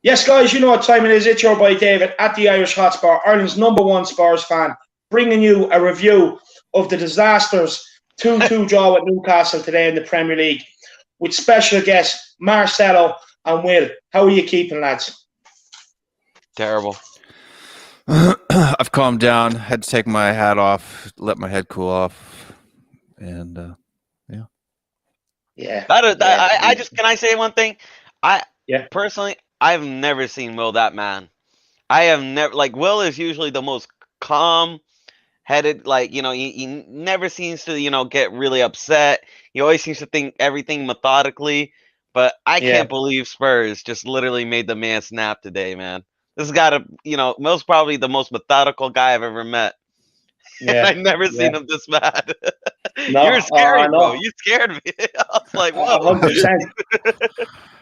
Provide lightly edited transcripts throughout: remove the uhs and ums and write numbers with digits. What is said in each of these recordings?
Yes, guys, you know what time it is. It's your boy David at the Irish Hotspur, Ireland's #1 Spurs fan, bringing you a review of the disasters 2-2 draw with Newcastle today in the Premier League with special guests Marcelo and Will. How are you keeping, lads? Terrible. I've calmed down. Had to take my hat off, let my head cool off, and Yeah. I just can I say one thing? Yeah. Personally, I've never seen Will that man. I have never Will is usually the most calm headed, he never seems to, get really upset. He always seems to think everything methodically. But I can't believe Spurs just literally made the man snap today, man. This has got to, most probably the most methodical guy I've ever met. Yeah. I've never seen him this mad. No, you're scary, bro. You scared me. I was like, whoa. 100%.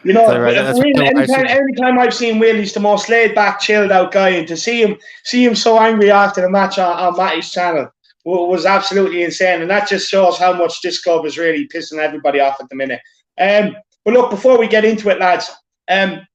You know, really, anytime I've seen Will, he's the most laid back, chilled out guy, and to see him so angry after the match on Matty's channel was absolutely insane, and that just shows how much this club is really pissing everybody off at the minute. But look, before we get into it, lads,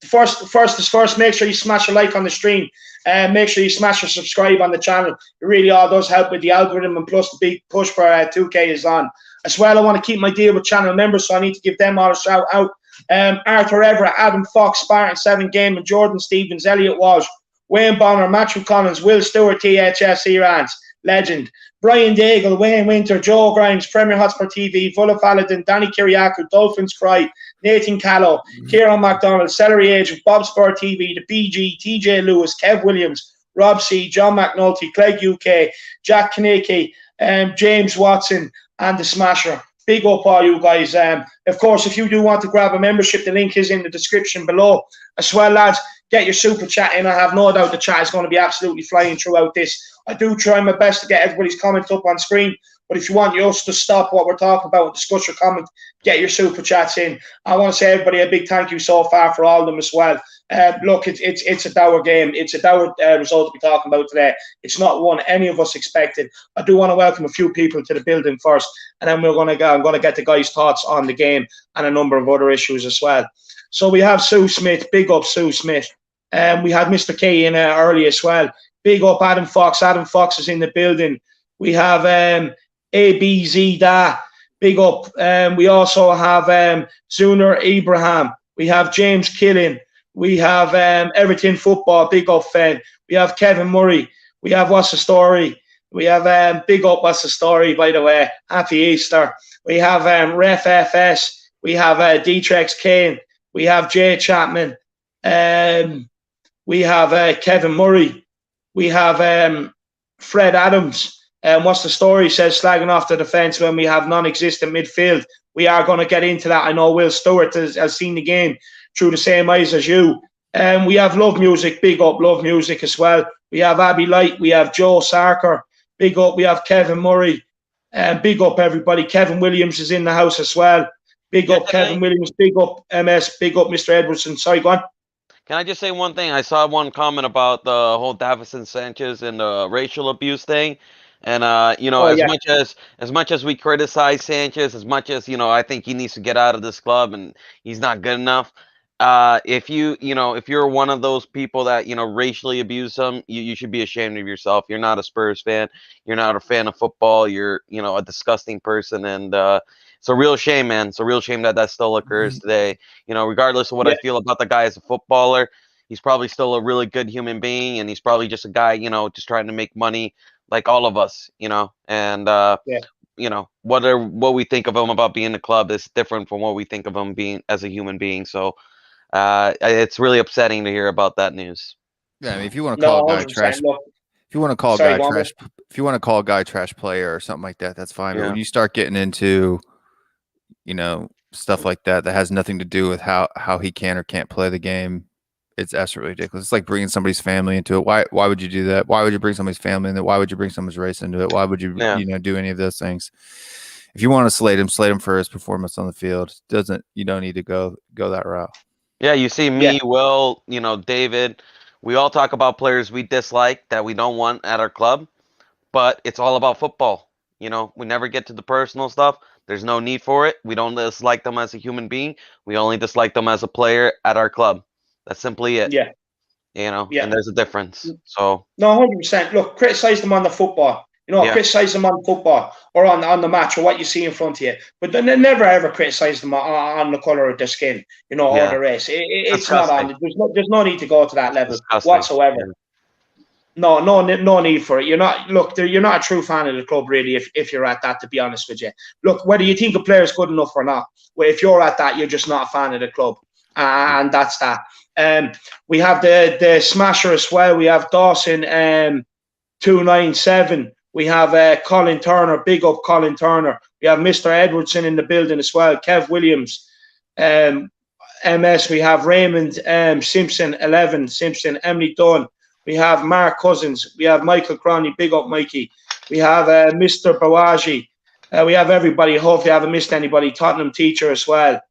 first is first. Make sure you smash a like on the stream. Make sure you smash or subscribe on the channel. It really all does help with the algorithm, and plus the big push for 2K is on. As well, I want to keep my deal with channel members, so I need to give them all a shout out. Arthur Everett, Adam Fox, Spartan 7 Game, and Jordan Stevens, Elliot Walsh, Wayne Bonner, Matthew Collins, Will Stewart, thfc, rants, legend, Brian Daigle, Wayne Winter, Joe Grimes, Premier Hotspur TV, Vula Faladin, Danny Kiriakou, Dolphins Cry, Nathan Callow, Kieran MacDonald, Celery Age, Bob Spur TV, The BG, TJ Lewis, Kev Williams, Rob C, John McNulty, Clegg UK, Jack Kaneki, James Watson, and The Smasher. Big up all you guys. Of course, if you do want to grab a membership, the link is in the description below. As well, lads, get your super chat in. I have no doubt the chat is going to be absolutely flying throughout this. I do try my best to get everybody's comments up on screen, but if you want us to stop what we're talking about and discuss your comment, get your super chats in. I want to say everybody a big thank you so far for all of them as well. Look, it's a dour game. It's a dour result to be talking about today. It's not one any of us expected. I do want to welcome a few people to the building first, and then I'm going to get the guys' thoughts on the game and a number of other issues as well. So we have Sue Smith. Big up, Sue Smith. We had Mr. K in early as well. Big up, Adam Fox. Adam Fox is in the building. We have ABZ Da. Big up. We also have Zuner Ibrahim. We have James Killen. We have Everything Football, big up fan. We have Kevin Murray. We have What's the Story. We have big up What's the Story, by the way. Happy Easter. We have Ref FS. We have D-Trex Kane. We have Jay Chapman. We have Kevin Murray. We have Fred Adams. What's the Story says slagging off the defence when we have non-existent midfield. We are going to get into that. I know Will Stewart has seen the game through the same eyes as you. We have Love Music, big up Love Music as well. We have Abby Light, we have Joe Sarker, big up. We have Kevin Murray, big up everybody. Kevin Williams is in the house as well. Big up Kevin Williams, big up MS, big up Mr. Edwardson. Sorry, go on. Can I just say one thing? I saw one comment about the whole Davison Sanchez and the racial abuse thing. And as much as we criticize Sanchez, as much as I think he needs to get out of this club and he's not good enough. If you're one of those people that racially abuse him, you should be ashamed of yourself. You're not a Spurs fan. You're not a fan of football. You're a disgusting person, and it's a real shame, man. It's a real shame that still occurs today. Regardless of what I feel about the guy as a footballer, he's probably still a really good human being, and he's probably just a guy just trying to make money like all of us. And what we think of him about being in the club is different from what we think of him being as a human being. So. It's really upsetting to hear about that news. Yeah, I mean, if you want to call a guy trash, if you want to call a guy trash, if you want to call a guy trash player or something like that, that's fine. Yeah. But when you start getting into, stuff like that has nothing to do with how he can or can't play the game, it's absolutely ridiculous. It's like bringing somebody's family into it. Why would you do that? Why would you bring somebody's family into it? Why would you bring someone's race into it? Why would you do any of those things? If you want to slate him for his performance on the field. You don't need to go that route. Yeah, you see me, Will, David, we all talk about players we dislike that we don't want at our club, but it's all about football. We never get to the personal stuff. There's no need for it. We don't dislike them as a human being. We only dislike them as a player at our club. That's simply it. Yeah. And there's a difference. So no, 100%. Look, criticize them on the football. Criticize them on football or on the match or what you see in front of you. But then never ever criticize them on the color of their skin, or the race. It's not on. There's no need to go to that level whatsoever. Yeah. No need for it. You're not a true fan of the club, really, if you're at that, to be honest with you. Look, whether you think a player is good enough or not, if you're at that, you're just not a fan of the club. And that's that. We have the smasher as well. We have Dawson 297. We have Colin Turner, big up Colin Turner. We have Mr. Edwardson in the building as well. Kev Williams, MS. We have Raymond Simpson 11 Simpson. Emily Dunn. We have Mark Cousins. We have Michael Cronny, big up Mikey. We have Mr. Bawaji. We have everybody. Hopefully, I haven't missed anybody. Tottenham teacher as well.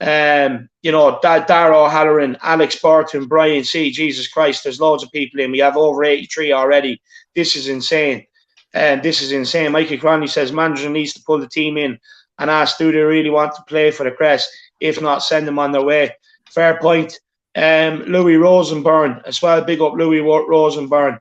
Darrow Halloran, Alex Burton, Brian C. Jesus Christ, there's loads of people in. We have over 83 already. This is insane. Mikey Cronley says manager needs to pull the team in and ask, do they really want to play for the Crest? If not, send them on their way. Fair point. Louis Rosenborn as well. Big up Louis Rosenborn.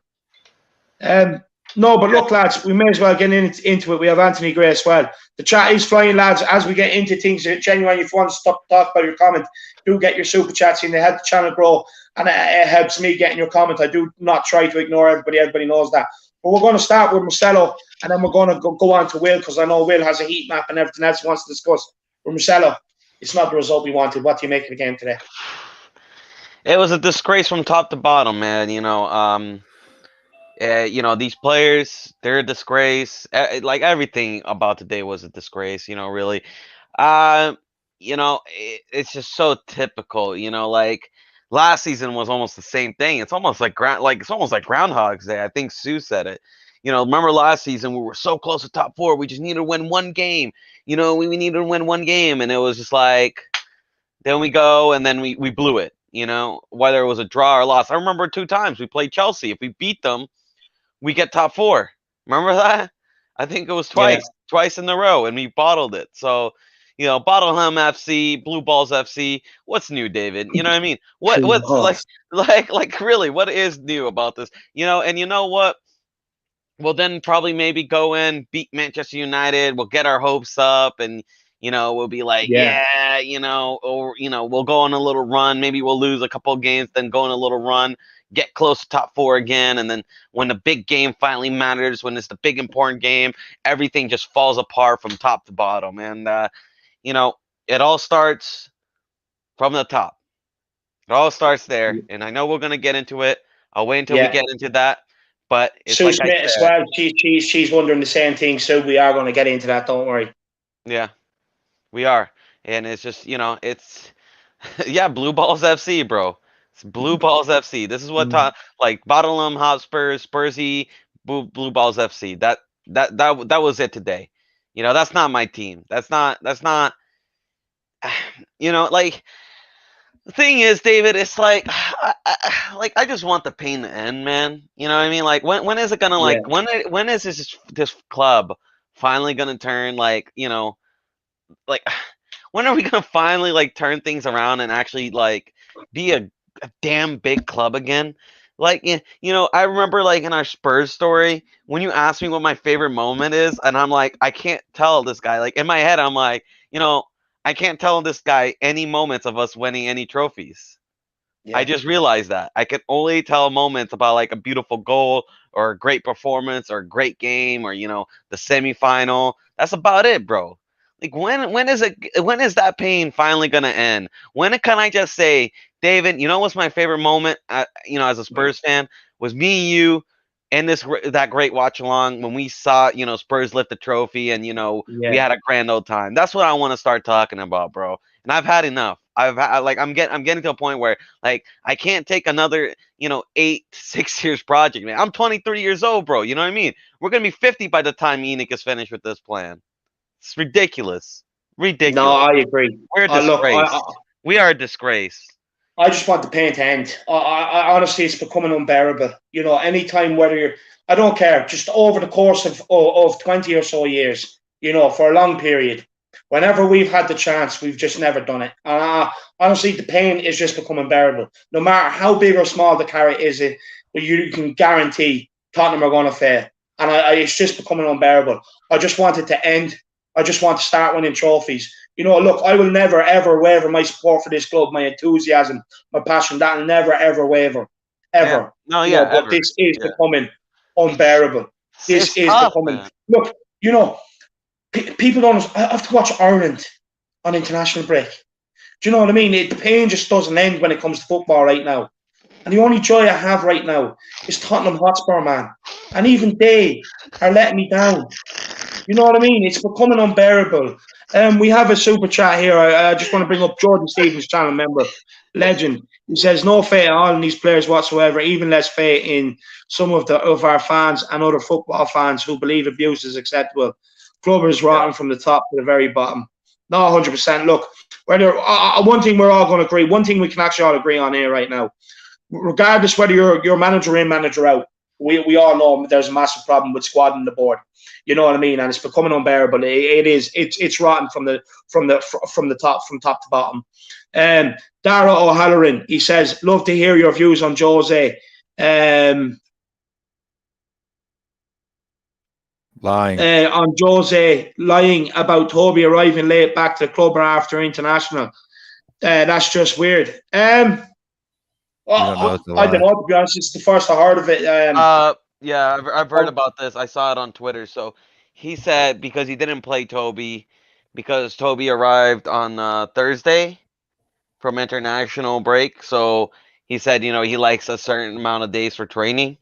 No, but look, lads, we may as well get into it. We have Anthony Gray as well. The chat is flying, lads. As we get into things, genuinely, if you want to stop talk about your comment, do get your super chats in. They help the channel grow, and it helps me getting your comment. I do not try to ignore everybody. Everybody knows that. But we're going to start with Marcelo, and then we're going to go on to Will, because I know Will has a heat map and everything else he wants to discuss. But Marcelo, it's not the result we wanted. What do you make of the game today? It was a disgrace from top to bottom, man. These players, they're a disgrace. Like, everything about today was a disgrace, really. It's just so typical, like last season was almost the same thing. It's almost like Groundhog's Day. I think Sue said it. Remember last season we were so close to top 4. We just needed to win one game. We needed to win one game, and it was just like, then we go and then we blew it. Whether it was a draw or loss. I remember 2 times we played Chelsea. If we beat them, we get top 4. Remember that? I think it was twice in a row, and we bottled it. So, Bottleham FC, Blue Balls FC. What's new, David? You know what I mean? What's like really? What is new about this? And you know what? We'll then probably maybe go in, beat Manchester United. We'll get our hopes up, and we'll be like, or we'll go on a little run. Maybe we'll lose a couple of games, then go on a little run. Get close to top 4 again, and then when the big game finally matters, when it's the big important game, everything just falls apart from top to bottom. And it all starts from the top. It all starts there, and I know we're gonna get into it. I'll wait until we get into that. But it's Sue Smith as well. She's wondering the same thing. So we are going to get into that. Don't worry. Yeah, we are, and it's just it's Blue Balls FC, bro. It's Blue Balls FC. This is what Bottleham Hotspur, Spursy, Blue Balls FC. That was it today. That's not my team. That's not. The thing is, David, it's like I just want the pain to end, man. You know what I mean? Like, when is it gonna when is this club finally gonna turn when are we gonna finally turn things around and actually be a damn big club again? I remember in our Spurs story when you asked me what my favorite moment is, and I'm like, I can't tell this guy. In my head, I'm like, I can't tell this guy any moments of us winning any trophies. Yeah. I just realized that. I can only tell moments about a beautiful goal or a great performance or a great game or the semifinal. That's about it, bro. When is that pain finally gonna end? When can I just say, David, what's my favorite moment? As a Spurs fan, was me and you and that great watch along when we saw Spurs lift the trophy and we had a grand old time. That's what I want to start talking about, bro. And I've had enough. I'm getting to a point where I can't take another 6 years project, man. I'm 23 years old, bro. You know what I mean? We're gonna be 50 by the time Enoch is finished with this plan. It's ridiculous. No, I agree. We're a disgrace. We are a disgrace. I just want the pain to end. I honestly, it's becoming unbearable. Anytime, I don't care, just over the course of 20 or so years, for a long period, Whenever we've had the chance, we've just never done it. Honestly, the pain is just becoming unbearable. No matter how big or small the carrot is, you can guarantee Tottenham are going to fail. And it's just becoming unbearable. I just want it to end. I just want to start winning trophies. Look, I will never, ever waver my support for this club, my enthusiasm, my passion. That will never, ever waver. Ever. Yeah. But this is becoming unbearable. This is becoming... Man. Look, people don't... I have to watch Ireland on international break. Do you know what I mean? The pain just doesn't end when it comes to football right now. And the only joy I have right now is Tottenham Hotspur, man. And even they are letting me down. You know what I mean? It's becoming unbearable. We have a super chat here. I just want to bring up Jordan Stevens, channel member, legend. He says, no faith at all in these players whatsoever, even less faith in some of our fans and other football fans who believe abuse is acceptable. Club is rotten from the top to the very bottom. No, 100%. Look, one thing we're all going to agree, one thing we can actually all agree on here right now, regardless whether you're manager in, manager out, we all know there's a massive problem with squad on the board. You know what I mean? And it's becoming unbearable. It's rotten from top to bottom. Dara O'Halloran, he says, love to hear your views on Jose. Lying. On Jose lying about Toby arriving late back to the club or after international. That's just weird. I don't know, to be honest. It's the first I heard of it. Yeah, I've heard about this. I saw it on Twitter. So he said because he didn't play Toby, because Toby arrived on Thursday from international break. So he said, he likes a certain amount of days for training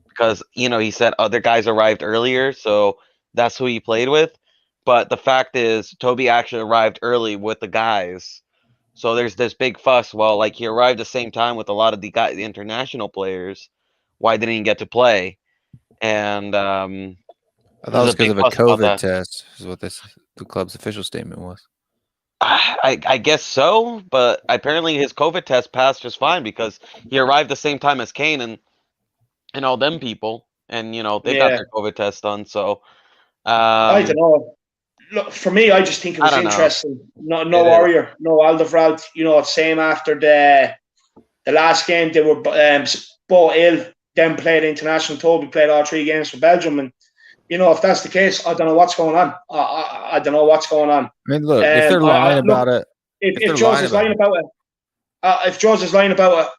because, he said other guys arrived earlier. So that's who he played with. But the fact is, Toby actually arrived early with the guys. So there's this big fuss. Well, like he arrived the same time with a lot of the international players. Why didn't he get to play? And that was because of a COVID test, is what the club's official statement was. I guess so, but apparently his COVID test passed just fine because he arrived the same time as Kane and all them people, and they got their COVID test done. So I don't know. Look, for me, I just think it was interesting. No Warrior, no Alderweireld. Same after the last game, they were both ill. Then played international. Toby played all 3 games for Belgium, and if that's the case, I don't know what's going on. I don't know what's going on. I mean, look, if they're lying about it, if Jose's lying about it, if Jose's lying about it,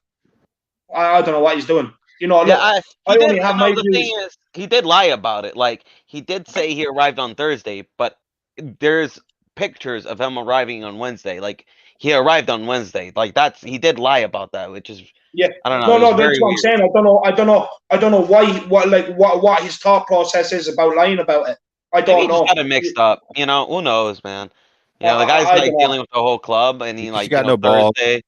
I don't know what he's doing. Look, I only have my views. The thing is, he did lie about it. Like he did say he arrived on Thursday, but there's pictures of him arriving on Wednesday. Like he arrived on Wednesday. Like he did lie about that, which is. Yeah, I don't know. No, that's what I'm saying. I don't know what his thought process is about lying about it. I don't know. He just got it mixed up. Who knows, man? The guy's dealing with the whole club, and he got no balls. Thursday,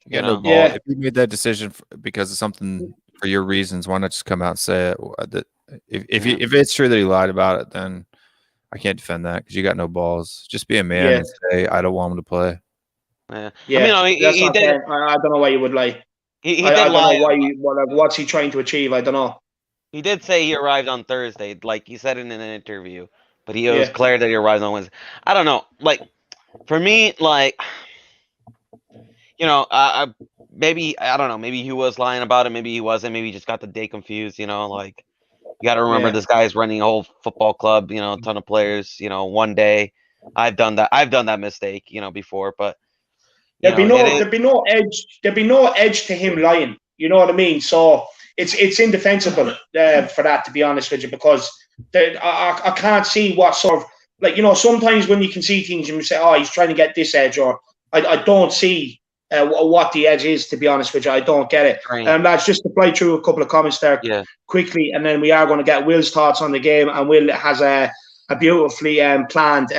you got no ball. If you made that decision because of something for your reasons, why not just come out and say it? If it's true that he lied about it, then I can't defend that because you got no balls. Just be a man and say I don't want him to play. Yeah, I mean, he did. I don't know why you would lie. He did lie. What's he trying to achieve? I don't know. He did say he arrived on Thursday, like he said in an interview, but he was clear that he arrived on Wednesday. I don't know. Like, for me, like, maybe I don't know. Maybe he was lying about it. Maybe he wasn't. Maybe he just got the day confused. Like, you got to remember this guy is running a whole football club. A ton of players. One day, I've done that mistake. Before, but. There'd be no edge to him lying. You know what I mean? So it's indefensible for that, to be honest with you, because I can't see what sort of sometimes when you can see things and you say, oh, he's trying to get this edge, or I don't see what the edge is, to be honest with you. I don't get it. Right. Lads, just to fly through a couple of comments there quickly, and then we are going to get Will's thoughts on the game, and Will has a beautifully planned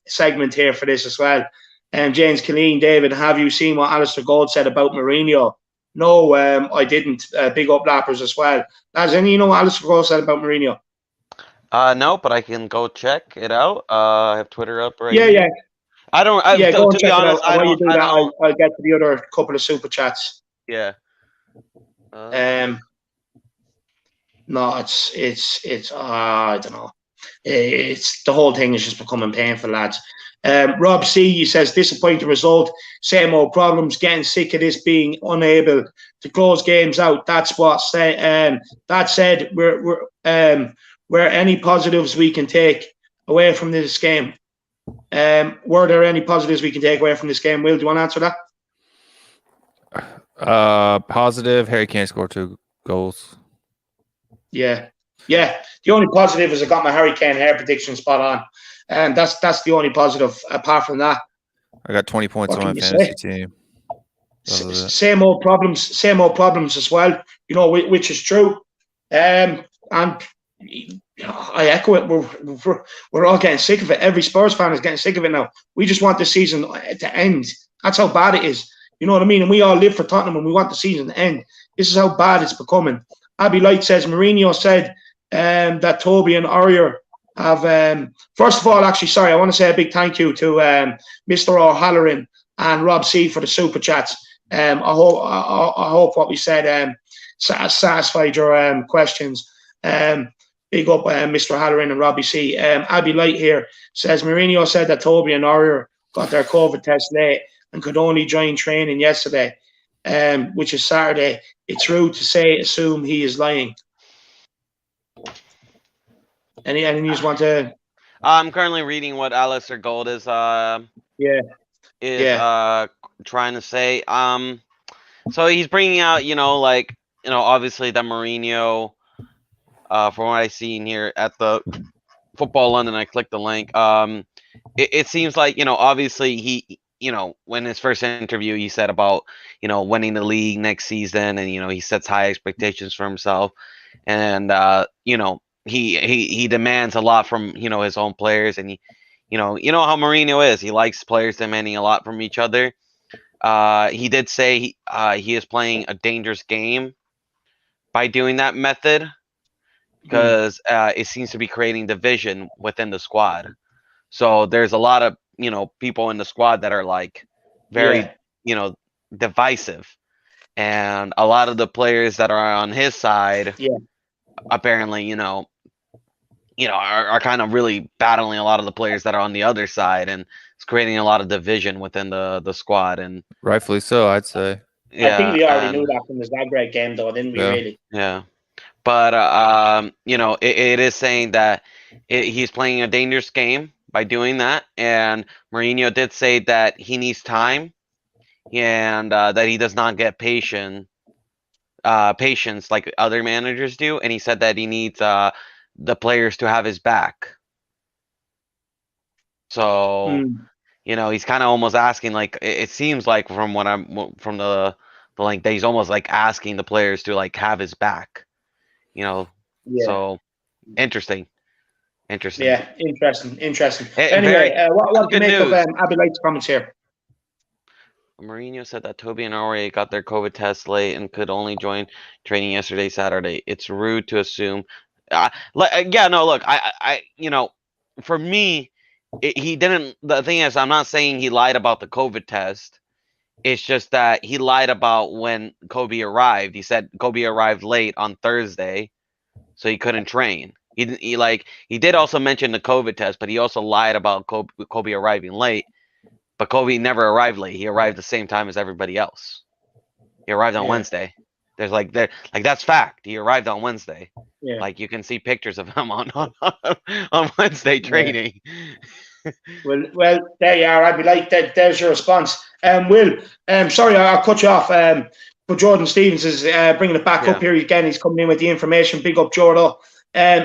segment here for this as well. James Killeen, David, have you seen what Alistair Gold said about Mourinho? No, I didn't. Big up Lappers as well. Has any what Alistair Gold said about Mourinho? No, but I can go check it out. I have Twitter up right now. Yeah. I don't. Go and check it out. While you do that, I'll get to the other couple of super chats. Yeah. No, it's I don't know. it's the whole thing is just becoming painful, lads. Rob C, he says, disappointing result, same old problems, getting sick of this, being unable to close games out. That's what that said, we're any positives we can take away from this game. Were there any positives we can take away from this game? Will, do you want to answer that? Positive, Harry Kane scored 2 goals. Yeah. The only positive is I got my Harry Kane hair prediction spot on. And that's the only positive. Apart from that, I got 20 points on my fantasy team. Same old problems as well. You know, which is true. And I echo it. We're all getting sick of it. Every Spurs fan is getting sick of it now. We just want the season to end. That's how bad it is. You know what I mean? And we all live for Tottenham, and we want the season to end. This is how bad it's becoming. Abby Light says Mourinho said that Toby and Aurier have. First of all, actually, sorry, I want to say a big thank you to Mr. O'Halloran and Rob C for the super chats. I hope what we said satisfied your questions. Big up Mr. O'Halloran and Robbie C. Abby Light here says Mourinho said that Toby and Aurier got their COVID test late and could only join training yesterday, which is Saturday. It's rude to assume he is lying. Any news want to? I'm currently reading what Alistair Gold is trying to say. So he's bringing out, obviously that Mourinho, from what I see in here at the Football London, I clicked the link. It seems like, obviously he, when his first interview, he said about, winning the league next season, and, he sets high expectations for himself. And, he demands a lot from, his own players. And, he, how Mourinho is. He likes players demanding a lot from each other. He did say he is playing a dangerous game by doing that method, because it seems to be creating division within the squad. So there's a lot of, people in the squad that are like very, divisive. And a lot of the players that are on his side, apparently, are kind of really battling a lot of the players that are on the other side, and it's creating a lot of division within the squad. And rightfully so, I'd say. Yeah, I think we already knew that from the Zagreb game, though, didn't we? Really? Yeah. But it is saying that he's playing a dangerous game by doing that, and Mourinho did say that he needs time, and that he does not get patience like other managers do, and he said that he needs the players to have his back. So he's kind of almost asking, like, it seems like from the link that he's almost like asking the players to like have his back. So interesting. Yeah, interesting. Anyway, what do you make of Abby Light's comments here? Mourinho said that Toby and Aurier got their COVID test late and could only join training yesterday, Saturday. It's rude to assume. Look, I for me, he didn't. The thing is, I'm not saying he lied about the COVID test. It's just that he lied about when Kobe arrived. He said Kobe arrived late on Thursday, so he couldn't train. He did also mention the COVID test, but he also lied about Kobe arriving late. But Kobe never arrived late. He arrived the same time as everybody else. He arrived on Wednesday. That's fact. He arrived on Wednesday. Yeah. Like, you can see pictures of him on Wednesday training. Yeah. Well, there you are. I'd be like that. There's your response. Will, sorry, I'll cut you off. But Jordan Stevens is bringing it back up here again. He's coming in with the information. Big up, Jordan.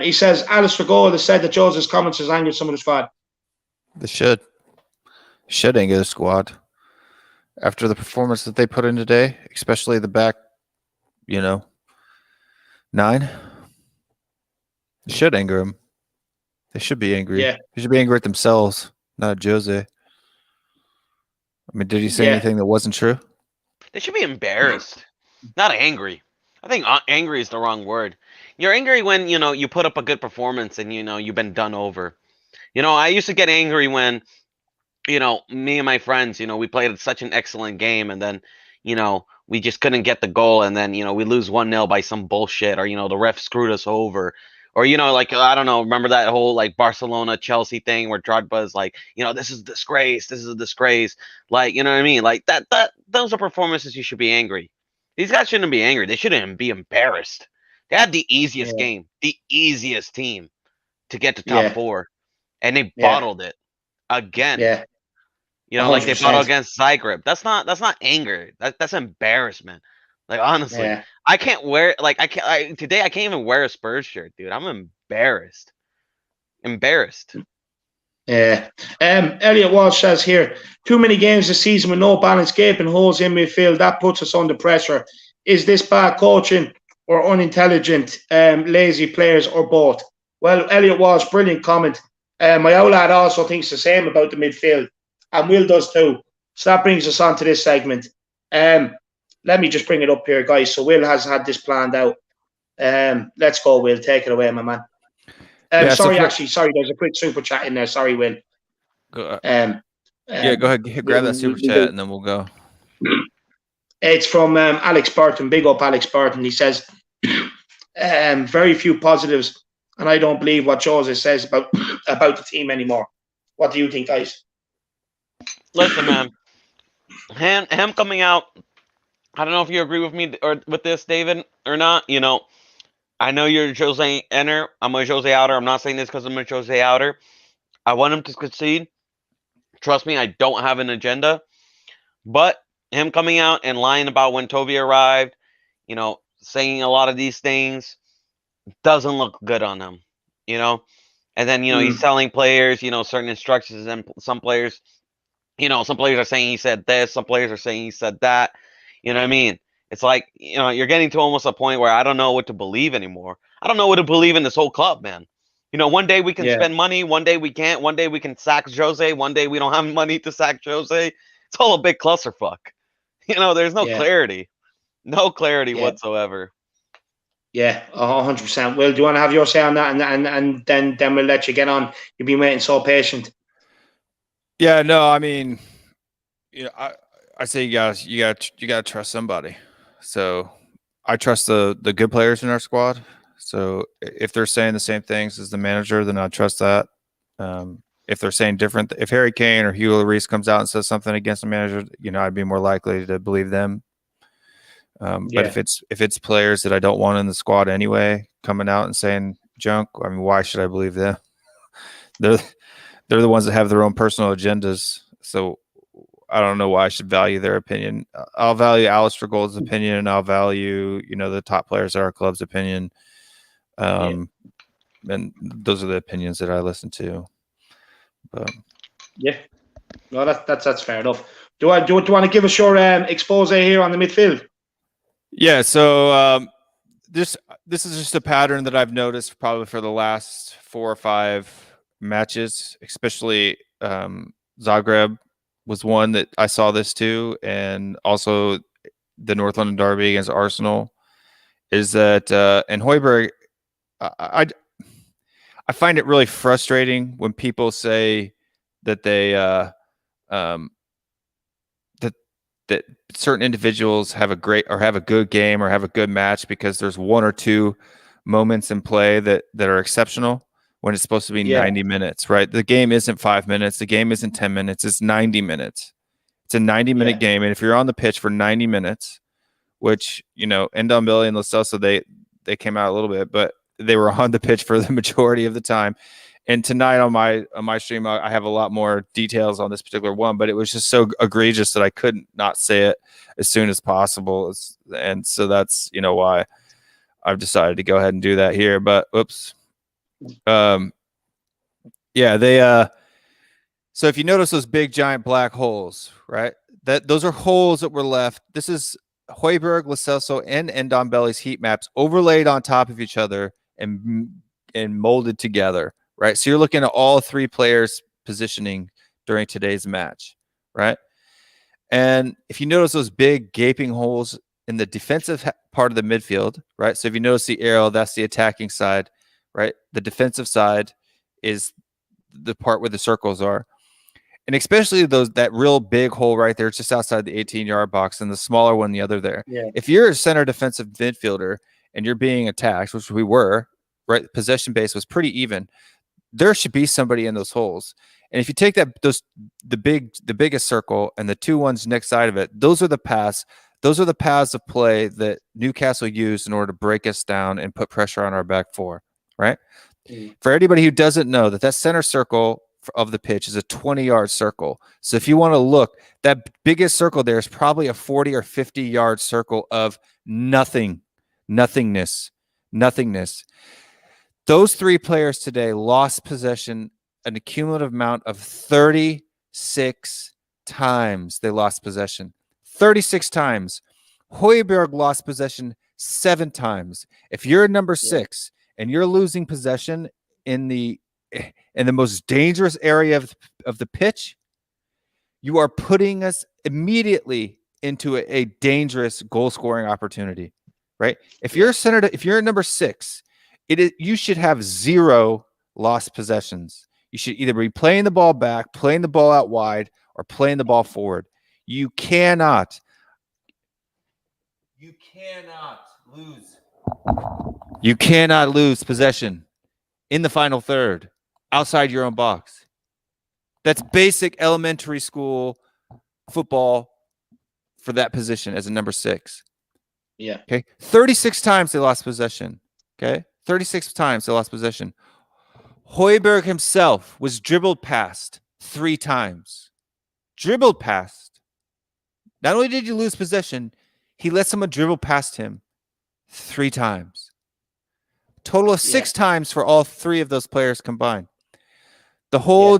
He says Alistair Gold has said that Jose's comments has angered some of the squad. They should anger the squad after the performance that they put in today, especially the back, 9. It should anger them. They should be angry. Yeah. They should be angry at themselves, not at Jose. I mean, did he say anything that wasn't true? They should be embarrassed, not angry. I think angry is the wrong word. You're angry when, you put up a good performance and, you've been done over. I used to get angry when, me and my friends, we played such an excellent game, and then, we just couldn't get the goal, and then, we lose 1-0 by some bullshit, or, the ref screwed us over, Or, you know, like, I don't know, remember that whole, like, Barcelona-Chelsea thing where Drogba's like, you know, this is a disgrace. This is a disgrace. Like, you know what I mean? Like, those are performances you should be angry. These guys shouldn't be angry. They shouldn't be embarrassed. They had the easiest game, the easiest team to get to top 4, and they bottled it again. Yeah. You know, 100%. Like they bottled against Zagreb. That's not anger. That's embarrassment. Like, honestly, I can't wear, like, today I can't even wear a Spurs shirt, dude. I'm embarrassed. Yeah. Elliot Walsh says here, too many games this season with no balance, gaping holes in midfield. That puts us under pressure. Is this bad coaching or unintelligent, lazy players, or both? Well, Elliot Walsh, brilliant comment. My old lad also thinks the same about the midfield, and Will does too. So that brings us on to this segment. Let me just bring it up here, guys. So Will has had this planned out. Let's go, Will. Take it away, my man. Sorry, there's a quick super chat in there. Sorry, Will. Go ahead. Grab that super chat, and then we'll go. It's from Alex Burton. Big up, Alex Burton. He says, very few positives, and I don't believe what Jose says about the team anymore. What do you think, guys? Listen, man. Him coming out, I don't know if you agree with me or with this, David, or not. You know, I know you're a Jose enter. I'm a Jose outer. I'm not saying this because I'm a Jose outer. I want him to concede. Trust me, I don't have an agenda. But him coming out and lying about when Toby arrived, you know, saying a lot of these things doesn't look good on him, you know. And then, you know, he's telling players, you know, certain instructions, and some players, you know, some players are saying he said this, some players are saying he said that. You know what I mean? It's like, you know, you're getting to almost a point where I don't know what to believe anymore. I don't know what to believe in this whole club, man. You know, one day we can spend money, one day we can't, one day we can sack Jose, one day we don't have money to sack Jose. It's all a big clusterfuck. You know, there's no clarity. No clarity whatsoever. Yeah, 100%. Will, do you want to have your say on that, and then we'll let you get on? You've been waiting so patient. Yeah, no, I mean, you know, I say you gotta trust somebody. So I trust the good players in our squad. So if they're saying the same things as the manager, then I trust that. If they're saying different, if Harry Kane or Hugo Lloris comes out and says something against the manager, you know, I'd be more likely to believe them. But if it's players that I don't want in the squad anyway, coming out and saying junk, I mean, why should I believe them? They're the ones that have their own personal agendas. So I don't know why I should value their opinion. I'll value Alistair Gold's opinion, and I'll value, you know, the top players at our club's opinion. And those are the opinions that I listen to. Yeah, no, that's fair enough. Do you want to give us your expose here on the midfield? Yeah, so this is just a pattern that I've noticed probably for the last 4 or 5 matches, especially Zagreb was one that I saw this too, and also the North London derby against Arsenal. Is that and Højbjerg, I find it really frustrating when people say that they that certain individuals have a good game or have a good match because there's 1 or 2 moments in play that are exceptional when it's supposed to be 90 minutes, right? The game isn't 5 minutes. The game isn't 10 minutes. It's 90 minutes. It's a 90-minute game. And if you're on the pitch for 90 minutes, which, you know, Ndombele and Lo Celso, they came out a little bit, but they were on the pitch for the majority of the time. And tonight on my stream, I have a lot more details on this particular one, but it was just so egregious that I couldn't not say it as soon as possible. And so that's, you know, why I've decided to go ahead and do that here. But oops. So if you notice those big giant black holes, right? Those are holes that were left. This is Højbjerg, Lo Celso, and Ndombele's heat maps overlaid on top of each other and molded together. Right, so you're looking at all 3 players' positioning during today's match, right? And if you notice those big gaping holes in the defensive part of the midfield, right? So if you notice the arrow, that's the attacking side, right? The defensive side is the part where the circles are. And especially that real big hole right there, just outside the 18-yard box, and the smaller one the other there. Yeah. If you're a center defensive midfielder and you're being attacked, which we were, right? Possession base was pretty even. There should be somebody in those holes. And if you take the biggest circle and the two ones next side of it, those are the paths of play that Newcastle used in order to break us down and put pressure on our back four, right? For anybody who doesn't know, that center circle of the pitch is a 20-yard circle. So if you want to look, that biggest circle there is probably a 40 or 50-yard circle of nothingness. Those three players today lost possession an cumulative amount of 36 times. They lost possession 36 times. Højbjerg lost possession 7 times. If you're number 6 and you're losing possession in the most dangerous area of the pitch, you are putting us immediately into a dangerous goal scoring opportunity, right? If you're number 6, you should have 0 lost possessions. You should either be playing the ball back, playing the ball out wide, or playing the ball forward. You cannot lose possession in the final third outside your own box. That's basic elementary school football for that position as a number 6. Yeah. Okay. 36 times they lost possession. Okay. 36 times they lost possession. Højbjerg himself was dribbled past 3 times. Dribbled past. Not only did you lose possession, he let someone dribble past him 3 times. Total of 6 times for all 3 of those players combined. That whole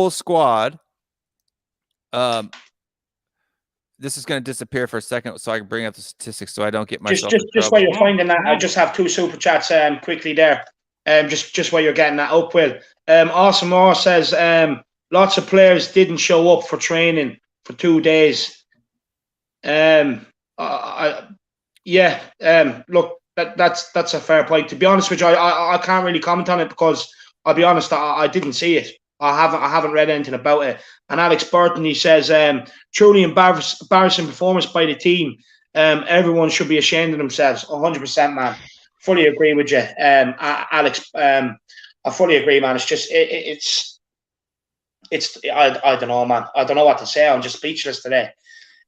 squad. This is going to disappear for a second, so I can bring up the statistics, so I don't get myself. Just while you're finding that, I just have 2 super chats quickly there. Just while you're getting that up, Will. Awesome Moore says lots of players didn't show up for training for 2 days. Look, that's a fair point. To be honest with you, I can't really comment on it because I'll be honest, I didn't see it. I haven't read anything about it. And Alex Burton, he says, truly embarrassing performance by the team. Everyone should be ashamed of themselves. 100%, man. Fully agree with you, Alex. I fully agree, man. It's just I don't know, man. I don't know what to say. I'm just speechless today.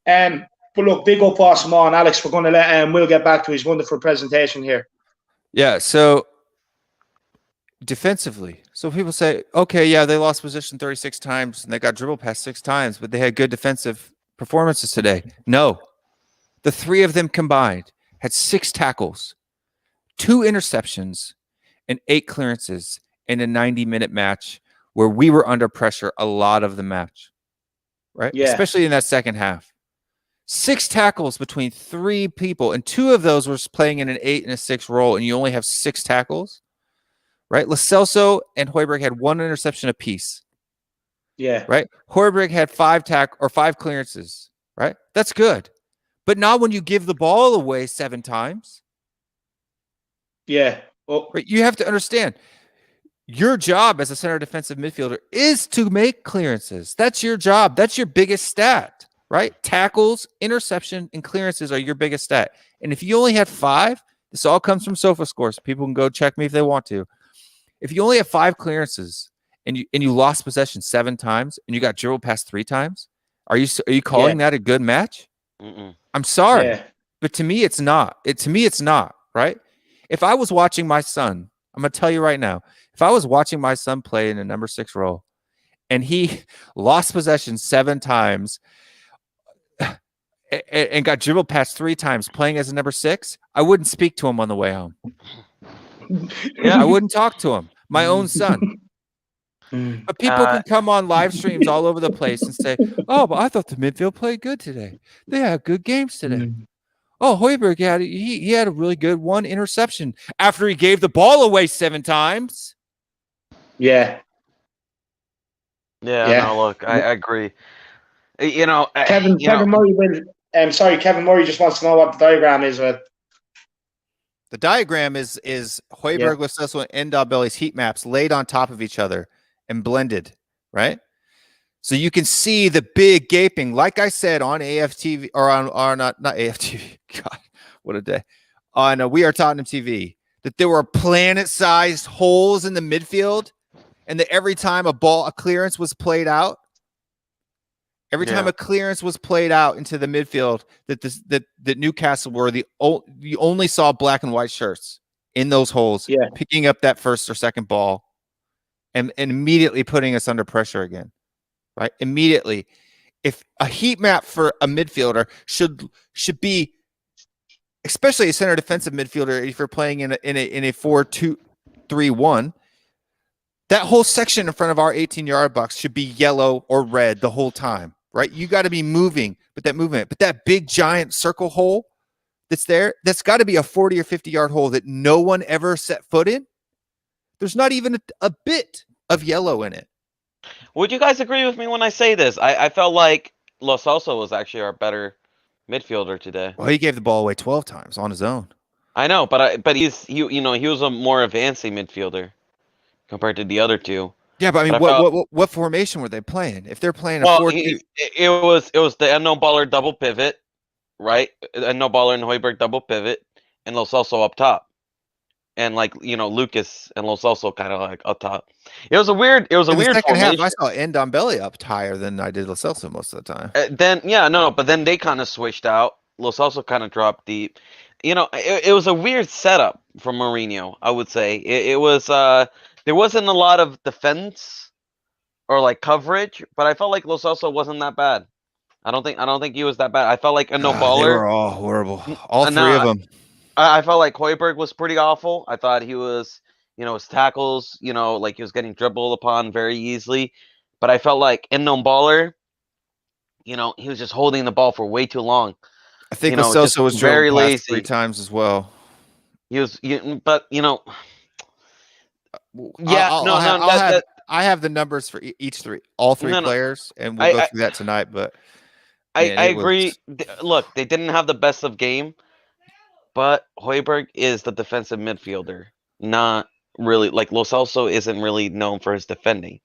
But look, big up, awesome on Alex. We're going to let Will get back to his wonderful presentation here. Yeah. So defensively, so people say, okay, yeah, they lost position 36 times and they got dribbled past 6 times, but they had good defensive performances today. No, the 3 of them combined had 6 tackles, 2 interceptions, and 8 clearances in a 90-minute match where we were under pressure a lot of the match, right? Yeah. Especially in that second half. 6 tackles between 3 people, and 2 of those were playing in an 8 and a 6 role, and you only have 6 tackles, right? Lo Celso and Højbjerg had 1 interception apiece. Yeah. Right? Højbjerg had 5 clearances, right? That's good. But not when you give the ball away 7 times. Yeah. Well, right? You have to understand, your job as a center defensive midfielder is to make clearances. That's your job. That's your biggest stat, right? Tackles, interception, and clearances are your biggest stat. And if you only had 5, this all comes from Sofa Scores. People can go check me if they want to. If you only have 5 clearances and you lost possession 7 times and you got dribbled past 3 times, are you calling that a good match? I'm sorry, but to me it's not. It's not, right? If I was watching my son, I'm going to tell you right now, if I was watching my son play in a number 6 role and he lost possession 7 times and got dribbled past 3 times playing as a number 6, I wouldn't speak to him on the way home. I wouldn't talk to him. My own son. But people can come on live streams all over the place and say, oh, but I thought the midfield played good today. They had good games today. Oh, Højbjerg he had a really good 1 interception after he gave the ball away 7 times. Yeah. No, look, I agree. You know, Kevin Murray Kevin Murray just wants to know what the diagram is with. The diagram is Højbjerg, Lo Celso, and Ndabele's heat maps laid on top of each other and blended, right? So you can see the big gaping, like I said, on AFTV, or on not AFTV. God, what a day. On We Are Tottenham TV. that there were planet-sized holes in the midfield, and that every time a clearance was played out, into the midfield, that Newcastle were you only saw black and white shirts in those holes, picking up that first or second ball, and immediately putting us under pressure again, right? Immediately, if a heat map for a midfielder should be, especially a center defensive midfielder, if you're playing in a 4-2-3-1, that whole section in front of our 18-yard box should be yellow or red the whole time, right? You got to be moving, but that big giant circle hole that's there, that's got to be a 40 or 50-yard hole that no one ever set foot in. There's not even a bit of yellow in it. Would you guys agree with me when I say this? I felt like Lo Celso was actually our better midfielder today. Well, he gave the ball away 12 times on his own. I know, but he was a more advancing midfielder compared to the other two. Yeah, but I mean, what formation were they playing? If they're playing a 4-2, it was the unknown baller double pivot, right? Unknown baller and Højbjerg double pivot, and Lo Celso up top, and Lucas and Lo Celso kind of like up top. It was a weird second formation. half. I saw Ndombele up higher than I did Lo Celso most of the time. But then they kind of switched out. Lo Celso kind of dropped deep. It was a weird setup from Mourinho, I would say. It was there wasn't a lot of defense or like coverage, but I felt like Lo Celso wasn't that bad. I don't think he was that bad. I felt like no baller. They were all horrible. All three of them. I felt like Højbjerg was pretty awful. I thought he was, his tackles, like he was getting dribbled upon very easily. But I felt like unknown baller, he was just holding the ball for way too long. I think Lo Celso was very lazy 3 times as well. He was, I have the numbers for all three players, and we'll go through that tonight. But I agree. Look, they didn't have the best of game, but Højbjerg is the defensive midfielder, not really. Like Lo Celso isn't really known for his defending,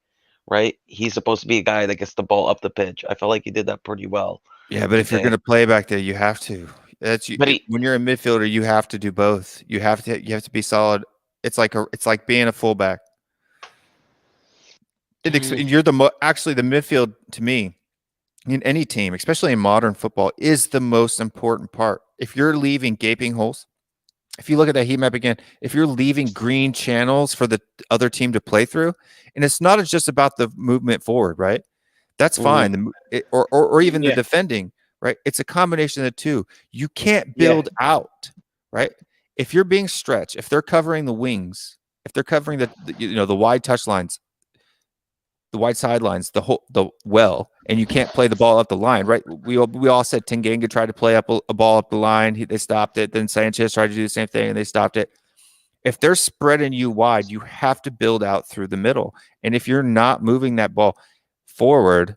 right? He's supposed to be a guy that gets the ball up the pitch. I felt like he did that pretty well. Yeah, but if you're going to play back there, you have to. When you're a midfielder, you have to do both. You have to be solid. It's like being a fullback. You're actually the midfield to me in any team, especially in modern football, is the most important part. If you're leaving gaping holes, if you look at that heat map again, if you're leaving green channels for the other team to play through, and it's not just about the movement forward, right? That's fine. Or even the defending, right? It's a combination of the two. You can't build out, right? If you're being stretched, if they're covering the wings, if they're covering the wide touch lines, the wide sidelines, and you can't play the ball up the line, right? We all said Tanganga tried to play up a ball up the line. They stopped it. Then Sanchez tried to do the same thing, and they stopped it. If they're spreading you wide, you have to build out through the middle. And if you're not moving that ball forward,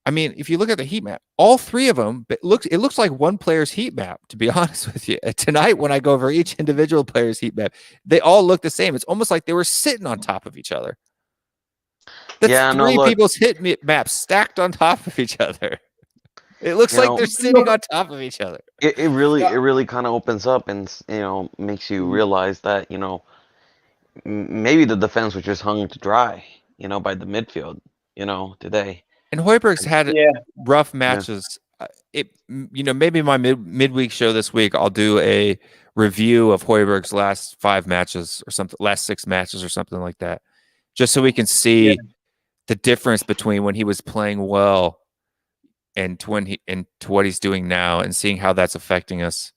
I mean, if you look at the heat map, all three of them, it looks like one player's heat map, to be honest with you. Tonight, when I go over each individual player's heat map, they all look the same. It's almost like they were sitting on top of each other. That's three people's hit maps stacked on top of each other. It looks like they're sitting on top of each other. It really kind of opens up and makes you realize that maybe the defense was just hung to dry by the midfield today. And Højbjerg's had rough matches. Maybe my midweek show this week, I'll do a review of Højbjerg's last 5 matches or something, last 6 matches or something like that, just so we can see the difference between when he was playing well and to what he's doing now, and seeing how that's affecting us.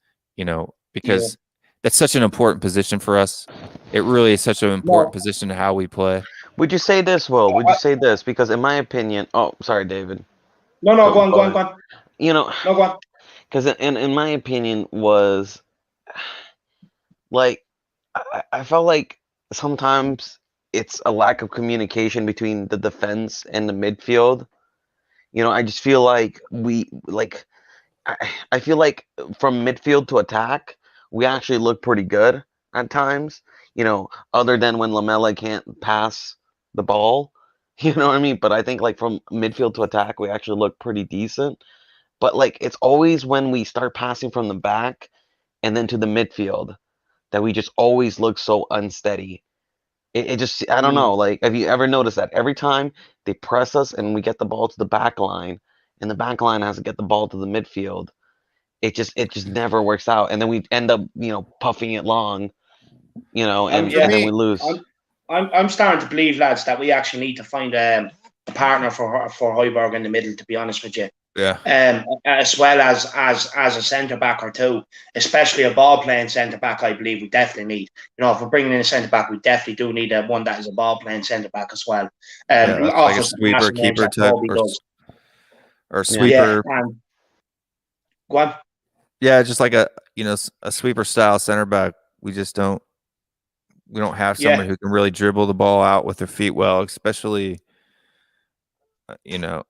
Because that's such an important position for us. It really is such an important position to how we play. Would you say this, Will? Would you say this? Because in my opinion, sorry, David. No, go on. No, go on. Because in my opinion was like I felt like sometimes it's a lack of communication between the defense and the midfield. I just feel like I feel like from midfield to attack, we actually look pretty good at times. Other than when Lamela can't pass the ball, you know what I mean? But I think like from midfield to attack, we actually look pretty decent. But like it's always when we start passing from the back and then to the midfield that we just always look so unsteady. It just, I don't know. Like, have you ever noticed that every time they press us and we get the ball to the back line, and the back line has to get the ball to the midfield, it just never works out, and then we end up, puffing it long, and then we lose. I'm starting to believe, lads, that we actually need to find a partner for Højbjerg in the middle. To be honest with you, as well as a centre back or two, especially a ball playing centre back. I believe we definitely need. If we're bringing in a centre back, we definitely do need one that is a ball playing centre back as well. Like a sweeper, keeper type, or sweeper. Go on. Yeah, just like a sweeper style center back. We don't have someone who can really dribble the ball out with their feet well, especially. I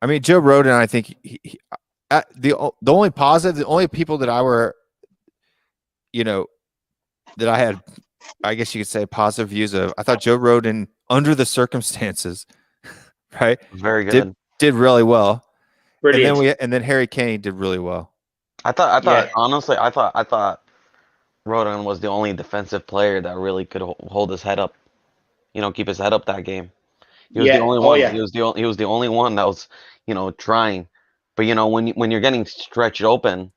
mean, Joe Rodon, I think the only positive, the only people that that I had, I guess you could say, positive views of. I thought Joe Rodon, under the circumstances, right, very good, did really well. Brilliant. And then Harry Kane did really well. I thought honestly, I thought Rodon was the only defensive player that really could hold his head up, keep his head up that game. He was the only one. He was the only one that was, trying. But when you're getting stretched open,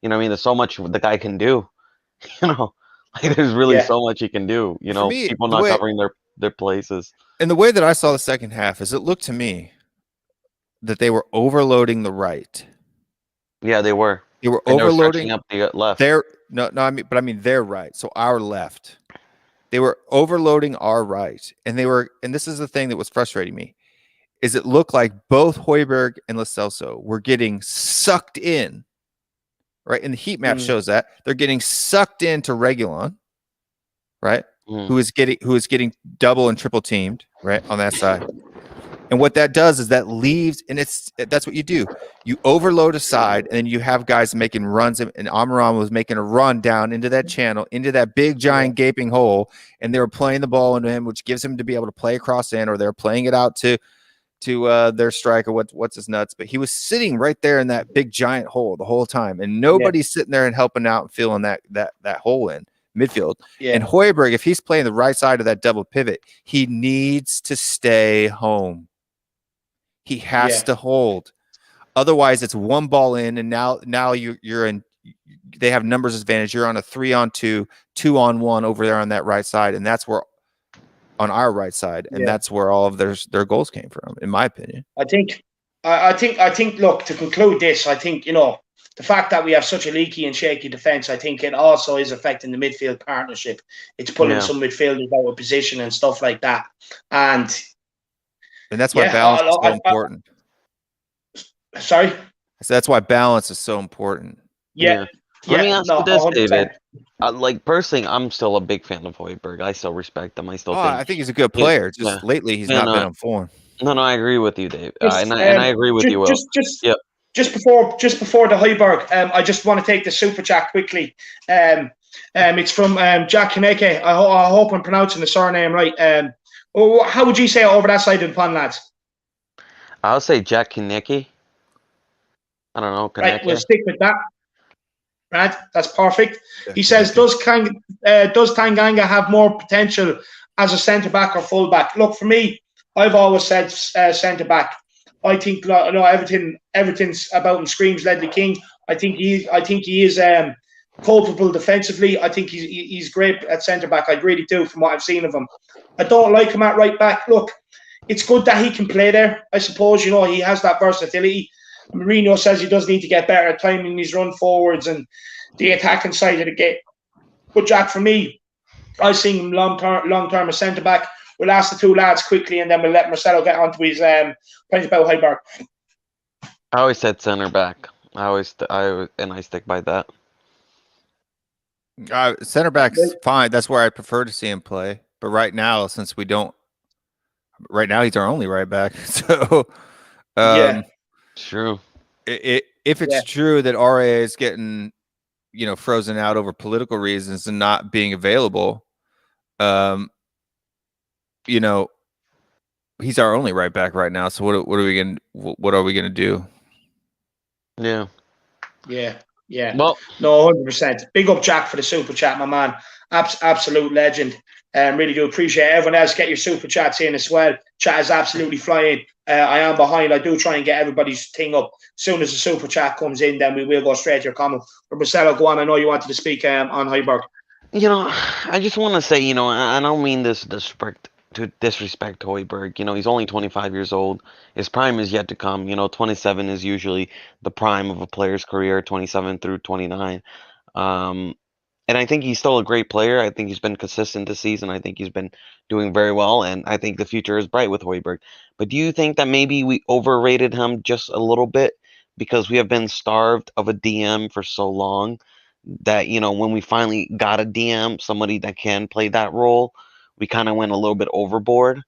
I mean, there's so much the guy can do. Like there's really so much he can do. Me, people not covering their places. And the way that I saw the second half is, it looked to me that they were overloading the right. Yeah, they were. They were overloading up the left. I mean their right. So our left. They were overloading our right, and this is the thing that was frustrating me, is it looked like both Højbjerg and Lo Celso were getting sucked in, right? And the heat map shows that they're getting sucked into Reguilon, right? Who is getting double and triple teamed, right, on that side. And what that does is that leaves, and that's what you do. You overload a side, and then you have guys making runs, and Amaram was making a run down into that channel, into that big, giant, gaping hole, and they were playing the ball into him, which gives him to be able to play across in, or they're playing it out to their striker, what's his nuts. But he was sitting right there in that big, giant hole the whole time, and nobody's sitting there and helping out and filling that hole in midfield. And Højbjerg, if he's playing the right side of that double pivot, he needs to stay home. He has to hold. Otherwise, it's one ball in, and now you're in. They have numbers advantage. You're on a 3-on-2, 2-on-1 over there on that right side, and that's where, on our right side, and that's where all of their goals came from, in my opinion. I think. Look, to conclude this, I think the fact that we have such a leaky and shaky defense, I think it also is affecting the midfield partnership. It's pulling some midfielders out of position and stuff like that, and that's why balance is so important. Sorry? So that's why balance is so important. Let me ask you this, 100%. David. Like, personally, I'm still a big fan of Højbjerg. I still respect him. I think he's a good player. Just lately, he's not been on form. No, I agree with you, Dave. And I agree with you, Will. Just before the Højbjerg, I just want to take the super chat quickly. It's from Jack Kaneke. I hope I'm pronouncing the surname right. How would you say it over that side of the pond, lads? I'll say Jack Kaneke. I don't know. Kaneke. Right, we'll stick with that. Right, that's perfect. He says, does Tanganga have more potential as a centre back or full back? Look, for me, I've always said centre back. I think everything's about him screams Ledley King. I think he is culpable defensively. I think he's great at centre back. I really do, from what I've seen of him. I don't like him at right back. Look, it's good that he can play there. I suppose he has that versatility. Mourinho says he does need to get better at timing his run forwards and the attacking side of the game. But Jack, for me, I see him long term as centre back. We'll ask the two lads quickly, and then we'll let Marcelo get onto his point about Højbjerg. I always said centre back. I stick by that. Center back's fine. That's where I prefer to see him play. But right now, since we don't, right now he's our only right back. So, true. If it's true that RA is getting, frozen out over political reasons and not being available, he's our only right back right now. So what are we gonna do? Yeah. Yeah. Yeah. Well, no, 100%. Big up, Jack, for the super chat, my man. Absolute legend. Really do appreciate it. Everyone else, get your super chats in as well. Chat is absolutely flying. I am behind. I do try and get everybody's thing up. As soon as the super chat comes in, then we will go straight to your comment. But Marcelo, go on. I know you wanted to speak on Højbjerg. I just want to say, I don't mean this disrespect to Højbjerg. He's only 25 years old. His prime is yet to come. 27 is usually the prime of a player's career, 27 through 29. And I think he's still a great player. I think he's been consistent this season. I think he's been doing very well, and I think the future is bright with Højbjerg. But do you think that maybe we overrated him just a little bit because we have been starved of a DM for so long that, when we finally got a DM, somebody that can play that role, we kind of went a little bit overboard,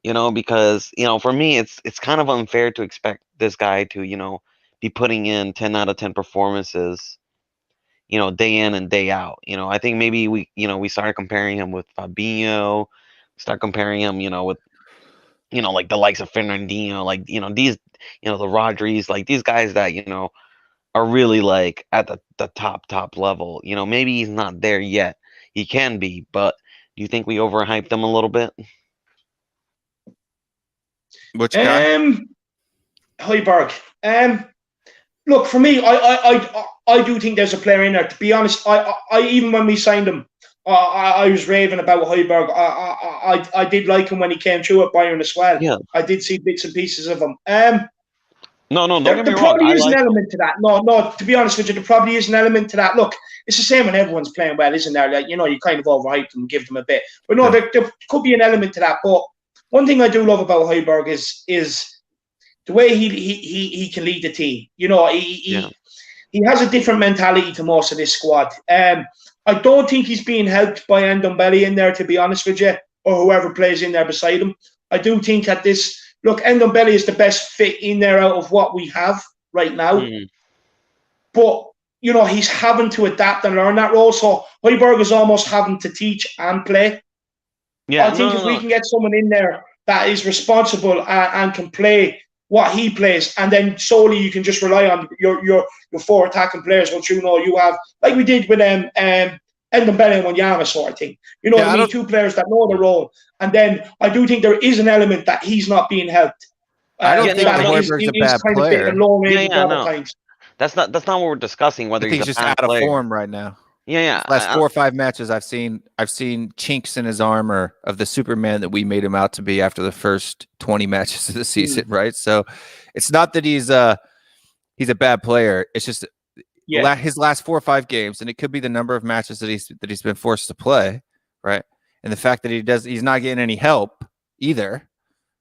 because, for me, it's kind of unfair to expect this guy to, be putting in 10 out of 10 performances, day in and day out. I think maybe we started comparing him with Fabinho, start comparing him, with, like the likes of Fernandinho, like, these, the Rodris, like these guys that, are really like at the top level. Maybe he's not there yet. He can be, but do you think we overhyped him a little bit? Which guy? Højbjerg. Look, for me, I do think there's a player in there. To be honest, I even when we signed him, I was raving about Højbjerg. I did like him when he came through at Bayern as well. Yeah. I did see bits and pieces of him. No, don't there get me wrong. Probably is an element to that. No, to be honest with you, there probably is an element to that. Look, it's the same when everyone's playing well, isn't there? Like, you kind of overhype them and give them a bit. But no, there could be an element to that. But one thing I do love about Højbjerg is the way he can lead the team. He has a different mentality to most of this squad. I don't think he's being helped by Ndombele in there, to be honest with you, or whoever plays in there beside him. I do think at this, look, Ndombele is the best fit in there out of what we have right now. But, he's having to adapt and learn that role. So Højbjerg is almost having to teach and play. I think if we can get someone in there that is responsible and can play what he plays, and then solely you can just rely on your four attacking players, which you have, like we did with Ndombele and Wanyama sort of thing. You need two players that know the role, and then I do think there is an element that he's not being helped. I don't think Højbjerg's a bad player. That's not what we're discussing. Whether he's just out of form right now. Yeah. Last 4 or 5 matches, I've seen chinks in his armor of the Superman that we made him out to be after the first 20 matches of the season, right? So it's not that he's a bad player. It's just his last 4 or 5 games, and it could be the number of matches that he's been forced to play, right? And the fact that he's not getting any help either,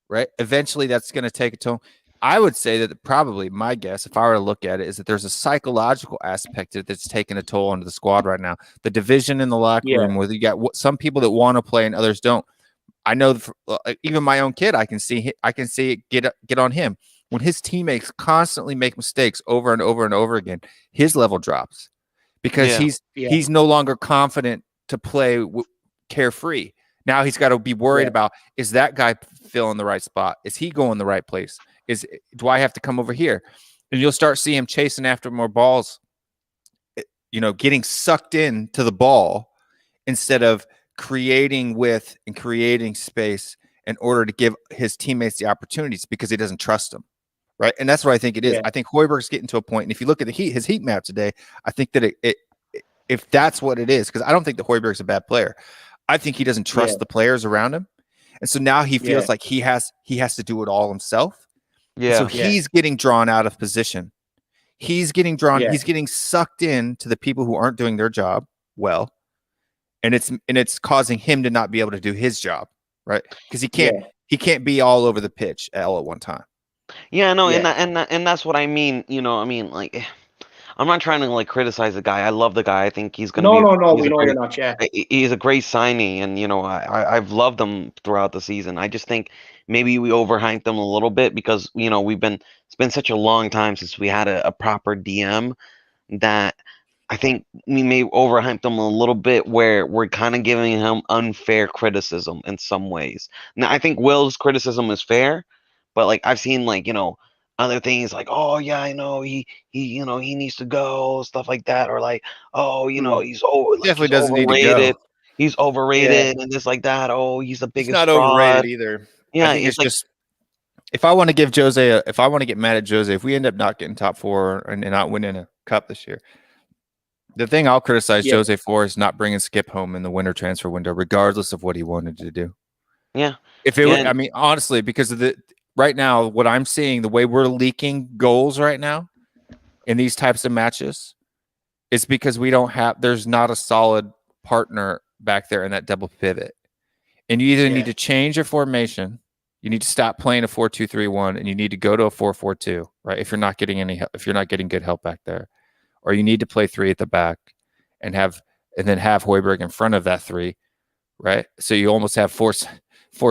right? Eventually, that's going to take a toll. I would say that probably my guess, if I were to look at it, is that there's a psychological aspect that's taking a toll on the squad right now. The division in the locker room, where you got some people that want to play and others don't. I know even my own kid, I can see it get on him when his teammates constantly make mistakes over and over and over again. His level drops because he's no longer confident to play carefree. Now he's got to be worried about, is that guy filling the right spot? Is he going the right place? Do I have to come over here? And you'll start seeing him chasing after more balls, getting sucked into the ball instead of creating width and creating space in order to give his teammates the opportunities because he doesn't trust them. Right. And that's what I think it is. Yeah. I think Højbjerg's getting to a point. And if you look at his heat map today, I think that if that's what it is, because I don't think that Højbjerg's a bad player. I think he doesn't trust the players around him. And so now he feels like he has to do it all himself. Yeah. So he's getting drawn out of position. He's getting drawn. He's getting sucked in to the people who aren't doing their job well, and it's causing him to not be able to do his job, right? Because he can't be all over the pitch all at one time. Yeah, no, and that's what I mean. Like, I'm not trying to criticize the guy. I love the guy. I think he's gonna. No. We know you're not. Yeah, he's a great signing, and I've loved him throughout the season. I just think maybe we overhyped them a little bit because it's been such a long time since we had a proper DM that I think we may overhyped them a little bit where we're kind of giving him unfair criticism in some ways. Now I think Will's criticism is fair, but I've seen other things like, oh yeah, I know he needs to go, stuff like that, or like, oh, he's definitely doesn't need to go. He's overrated and this like that. Oh, he's the biggest. He's not overrated either. Yeah, I think it's like, just if I want to give Jose, if I want to get mad at Jose, if we end up not getting top 4 and not winning a cup this year, the thing I'll criticize Jose for is not bringing Skip home in the winter transfer window, regardless of what he wanted to do. Yeah. If it, I mean, honestly, because of right now, what I'm seeing, the way we're leaking goals right now in these types of matches, is because there's not a solid partner back there in that double pivot, and you either need to change your formation. You need to stop playing a 4-2-3-1, and you need to go to a 4-4-2, right? If you're not getting if you're not getting good help back there, or you need to play 3 at the back and then have Højbjerg in front of that 3, right? So you almost have four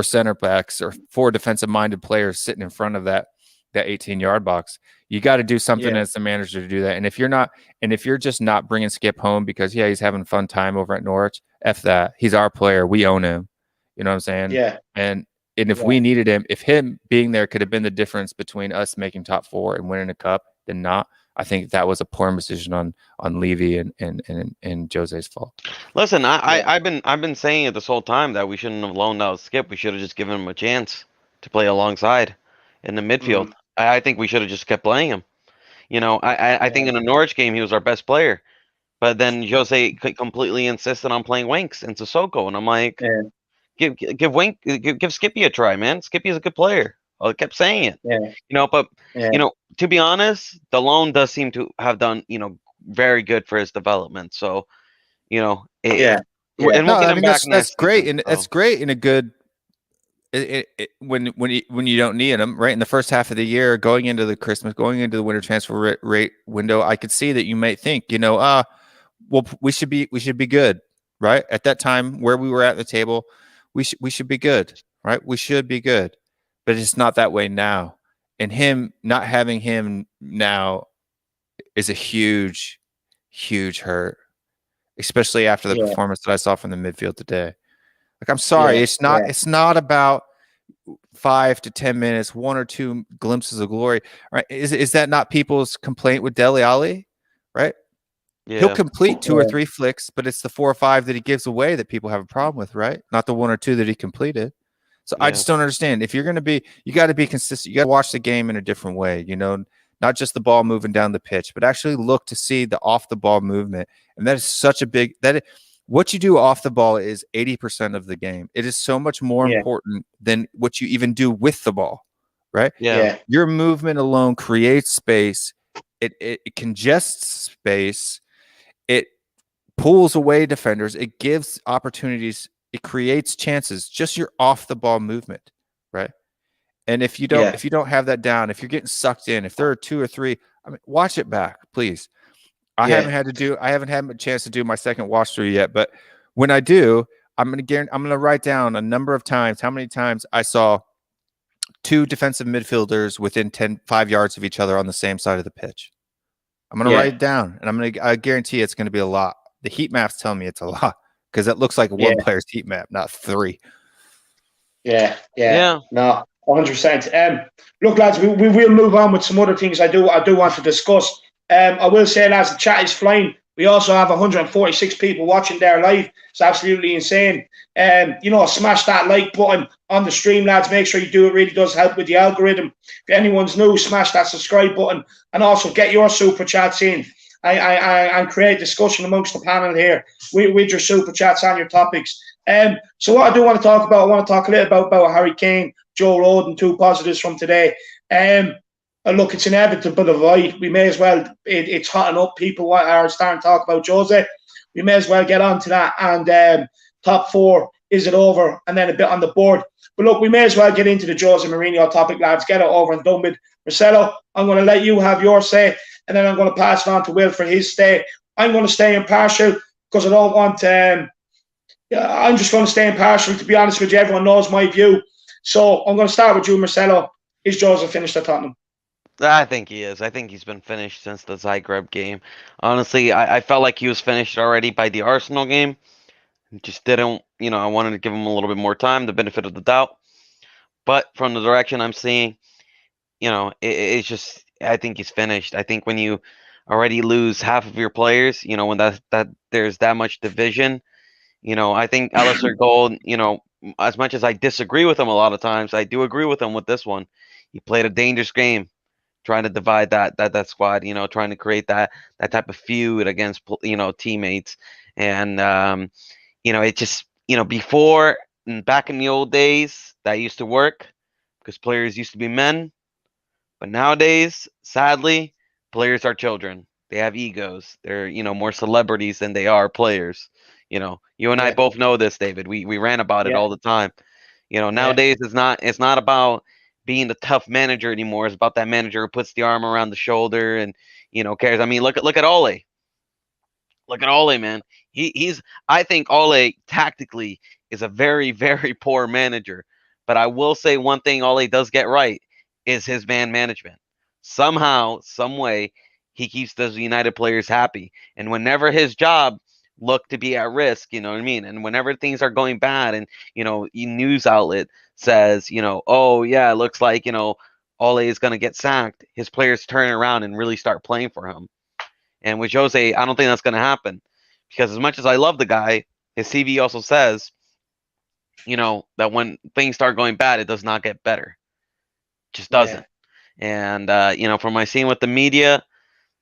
center backs or 4 defensive-minded players sitting in front of that 18-yard box. You got to do something as the manager to do that. And if you're just not bringing Skip home because he's having a fun time over at Norwich, F that. He's our player. We own him. You know what I'm saying? Yeah. And if we needed him, if him being there could have been the difference between us making top 4 and winning a cup, then not. I think that was a poor decision on Levy and Jose's fault. Listen, I've been saying it this whole time that we shouldn't have loaned out Skip. We should have just given him a chance to play alongside in the midfield. I think we should have just kept playing him. I think in the Norwich game he was our best player, but then Jose completely insisted on playing Winks and Sissoko, and I'm like, give Skippy a try, man. Skippy's a good player. I kept saying it. To be honest, the loan does seem to have done, very good for his development. So, and we'll get him back that's great, season, that's great in a good. When you don't need him, right? In the first half of the year, going into the winter transfer rate window, I could see that you might think, we should be good, right? At that time where we were at the table, we should be good, right? We should be good. But it's not that way now. And him not having him now is a huge, huge hurt, especially after the performance that I saw from the midfield today. Like, I'm sorry, it's not about 5 to 10 minutes, 1 or 2 glimpses of glory. Right? Is that not people's complaint with Dele Alli? Right? Yeah. He'll complete 2 or 3 flicks, but it's the 4 or 5 that he gives away that people have a problem with, right? Not the 1 or 2 that he completed. So I just don't understand. If you're going to be, you got to be consistent. You got to watch the game in a different way, not just the ball moving down the pitch, but actually look to see the off the ball movement. And that is such a big, what you do off the ball is 80% of the game. It is so much more important than what you even do with the ball, right? Yeah. Your movement alone creates space. It congests space. It pulls away defenders. It gives opportunities. It creates chances. Just your off the ball movement, right? And if you don't have that down, if you're getting sucked in, if there are 2 or 3, watch it back, please. I haven't had a chance to do my second watch through yet, but when I do, I'm gonna write down a number of times how many times I saw 2 defensive midfielders within 5 yards of each other on the same side of the pitch. I'm gonna write it down, and I guarantee it's gonna be a lot. The heat maps tell me it's a lot because it looks like one player's heat map, not 3. Yeah. No, 100%. Look, lads, we will move on with some other things I do want to discuss. I will say, lads, the chat is flying. We also have 146 people watching there live. It's absolutely insane. Smash that like button on the stream, lads. Make sure you do. It really does help with the algorithm. If anyone's new, smash that subscribe button. And also get your super chats in and create discussion amongst the panel here with your super chats and your topics. So what I do want to talk about, I want to talk a little about Harry Kane, Joe Rodon, 2 positives from today. Look, it's inevitable divide. We may as well, it's hotting up. People are starting to talk about Jose. We may as well get on to that. And top 4, is it over? And then a bit on the board. But look, we may as well get into the Jose Mourinho topic, lads. Get it over and done with. Marcelo, I'm going to let you have your say. And then I'm going to pass it on to Will for his stay. I'm going to stay impartial because I don't want... I'm just going to stay impartial. To be honest with you, everyone knows my view. So I'm going to start with you, Marcelo. Is Jose finished at Tottenham? I think he is. I think he's been finished since the Zagreb game. Honestly, I felt like he was finished already by the Arsenal game. Just didn't, I wanted to give him a little bit more time, the benefit of the doubt. But from the direction I'm seeing, it's just, I think he's finished. I think when you already lose half of your players, when that there's that much division, I think Alistair Gold, as much as I disagree with him a lot of times, I do agree with him with this one. He played a dangerous game, trying to divide that squad, trying to create that type of feud against teammates, and it just before, back in the old days, that used to work because players used to be men. But nowadays, sadly, players are children. They have egos. They're, more celebrities than they are players. You and I both know this, David. We rant about it all the time. Nowadays it's not about being the tough manager anymore. It's about that manager who puts the arm around the shoulder and, cares. I mean, look at Ole. Look at Ole, man. I think Ole tactically is a very, very poor manager. But I will say one thing Ole does get right is his man management. Somehow, some way, he keeps those United players happy. And whenever his job looked to be at risk, you know what I mean? And whenever things are going bad and, a news outlet says, oh, yeah, it looks like, Ole is going to get sacked, his players turn around and really start playing for him. And with Jose, I don't think that's going to happen. Because as much as I love the guy, his CV also says, that when things start going bad, it does not get better. It just doesn't. And from my scene with the media,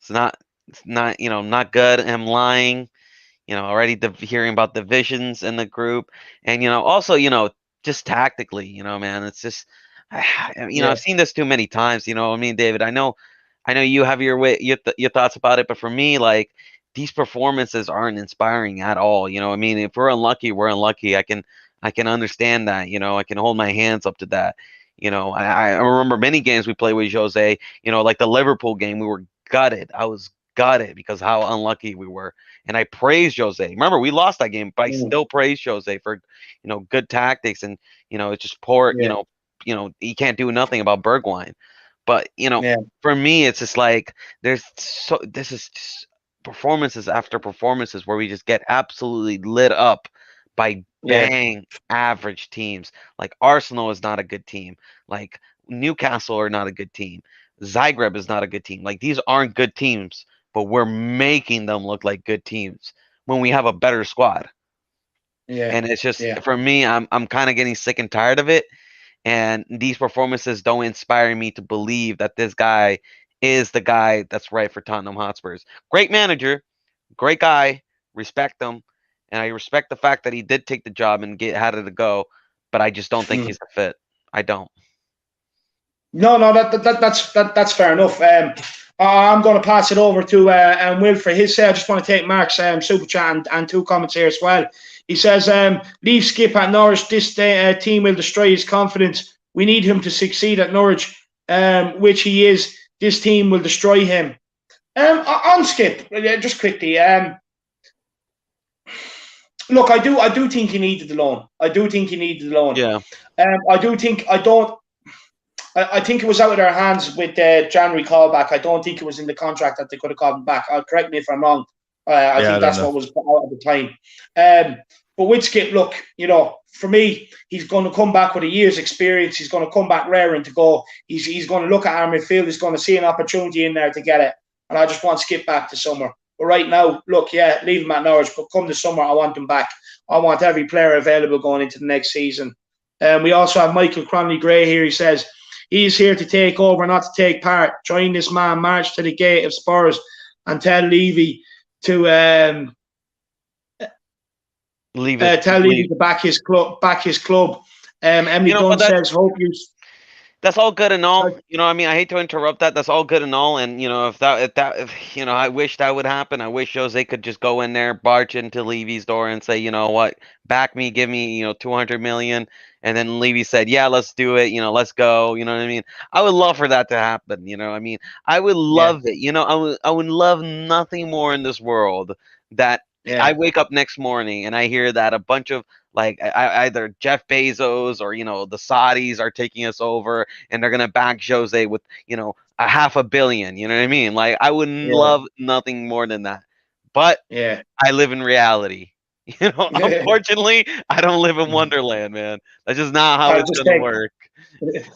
it's not not good. I'm lying. Already hearing about divisions in the group, and also just tactically, man, it's just I've seen this too many times. I mean, David, I know you have your way, your thoughts about it, but for me, like, these performances aren't inspiring at all. I mean, if we're unlucky, we're unlucky. I can understand that. I can hold my hands up to that. I remember many games we played with Jose, like the Liverpool game, we were gutted. I was gutted because how unlucky we were. And I praised Jose. Remember, we lost that game, but I still praised Jose for, good tactics. And, it's just poor, he can't do nothing about Bergwijn. But, for me, it's just like, this is just performances after performances where we just get absolutely lit up by bang average teams. Like Arsenal is not a good team. Like Newcastle are not a good team. Zagreb is not a good team. Like, these aren't good teams, but we're making them look like good teams when we have a better squad. And it's just, for me, I'm kind of getting sick and tired of it. And these performances don't inspire me to believe that this guy is the guy that's right for Tottenham Hotspurs. Great manager, great guy, respect him. And I respect the fact that he did take the job and had it to go, but I just don't think he's a fit. I don't. No, that's fair enough. I'm going to pass it over to Will for his say. I just want to take Mark's super chat and two comments here as well. He says, leave Skip at Norwich. This team will destroy his confidence. We need him to succeed at Norwich, which he is. This team will destroy him. On Skip, just quickly. Look, I do think he needed the loan. Yeah. I think it was out of their hands with the January callback. I don't think it was in the contract that they could have called him back. Correct me if I'm wrong. I think that's what was put out at the time. But with Skip, look, for me, he's going to come back with a year's experience. He's going to come back raring to go. He's going to look at our midfield. He's going to see an opportunity in there to get it. And I just want Skip back to summer. But right now, look, leave him at Norwich. But come the summer, I want him back. I want every player available going into the next season. We also have Michael Cronley-Gray here. He says, he's here to take over, not to take part. Join this man, march to the gate of Spurs and tell Levy to Levy to back his club. Emily Dunn says, hope you. That's all good and all. I mean, I hate to interrupt that. That's all good and all. And if I wish that would happen. I wish Jose could just go in there, barge into Levy's door, and say, what, back me, give me, 200 million. And then Levy said, yeah, let's do it. Let's go. You know what I mean? I would love for that to happen. I mean, I would love it. I would love nothing more in this world that I wake up next morning and I hear that a bunch of either Jeff Bezos or the Saudis are taking us over and they're gonna back Jose with $500 million. You know what I mean? Like, I would love nothing more than that. But I live in reality. Unfortunately, I don't live in Wonderland, man. That's just not how it's going to work.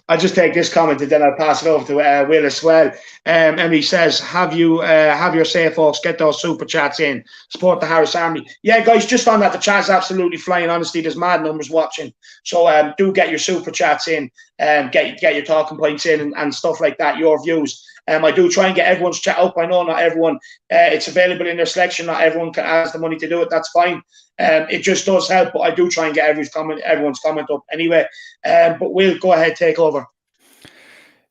I'll just take this comment and then I'll pass it over to Will as well. Emily says, have your say, folks. Get those super chats in. Support the Harris Army. Yeah, guys, just on that, the chat's absolutely flying. Honestly, there's mad numbers watching. So do get your super chats in. Get your talking points in and stuff like that, your views. I do try and get everyone's chat up. I know not everyone, it's available in their selection. Not everyone has the money to do it. That's fine. It just does help, but I do try and get everyone's comment up anyway. But we'll go ahead, take over.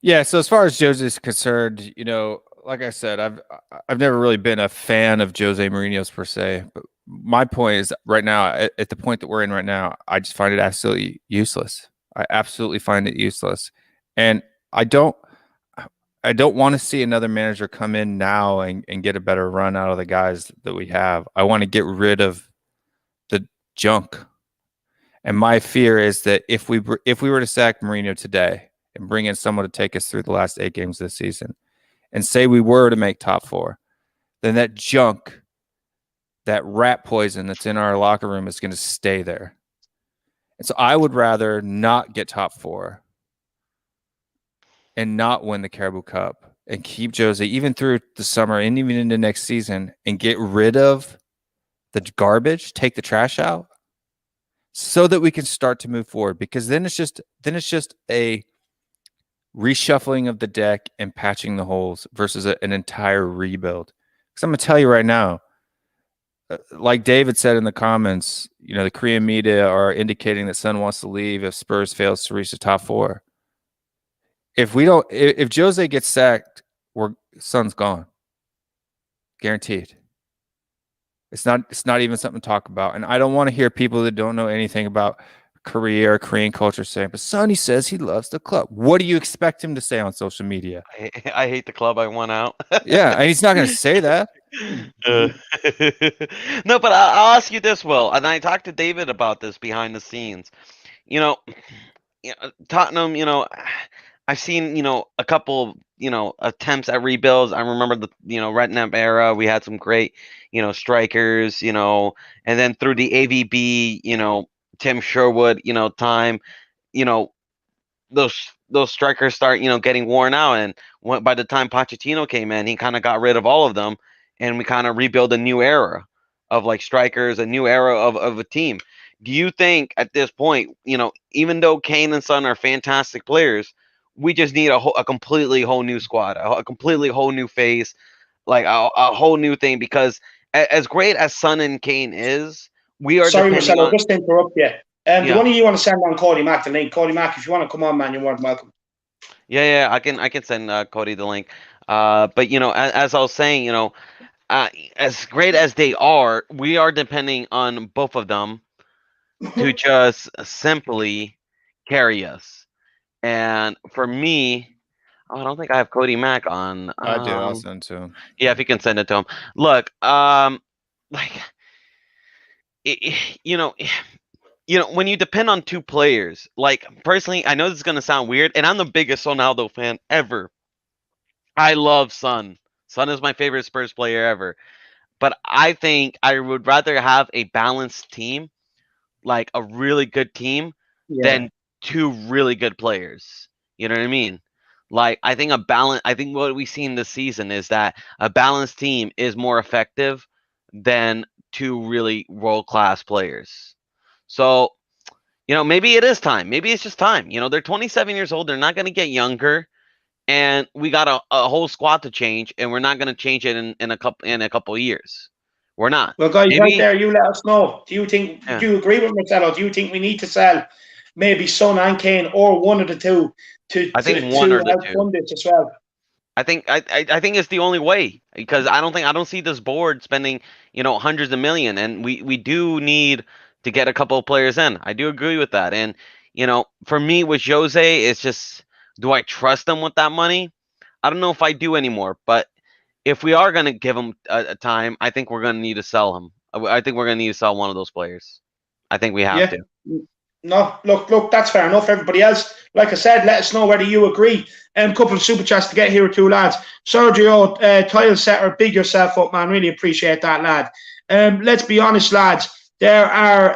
Yeah. So as far as Jose is concerned, like I said, I've never really been a fan of Jose Mourinho's per se. But my point is, right now, at the point that we're in right now, I just find it absolutely useless. I absolutely find it useless, and I don't want to see another manager come in now and get a better run out of the guys that we have. I want to get rid of the junk. And my fear is that if we were to sack Mourinho today and bring in someone to take us through the last 8 games of the season and say we were to make top 4, then that junk, that rat poison that's in our locker room is going to stay there. And so I would rather not get top 4 and not win the Carabao Cup and keep Jose even through the summer and even into next season and get rid of the garbage, take the trash out, so that we can start to move forward. Because then it's just a reshuffling of the deck and patching the holes versus an entire rebuild. Because I'm going to tell you right now, like David said in the comments, the Korean media are indicating that Son wants to leave if Spurs fails to reach the top 4. If Jose gets sacked, Son's gone. Guaranteed. It's not even something to talk about. And I don't want to hear people that don't know anything about Korea or Korean culture saying, but Sonny says he loves the club. What do you expect him to say on social media? I hate the club. I want out. Yeah, and he's not going to say that. No, but I'll ask you this, Will. And I talked to David about this behind the scenes. Tottenham, I've seen, a couple, attempts at rebuilds. I remember the, Redknapp era. We had some great, strikers, and then through the AVB, Tim Sherwood, time, those strikers start, getting worn out. And by the time Pochettino came in, he kind of got rid of all of them. And we kind of rebuild a new era of like strikers, a new era of a team. Do you think at this point, even though Kane and Son are fantastic players, we just need a completely whole new squad, a completely whole new face, like a whole new thing? Because as great as Son and Kane is, we are. Sorry, Marcelo, just to interrupt you. Do one of you want to send on Cody Mack the link? Cody Mack, if you want to come on, man, you're more than welcome. Yeah, I can send Cody the link. But as I was saying, as great as they are, we are depending on both of them to just simply carry us. And for me, I don't think I have Cody Mack on. I do. I'll send to him. Yeah, if you can send it to him. Look, when you depend on 2 players, like personally, I know this is gonna sound weird, and I'm the biggest Ronaldo fan ever. I love Son. Son is my favorite Spurs player ever. But I think I would rather have a balanced team, like a really good team, than 2 really good players. You know what I mean? Like, I think what we've seen this season is that a balanced team is more effective than 2 really world-class players. So, maybe it is time. Maybe it's just time. They're 27 years old. They're not going to get younger. And we got a whole squad to change, and we're not going to change it in a couple of years. We're not. Well, guys, right there, you let us know. Do you agree with Marcelo? Do you think we need to sell maybe Son and Kane, or one of the 2 to fund it as well? I think it's the only way, because I don't see this board spending hundreds of millions, and we do need to get a couple of players in. I do agree with that, and for me with Jose, it's just, do I trust them with that money? I don't know if I do anymore, but if we are going to give him a time, I think we're going to need to sell him. I think we're going to need to sell one of those players. I think we have to. No, look, that's fair enough. Everybody else, like I said, let us know whether you agree. Couple of super chats to get here, 2 lads. Sergio, tile setter, big yourself up, man. Really appreciate that, lad. Let's be honest, lads. there are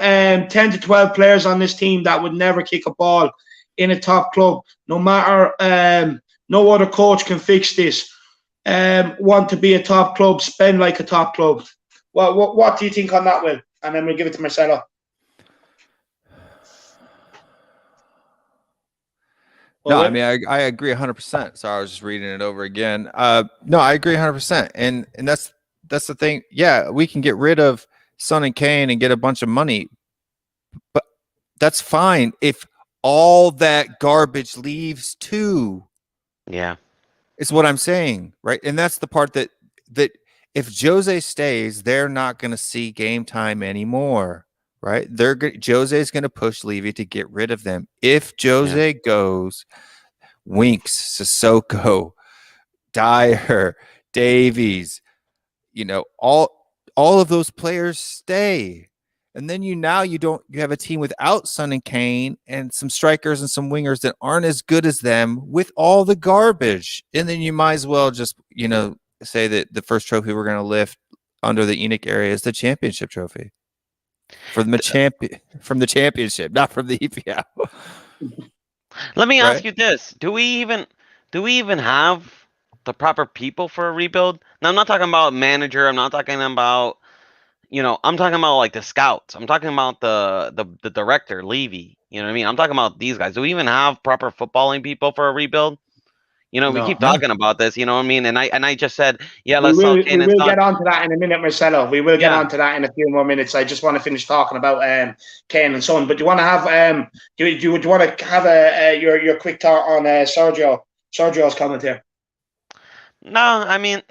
10 to 12 players on this team that would never kick a ball in a top club. No matter, no other coach can fix this. Want to be a top club, spend like a top club. What do you think on that, Will? And then we'll give it to Marcelo. No, I mean, I agree 100%. Sorry, I was just reading it over again. No, I agree 100%. And that's the thing. Yeah, we can get rid of Son and Kane and get a bunch of money, but that's fine if all that garbage leaves too. Yeah. It's what I'm saying, right? And that's the part that if Jose stays, they're not going to see game time anymore, right? Jose is going to push Levy to get rid of them. If Jose goes, Winks, Sissoko, Dyer, Davies, all of those players stay. And then you have a team without Son and Kane and some strikers and some wingers that aren't as good as them with all the garbage. And then you might as well just, say that the first trophy we're going to lift under the Enoch area is the championship trophy from the championship, not from the EPL. Let me ask you this: Do we even have the proper people for a rebuild? Now, I'm not talking about manager. I'm not talking about, I'm talking about like the scouts. I'm talking about the director, Levy. You know what I mean? I'm talking about these guys. Do we even have proper footballing people for a rebuild? We keep talking about this, you know what I mean? And I just said, let's sell Kane. We will get on to that in a minute, Marcelo. We will get on to that in a few more minutes. I just want to finish talking about Kane and Son. But do you want to have do you want to have your quick thought on Sergio's comment here? No, I mean,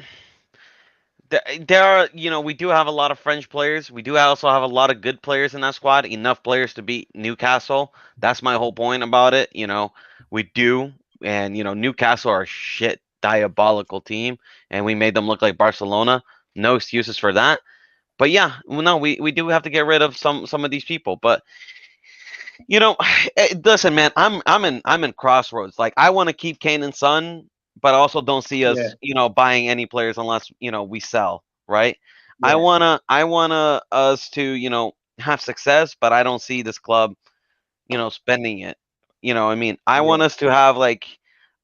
there are, we do have a lot of French players. We do also have a lot of good players in that squad. Enough players to beat Newcastle. That's my whole point about it. We do. And, Newcastle are a shit, diabolical team, and we made them look like Barcelona. No excuses for that. But yeah, we do have to get rid of some of these people. But listen, man, I'm in crossroads. Like, I want to keep Kane and Son, but I also don't see us, buying any players unless we sell, right? Yeah. I wanna us to have success, but I don't see this club, spending it. I mean, I want us to have like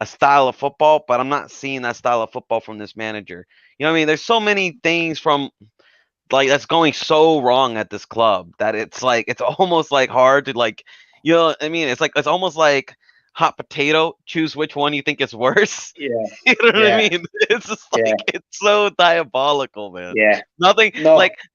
a style of football, but I'm not seeing that style of football from this manager. I mean, there's so many things from like that's going so wrong at this club that it's like it's almost like hard to like, I mean, it's almost like hot potato. Choose which one you think is worse. Yeah, you know what I mean. It's just like it's so diabolical, man. Yeah,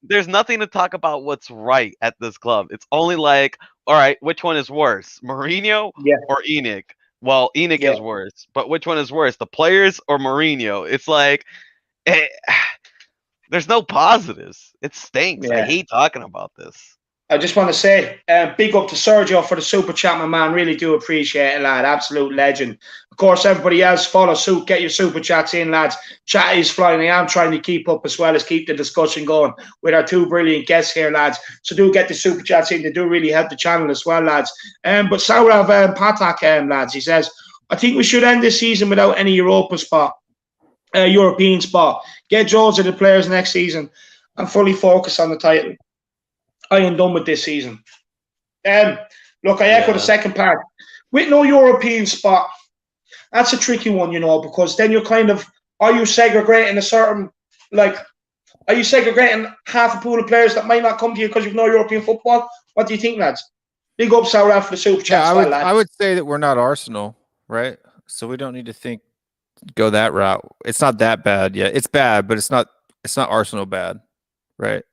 there's nothing to talk about what's right at this club. It's only like, all right, which one is worse, Mourinho or Enoch? Well, Enoch is worse, but which one is worse, the players or Mourinho? It's like, there's no positives. It stinks. I hate talking about this. I just want to say, big up to Sergio for the super chat, my man. Really do appreciate it, lad. Absolute legend. Of course, everybody else, follow suit. Get your super chats in, lads. Chat is flying. I am trying to keep up as well as keep the discussion going with our two brilliant guests here, lads. So do get the super chats in. They do really help the channel as well, lads. But Saurav Patak, lads, he says, I think we should end this season without any European spot. Get Jose the players next season and fully focus on the title. I am done with this season. Look, I echo the second part. With no European spot, that's a tricky one, because then you're kind of, are you segregating half a pool of players that might not come to you because you've no European football? What do you think, lads? Big up, Saurav, for the super chat. I would say that we're not Arsenal, right? So we don't need to go that route. It's not that bad yet. It's bad, but it's not Arsenal bad, right?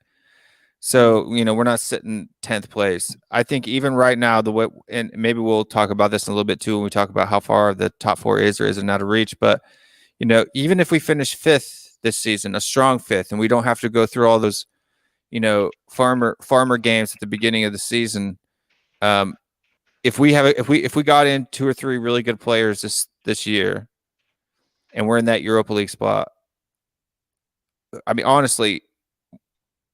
So, we're not sitting 10th place. I think even right now, the way, and maybe we'll talk about this in a little bit too when we talk about how far the top four is or isn't out of reach. But, even if we finish 5th this season, a strong 5th, and we don't have to go through all those, farmer games at the beginning of the season. If we got in 2 or 3 really good players this year, and we're in that Europa League spot, I mean, honestly,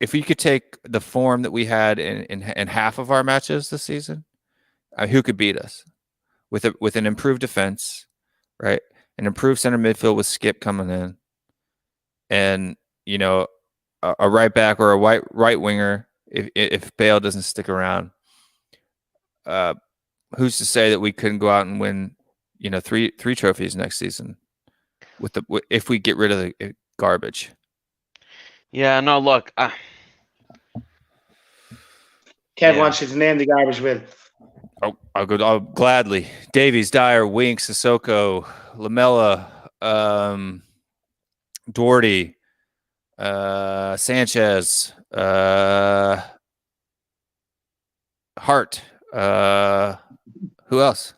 if we could take the form that we had in half of our matches this season, who could beat us with an improved defense, right? An improved center midfield with Skip coming in, and a right back or a right winger if Bale doesn't stick around, who's to say that we couldn't go out and win, three trophies next season if we get rid of the garbage? Yeah, no, look. Kev wants you to name the garbage will. I'll gladly. Davies, Dyer, Winks, Sissoko, Lamella, Doherty, Sanchez, Hart. Who else?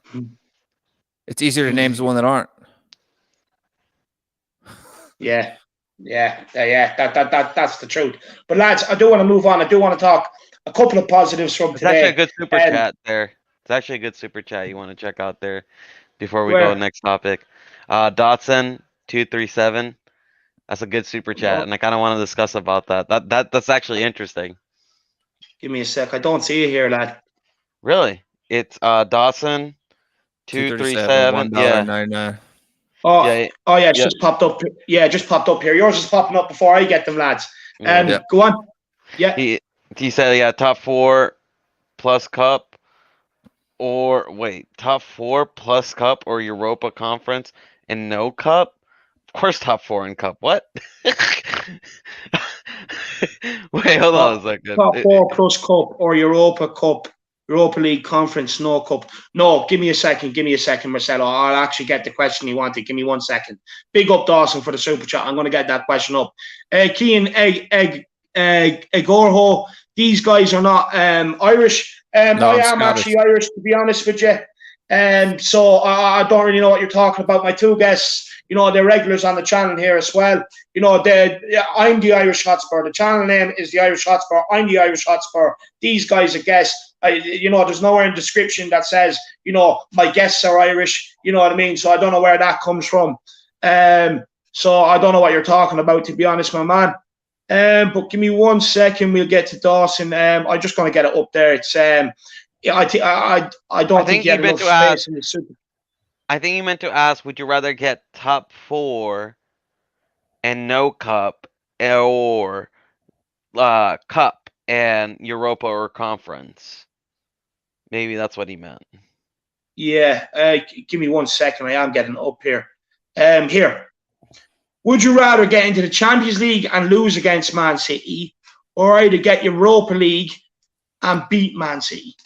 It's easier to name the one that aren't. Yeah. That's the truth. But lads, I do want to move on. I do want to talk a couple of positives from today. It's actually a good super chat there. It's actually a good super chat you want to check out there before we go next topic. Dotson 237. That's a good super chat, and I kind of want to discuss about that. That's actually interesting. Give me a sec. I don't see it here, lad. Really? It's Dawson 237. Yeah. $1.99. It's just popped up. Yeah, just popped up here. Yours is popping up before I get them, lads. Go on. Yeah. He said, top 4 plus cup, or top 4 plus cup or Europa Conference and no cup. Of course, top 4 in cup. What? Wait, hold on a second. Top 4 plus cup or Europa Cup. Europa League Conference, no cup. No, give me a second, Marcelo. I'll actually get the question he wanted. Give me 1 second. Big up Dawson for the super chat. I'm going to get that question up. Kean, Egorho, these guys are not Irish. I am Scottish. Actually Irish, to be honest with you. So I don't really know what you're talking about. My two guests, they're regulars on the channel here as well. I'm the Irish Hotspur. The channel name is the Irish Hotspur. I'm the Irish Hotspur. These guys are guests. There's nowhere in the description that says, my guests are Irish. You know what I mean? So I don't know where that comes from. So I don't know what you're talking about, to be honest, my man. But give me 1 second. We'll get to Dawson. I'm just going to get it up there. It's I don't think you have enough space in the super. I think you meant to ask, would you rather get top 4 and no cup, or cup and Europa or Conference? Maybe that's what he meant. Yeah, give me 1 second. I am getting up here. Here. Would you rather get into the Champions League and lose against Man City, or either get Europa League and beat Man City?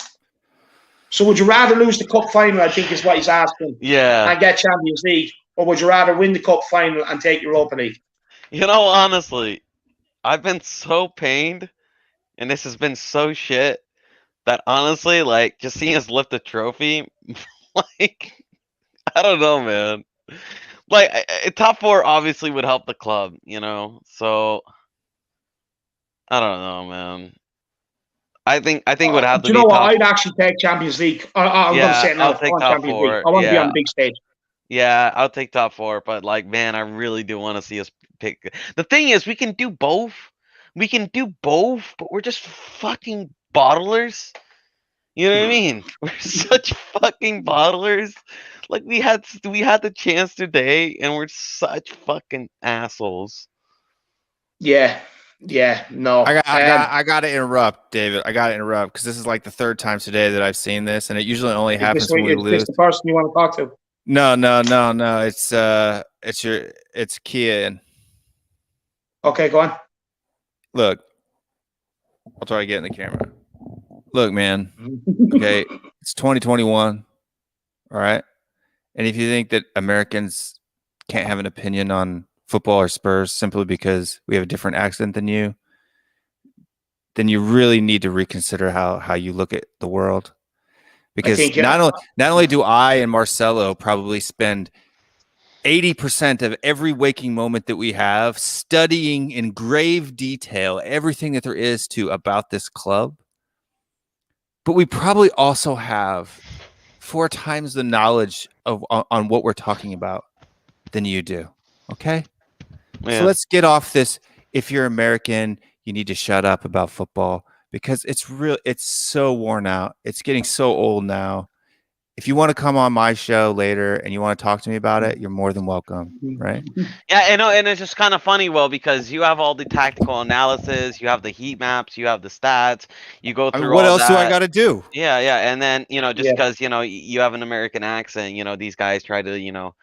So would you rather lose the cup final, I think is what he's asking, and get Champions League, or would you rather win the cup final and take Europa League? Honestly, I've been so pained, and this has been so shit, that honestly, just seeing us lift a trophy, I don't know, man. Top 4 obviously would help the club, so I don't know, man. I think it would have to be. Do you know what? I'd actually take Champions League. I'm going to say it now. I'll take top 4. I want to be on the big stage. Yeah, I'll take top 4. But man, I really do want to see us pick. The thing is, we can do both. But we're just fucking bottlers. You know what I mean? We're such fucking bottlers. We had the chance today, and we're such fucking assholes. Yeah, no. I got to interrupt, David. I got to interrupt because this is the 3rd time today that I've seen this, and it usually only happens when we lose. Is this the person you want to talk to? No. It's Kia. Okay, go on. Look, I'll try to get in the camera. Look, man. Okay, it's 2021. All right, and if you think that Americans can't have an opinion on football or Spurs simply because we have a different accent than you, then you really need to reconsider how you look at the world. Because not only do I and Marcelo probably spend 80% of every waking moment that we have studying in grave detail everything that there is about this club, but we probably also have 4 times the knowledge on what we're talking about than you do. Okay? Yeah. So let's get off this. If you're American, you need to shut up about football because it's so worn out. It's getting so old now. if you want to come on my show later and you want to talk to me about it, you're more than welcome, right? Yeah, and it's just kind of funny, Will, because you have all the tactical analysis, you have the heat maps, you have the stats, you go through what all else that. do I got to do? Yeah, and then just because you have an American accent, these guys try to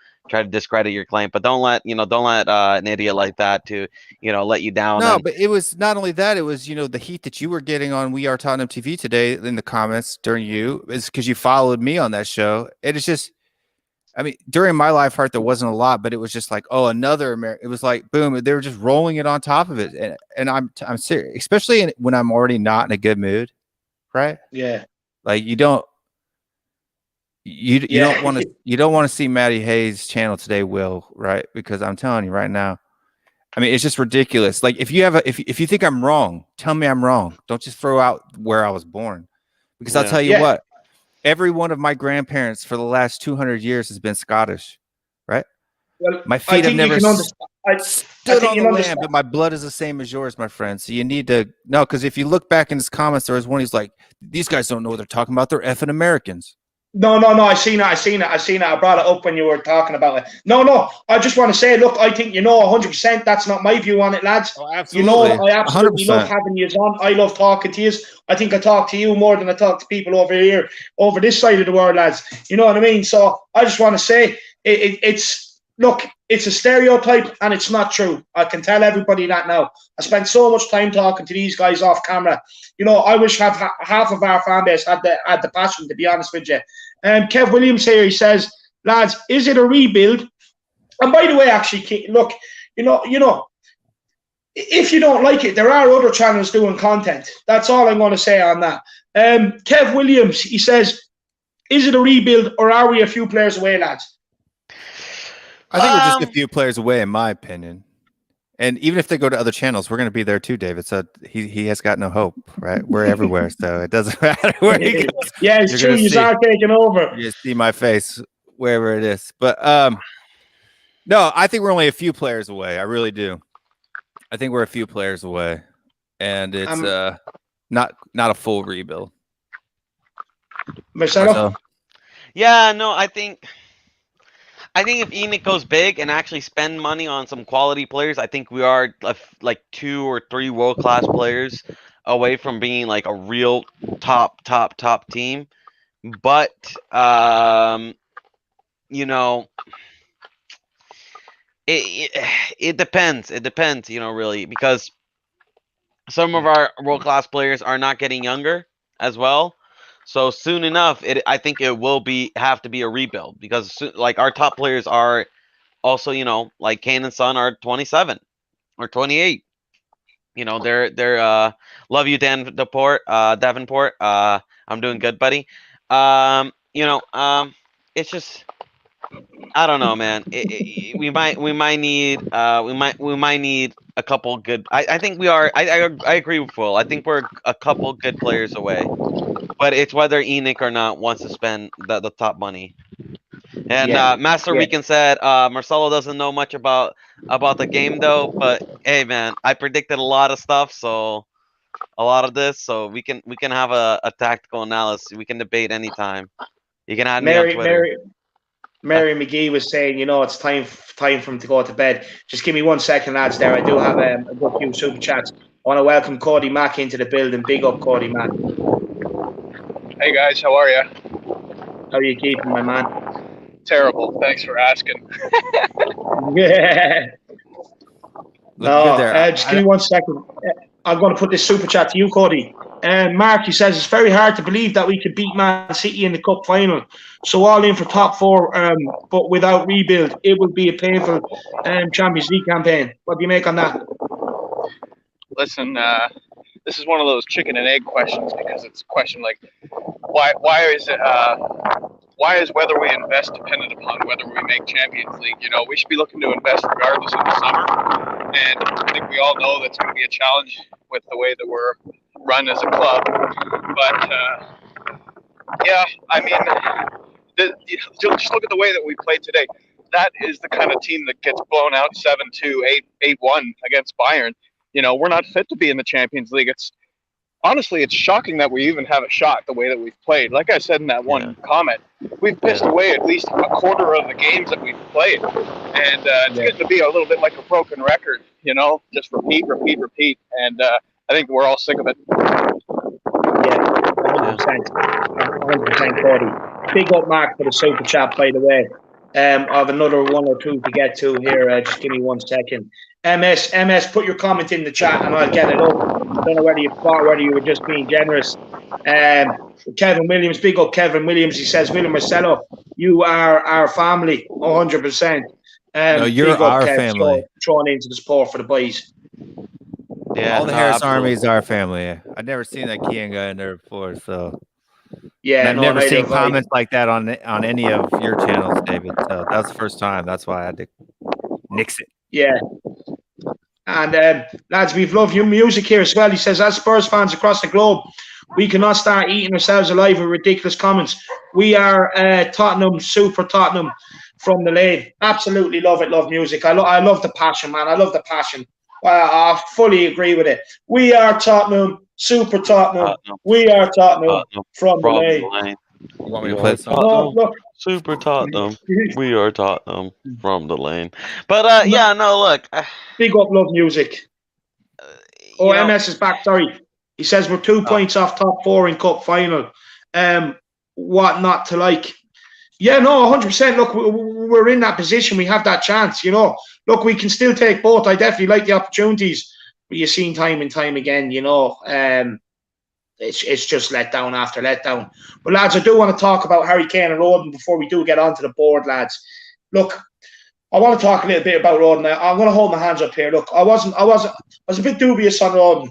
discredit your claim, but don't let an idiot like that to let you down. No, but it was not only that, it was the heat that you were getting on We Are Tottenham TV today in the comments during is because you followed me on that show. It is just, I mean, during my life heart there wasn't a lot, but it was just like, oh, another American. It was like boom, they were just rolling it on top of it, and I'm serious, especially when I'm already not in a good mood, right? Yeah, like you don't want to see Matty Hayes' channel today, Will, right? Because I'm telling you right now, I mean, it's just ridiculous. Like if you think I'm wrong, tell me I'm wrong. Don't just throw out where I was born, because I'll tell you what, every one of my grandparents for the last 200 years has been Scottish, right? Well, my feet have never stood on the land, but my blood is the same as yours, my friend. So you need to know, because if you look back in his comments, there was one, he's like, these guys don't know what they're talking about. They're effing Americans. No. I seen it. I brought it up when you were talking about it. No. I just want to say, look, I think 100%. That's not my view on it, lads. Oh, absolutely. I absolutely 100%. Love having you on. I love talking to you. I think I talk to you more than I talk to people over here, over this side of the world, lads. You know what I mean? So I just want to say, it's a stereotype and it's not true. I can tell everybody that now. I spent so much time talking to these guys off camera. I wish half of our fan base had the passion, to be honest with you. Kev Williams here, he says, lads, is it a rebuild? And by the way, actually, look, if you don't like it, there are other channels doing content. That's all I'm going to say on that. Kev Williams, he says, is it a rebuild or are we a few players away, lads? I think we're just a few players away, in my opinion. And even if they go to other channels, we're going to be there too, David. So he has got no hope, right? We're everywhere, so it doesn't matter where he goes. Yeah, it's true. You are taking over. You see my face wherever it is. But no, I think we're only a few players away. I really do. I think we're a few players away, and it's not a full rebuild. Marcelo? Yeah, no, I think if ENIC goes big and actually spend money on some quality players, I think we are like 2 or 3 world-class players away from being like a real top team. But it depends. It depends, really, because some of our world-class players are not getting younger as well. So soon enough, I think it will have to be a rebuild, because like our top players are also, like Kane and Son are 27 or 28. They're love you, Davenport. I'm doing good, buddy. It's just, I don't know, man. We might need a couple good. I think we are. I agree with Will. I think we're a couple good players away, but it's whether ENIC or not wants to spend the top money. And Master Rican said Marcelo doesn't know much about the game though. But hey, man, I predicted a lot of stuff, so a lot of this, so we can have a tactical analysis. We can debate anytime. You can add me on Twitter. Mary McGee was saying, it's time for him to go to bed. Just give me 1 second, lads. There, I do have a good few super chats. I want to welcome Cody Mack into the building. Big up, Cody Mack. Hey guys, how are you? How are you keeping, my man? Terrible. Thanks for asking. Yeah. Just give me 1 second. I'm going to put this super chat to you, Cody. Mark, he says, it's very hard to believe that we could beat Man City in the cup final. So all in for top 4, but without rebuild, it would be a painful Champions League campaign. What do you make on that? Listen, this is one of those chicken and egg questions, because it's a question like, why is whether we invest dependent upon whether we make Champions League? We should be looking to invest regardless in the summer. And I think we all know that's going to be a challenge with the way that we're run as a club. But I mean, just look at the way that we played today. That is the kind of team that gets blown out 7-2, 8-1 against Bayern. We're not fit to be in the Champions League. honestly, it's shocking that we even have a shot the way that we've played. Like I said in that one comment, we've pissed away at least a quarter of the games that we've played. And it's getting to be a little bit like a broken record, you know, just repeat. And I think we're all sick of it. Yeah, 100%, Cody. Big up, Mark, for the super chat, by the way. I have another one or two to get to here. Just give me 1 second. MS, put your comment in the chat and I'll get it up. I don't know whether you thought whether you were just being generous. Kevin Williams, big up Kevin Williams. He says, William Marcelo, you are our family, 100%. No, you're our family. Throwing into the support for the boys. Yeah, all the Harris Army is our family. I've never seen that Kian guy in there before, so yeah, and I've never seen comments like that on any of your channels, David. So that was the first time. That's why I had to nix it. Yeah. And lads, we've loved your music here as well. He says, as Spurs fans across the globe, we cannot start eating ourselves alive with ridiculous comments. We are Tottenham, super Tottenham from the lane. Absolutely love it. Love music. I love the passion, man. I love the passion. I fully agree with it. We are Tottenham, super Tottenham. We are Tottenham from the lane. You want me to play the song? No. Super Tottenham. We are Tottenham from the lane. But yeah, no, look. Big up, love music. MS is back. Sorry, he says we're 2 points off top 4 in cup final. What not to like? Yeah, no, 100%. Look, we're in that position. We have that chance. You know, look, we can still take both. I definitely like the opportunities, but you've seen time and time again. You know, it's just letdown after letdown. But lads, I do want to talk about Harry Kane and Rodon before we do get onto the board, lads. Look, I want to talk a little bit about Rodon. I'm going to hold my hands up here. Look, I was a bit dubious on Rodon,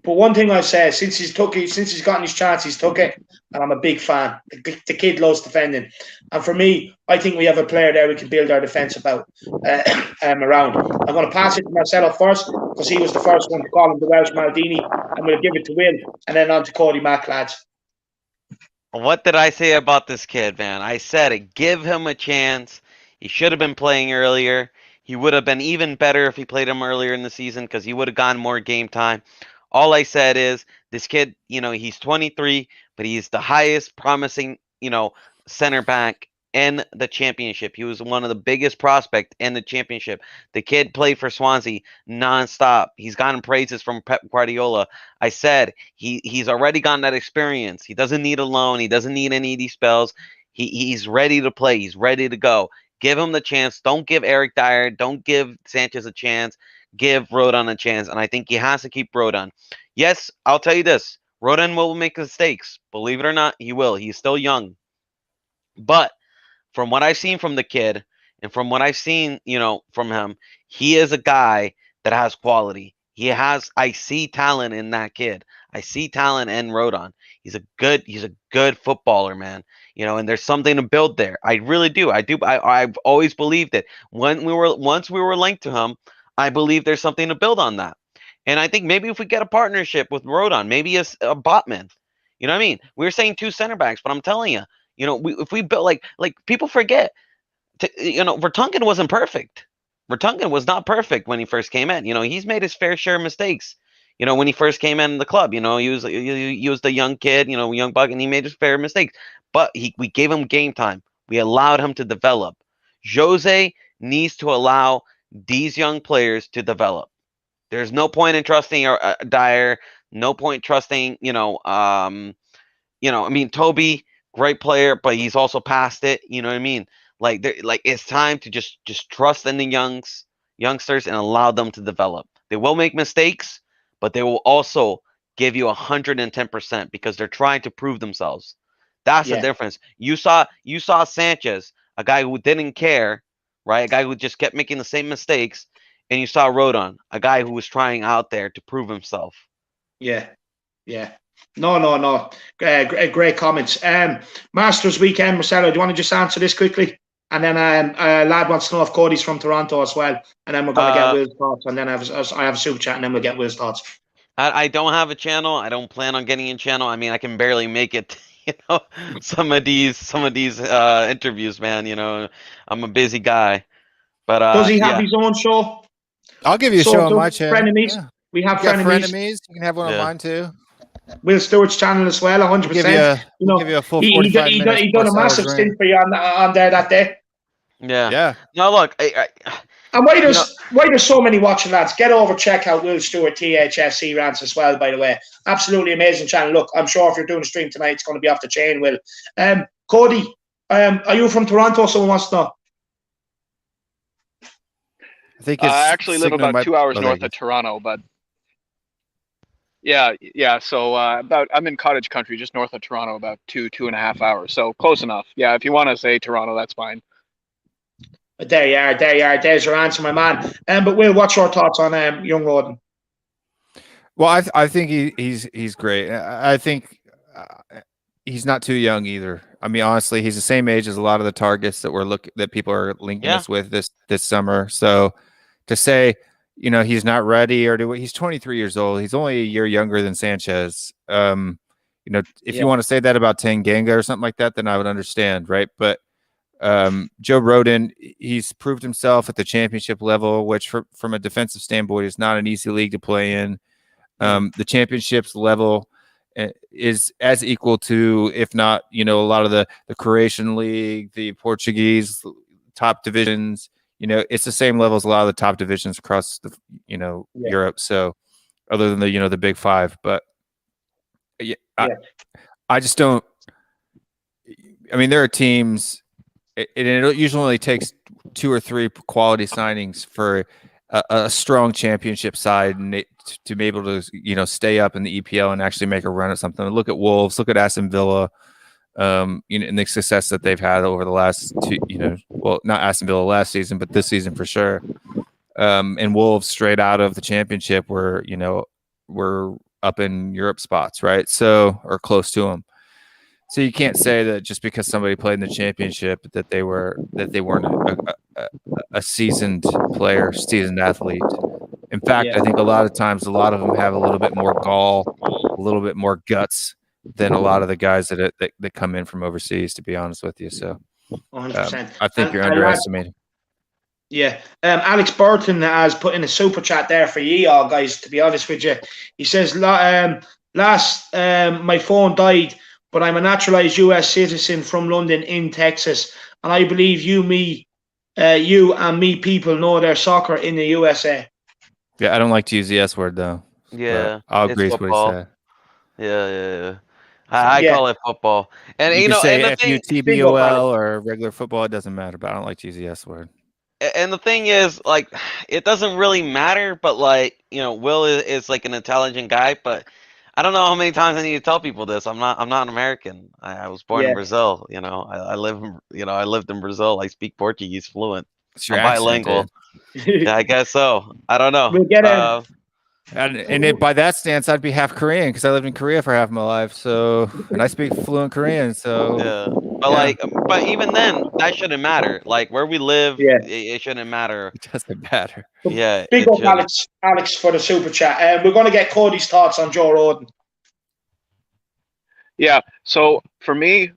but one thing I say, since he's gotten his chance, he's took it, and I'm a big fan. The kid loves defending, and for me, I think we have a player there we can build our defence about around. I'm going to pass it to Marcelo first because he was the first one to call him the Welsh Maldini. I'm going to give it to Will, and then on to Cody Mack, lads. What did I say about this kid, man? I said it. Give him a chance. He should have been playing earlier. He would have been even better if he played him earlier in the season because he would have gotten more game time. All I said is this kid, you know, he's 23, but he's the highest promising, you know, center back in the championship. He was one of the biggest prospects in the championship. The kid played for Swansea nonstop. He's gotten praises from Pep Guardiola. I said he's already gotten that experience. He doesn't need a loan. He doesn't need any of these spells. He's ready to play. He's ready to go. Give him the chance. Don't give Eric Dyer. Don't give Sanchez a chance. Give Rodon a chance. And I think he has to keep Rodon. Yes, I'll tell you this. Rodon will make mistakes. Believe it or not, he will. He's still young. But from what I've seen from the kid and from what I've seen, you know, from him, he is a guy that has quality. I see talent in that kid. I see talent in Rodon. He's a good footballer, man. You know, and there's something to build there. I really do. I've always believed it. Once we were linked to him, I believe there's something to build on that. And I think maybe if we get a partnership with Rodon, maybe a Botman, you know what I mean? We were saying 2 center backs, but I'm telling you, you know, if we built like people forget, you know, Vertonghen wasn't perfect. Vertonghen was not perfect when he first came in. You know, he's made his fair share of mistakes. You know, when he first came in the club, you know, he was the young kid, you know, young bug, and he made his fair mistakes. But we gave him game time. We allowed him to develop. Jose needs to allow these young players to develop. There's no point in trusting Dyer. No point trusting, you know, I mean, Toby, great player, but he's also past it. You know what I mean? Like it's time to just trust in the youngsters and allow them to develop. They will make mistakes, but they will also give you 110% because they're trying to prove themselves. That's the difference. You saw Sanchez, a guy who didn't care, right? A guy who just kept making the same mistakes, and you saw Rodon, a guy who was trying out there to prove himself. Yeah. No. Great comments. Masters weekend, Marcelo. Do you want to just answer this quickly? And then a lad wants to know if Cody's from Toronto as well. And then we're going to get Will's thoughts. And then I have a super chat, and then we'll get Will's thoughts. I don't have a channel. I don't plan on getting a channel. I mean, I can barely make it. You know, some of these interviews, man. You know, I'm a busy guy. But does he have his own show? I'll give you a show on my channel. Frenemies. We have frenemies. You can have one on mine too. Will Stewart's channel as well, 100%. We'll give you a full 45 minutes. He done a massive stint for you on there that day. Yeah. No, look, and why there's so many watching, lads, get over, check out Will Stewart thfc rants as well, by the way. Absolutely amazing channel. Look, I'm sure if you're doing a stream tonight, it's going to be off the chain, Will. Cody, are you from Toronto? Someone wants to know. I think I actually live about 2 hours north of Toronto, but yeah. So I'm in cottage country, just north of Toronto, about 2.5 hours. So close enough. Yeah, if you want to say Toronto, that's fine. There you are. There's your answer, my man. But Will, what's your thoughts on young Rodon? Well, I think he's great. I think he's not too young either. I mean, honestly, he's the same age as a lot of the targets that people are linking us with this summer. So to say, he's not ready he's 23 years old. He's only a year younger than Sanchez. If you want to say that about Tanganga or something like that, then I would understand, right? But Joe Rodon, he's proved himself at the championship level, which from a defensive standpoint is not an easy league to play in. The championships level is as equal to, if not, a lot of the Croatian league, the Portuguese top divisions. It's the same level as a lot of the top divisions across Europe. So other than the big five, but I just don't. I mean, there are teams. It usually only takes 2 or 3 quality signings for a strong championship side and to be able to stay up in the EPL and actually make a run at something. Look at Wolves, look at Aston Villa, and the success that they've had over the last 2. Well, not Aston Villa last season, but this season for sure. And Wolves straight out of the championship were up in Europe spots, right? So or close to them. So you can't say that just because somebody played in the championship that they weren't a seasoned player, seasoned athlete. In fact, I think a lot of times, a lot of them have a little bit more gall, a little bit more guts than a lot of the guys that come in from overseas. To be honest with you, so 100%. I think you're underestimating. Yeah, Alex Burton has put in a super chat there for you all guys. To be honest with you, he says, "Last, my phone died, but I'm a naturalized US citizen from London in Texas, and I believe you and me people know their soccer in the USA." Yeah, I don't like to use the S word though. Yeah, I'll agree with what he said. Yeah. I call it football, and you can say FUTBOL or regular football. It doesn't matter, but I don't like to use the S word. And the thing is, like, it doesn't really matter, but like, Will is like an intelligent guy, but I don't know how many times I need to tell people this. I'm not an American. I was born in Brazil. I lived in Brazil. I speak Portuguese fluent. I'm bilingual. Yeah, I guess so. I don't know. We'll get in. And by that stance, I'd be half Korean because I lived in Korea for half my life. So, and I speak fluent Korean. So, but even then, that shouldn't matter. Like where we live, it shouldn't matter. It doesn't matter. Yeah. Big up, Alex, for the super chat. We're going to get Cody's thoughts on Joe Rodon. Yeah. So for me,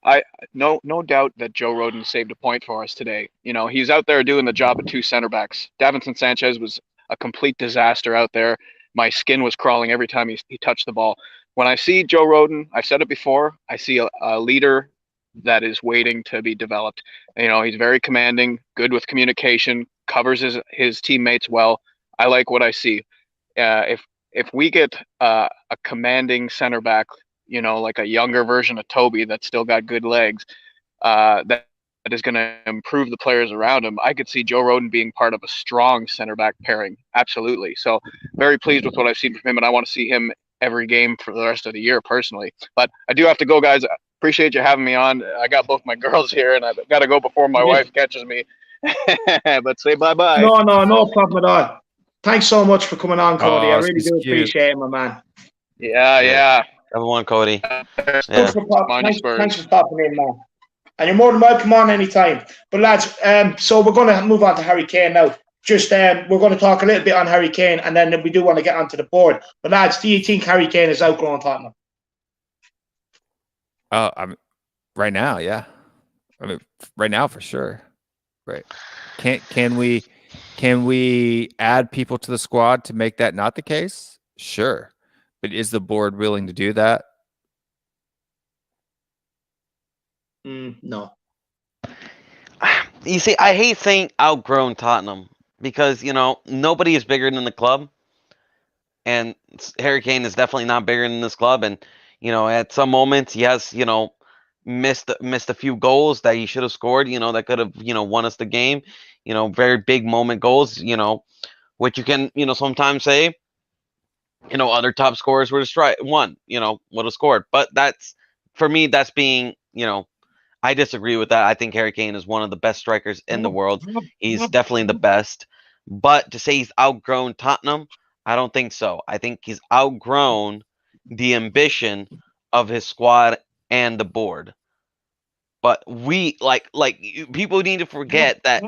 no doubt that Joe Rodon saved a point for us today. He's out there doing the job of 2 center backs. Davinson Sanchez was a complete disaster out there. My skin was crawling every time he touched the ball. When I see Joe Rodon, I've said it before, I see a leader that is waiting to be developed. He's very commanding, good with communication, covers his teammates well. I like what I see. If we get a commanding center back, like a younger version of Toby that's still got good legs, that is going to improve the players around him, I could see Joe Rodon being part of a strong center back pairing. Absolutely. So very pleased with what I've seen from him, and I want to see him every game for the rest of the year personally. But I do have to go, guys. Appreciate you having me on. I got both my girls here, and I've got to go before my wife catches me. But say bye-bye. No problem at all. Thanks so much for coming on, Cody. I really do appreciate it, my man. Yeah. Everyone, Cody. Thanks for popping in, man. And you're more than welcome on anytime. But lads, so we're going to move on to Harry Kane now. Just we're going to talk a little bit on Harry Kane, and then we do want to get onto the board. But lads, do you think Harry Kane is outgrowing Tottenham? Right now, yeah. Right now for sure. Right. Can we add people to the squad to make that not the case? Sure. But is the board willing to do that? No. You see, I hate saying outgrown Tottenham because, nobody is bigger than the club. And Harry Kane is definitely not bigger than this club. And, at some moments he has, missed a few goals that he should have scored, that could have, won us the game. Very big moment goals, which you can, sometimes say, other top scorers would have would have scored. But for me, that's being, I disagree with that. I think Harry Kane is one of the best strikers in the world. He's definitely the best. But to say he's outgrown Tottenham, I don't think so. I think he's outgrown the ambition of his squad and the board. But we people need to forget that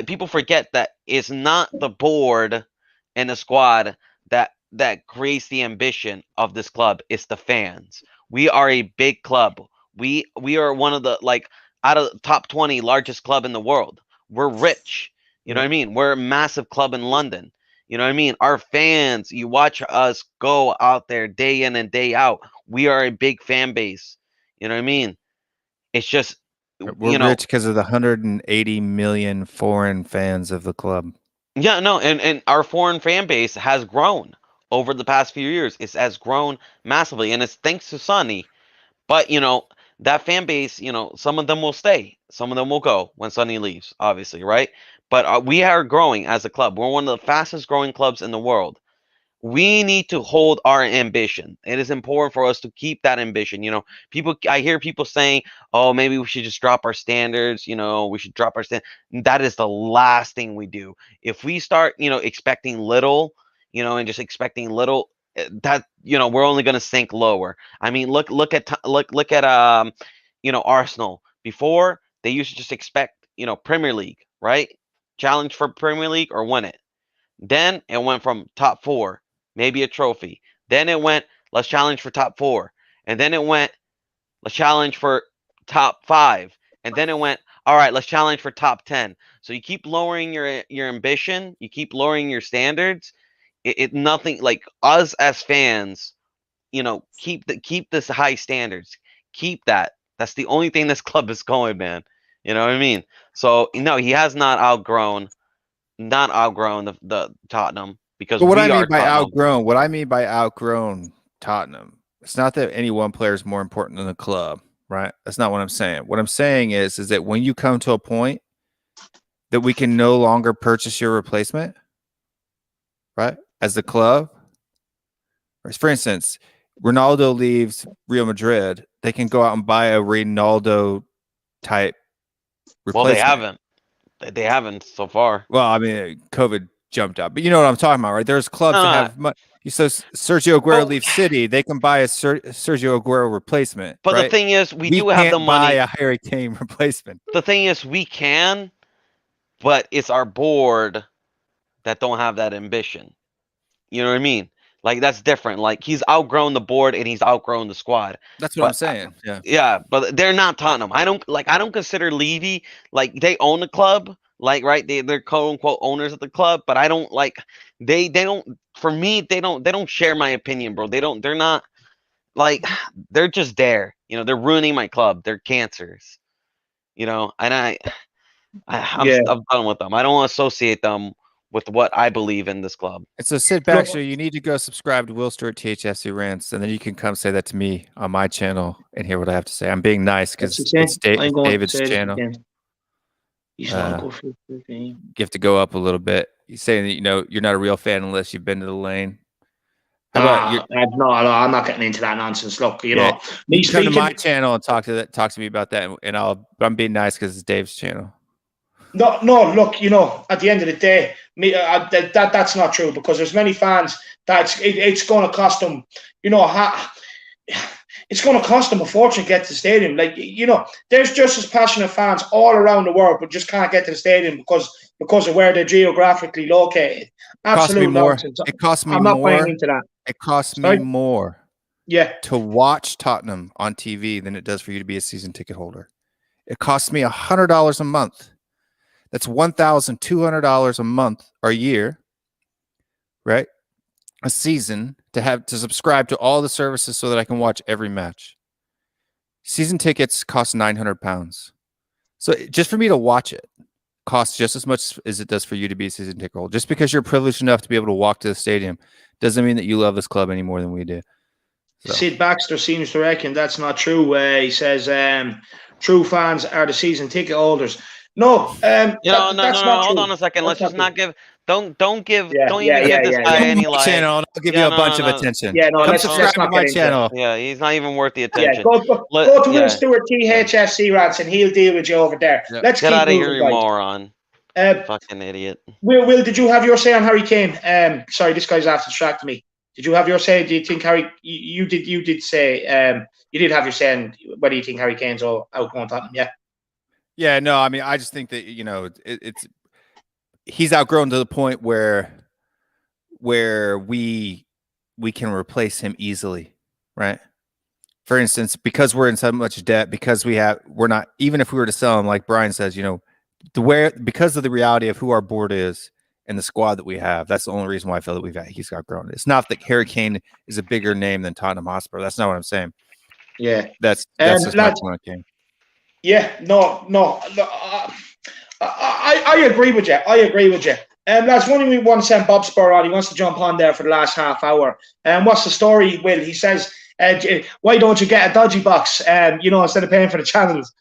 people forget that it's not the board and the squad that creates the ambition of this club. It's the fans. We are a big club. We are one of the out of the top 20 largest club in the world. We're rich. You know what I mean? We're a massive club in London. You know what I mean? Our fans, you watch us go out there day in and day out. We are a big fan base. You know what I mean? It's just we're rich because of the 180 million foreign fans of the club. Yeah, no, and our foreign fan base has grown over the past few years. It has grown massively, and it's thanks to Sonny. But that fan base, some of them will stay, some of them will go when Sonny leaves, obviously, right? But we are growing as a club. We're one of the fastest growing clubs in the world. We need to hold our ambition. It is important for us to keep that ambition. I hear people saying, "Oh, maybe we should just drop our standards." We should drop our standards. That is the last thing we do. If we start, expecting little, and just expecting little, that we're only going to sink lower. I mean, look at Arsenal. Before, they used to just expect Premier League, right? Challenge for Premier League or win it. Then it went from top 4, maybe a trophy. Then it went, let's challenge for top 4, and then it went, let's challenge for top 5, and then it went, all right, let's challenge for top 10. So you keep lowering your ambition, you keep lowering your standards. Nothing like us as fans, keep this high standards. Keep that. That's the only thing this club is going, man. You know what I mean? So no, he has not outgrown the Tottenham because what I mean by outgrown, what I mean by outgrown Tottenham, it's not that any one player is more important than the club, right? That's not what I'm saying. What I'm saying is that when you come to a point that we can no longer purchase your replacement, right? As the club, for instance, Ronaldo leaves Real Madrid, they can go out and buy a Ronaldo type replacement. Well, they haven't. They haven't so far. Well, I mean, COVID jumped up, but you know what I'm talking about, right? There's clubs that have money. So Sergio Aguero leaves City, they can buy a Sergio Aguero replacement. But right? the thing is, we do have the money. Buy a Harry Kane replacement. The thing is, we can, but it's our board that don't have that ambition. You know what I mean? Like, that's different. Like, he's outgrown the board and he's outgrown the squad. That's what I'm saying. Yeah. Yeah, but they're not Tottenham. I don't consider Levy, they own the club, right? They're quote unquote owners of the club, but I don't they don't, for me, they don't share my opinion, bro. They're not they're just there. They're ruining my club. They're cancers. And I'm done with them. I don't associate them with what I believe in this club. And so sit back. So you need to go subscribe to Will Stewart thfc Rants, and then you can come say that to me on my channel and hear what I have to say. I'm being nice because it's David's channel. You have to go up a little bit. He's saying that you're not a real fan unless you've been to the lane. How about no, I'm not getting into that nonsense. Look, you know, me come to my channel and talk to me about that, and I'm being nice because it's Dave's channel. No, look, at the end of the day, that's not true, because there's many fans that it's going to cost them, it's going to cost them a fortune to get to the stadium. There's just as passionate fans all around the world, but just can't get to the stadium because of where they're geographically located. Absolutely nonsense. It costs me more. I'm not buying into that. It costs me more to watch Tottenham on TV than it does for you to be a season ticket holder. It costs me $100 a month. That's $1,200 a month or a year, right? A season to subscribe to all the services so that I can watch every match. Season tickets cost £900. So just for me to watch it costs just as much as it does for you to be a season ticket holder. Just because you're privileged enough to be able to walk to the stadium doesn't mean that you love this club any more than we do. So. Sid Baxter seems to reckon that's not true. He says true fans are the season ticket holders. No, hold on a second. Let's just not give. Don't even give this guy any like. Channel. I'll give you a bunch of attention. Yeah, no, let's subscribe to my channel. Yeah, he's not even worth the attention. Go to Will Stewart thFC rants, and he'll deal with you over there. Yep. Let's get out of here, you moron. Fucking idiot. Will, did you have your say on Harry Kane? Sorry, this guy's after distracting me. Did you have your say? Do you think Harry? You did say. You did have your say on whether you think Harry Kane's outgoing Tottenham. Yeah. Yeah. No, I mean, I just think that he's outgrown to the point where we can replace him easily, right? For instance, because we're in so much debt, because we're not, even if we were to sell him, like Brian says, because of the reality of who our board is and the squad that we have, that's the only reason why I feel that he's outgrown it. It's not that Harry Kane is a bigger name than Tottenham Hotspur. That's not what I'm saying. Yeah, that's just my point on Kane. Yeah, no. I agree with you. Lads, one we want to send Bob Spur on. He wants to jump on there for the last half hour. What's the story, Will? He says, why don't you get a dodgy box, instead of paying for the channels?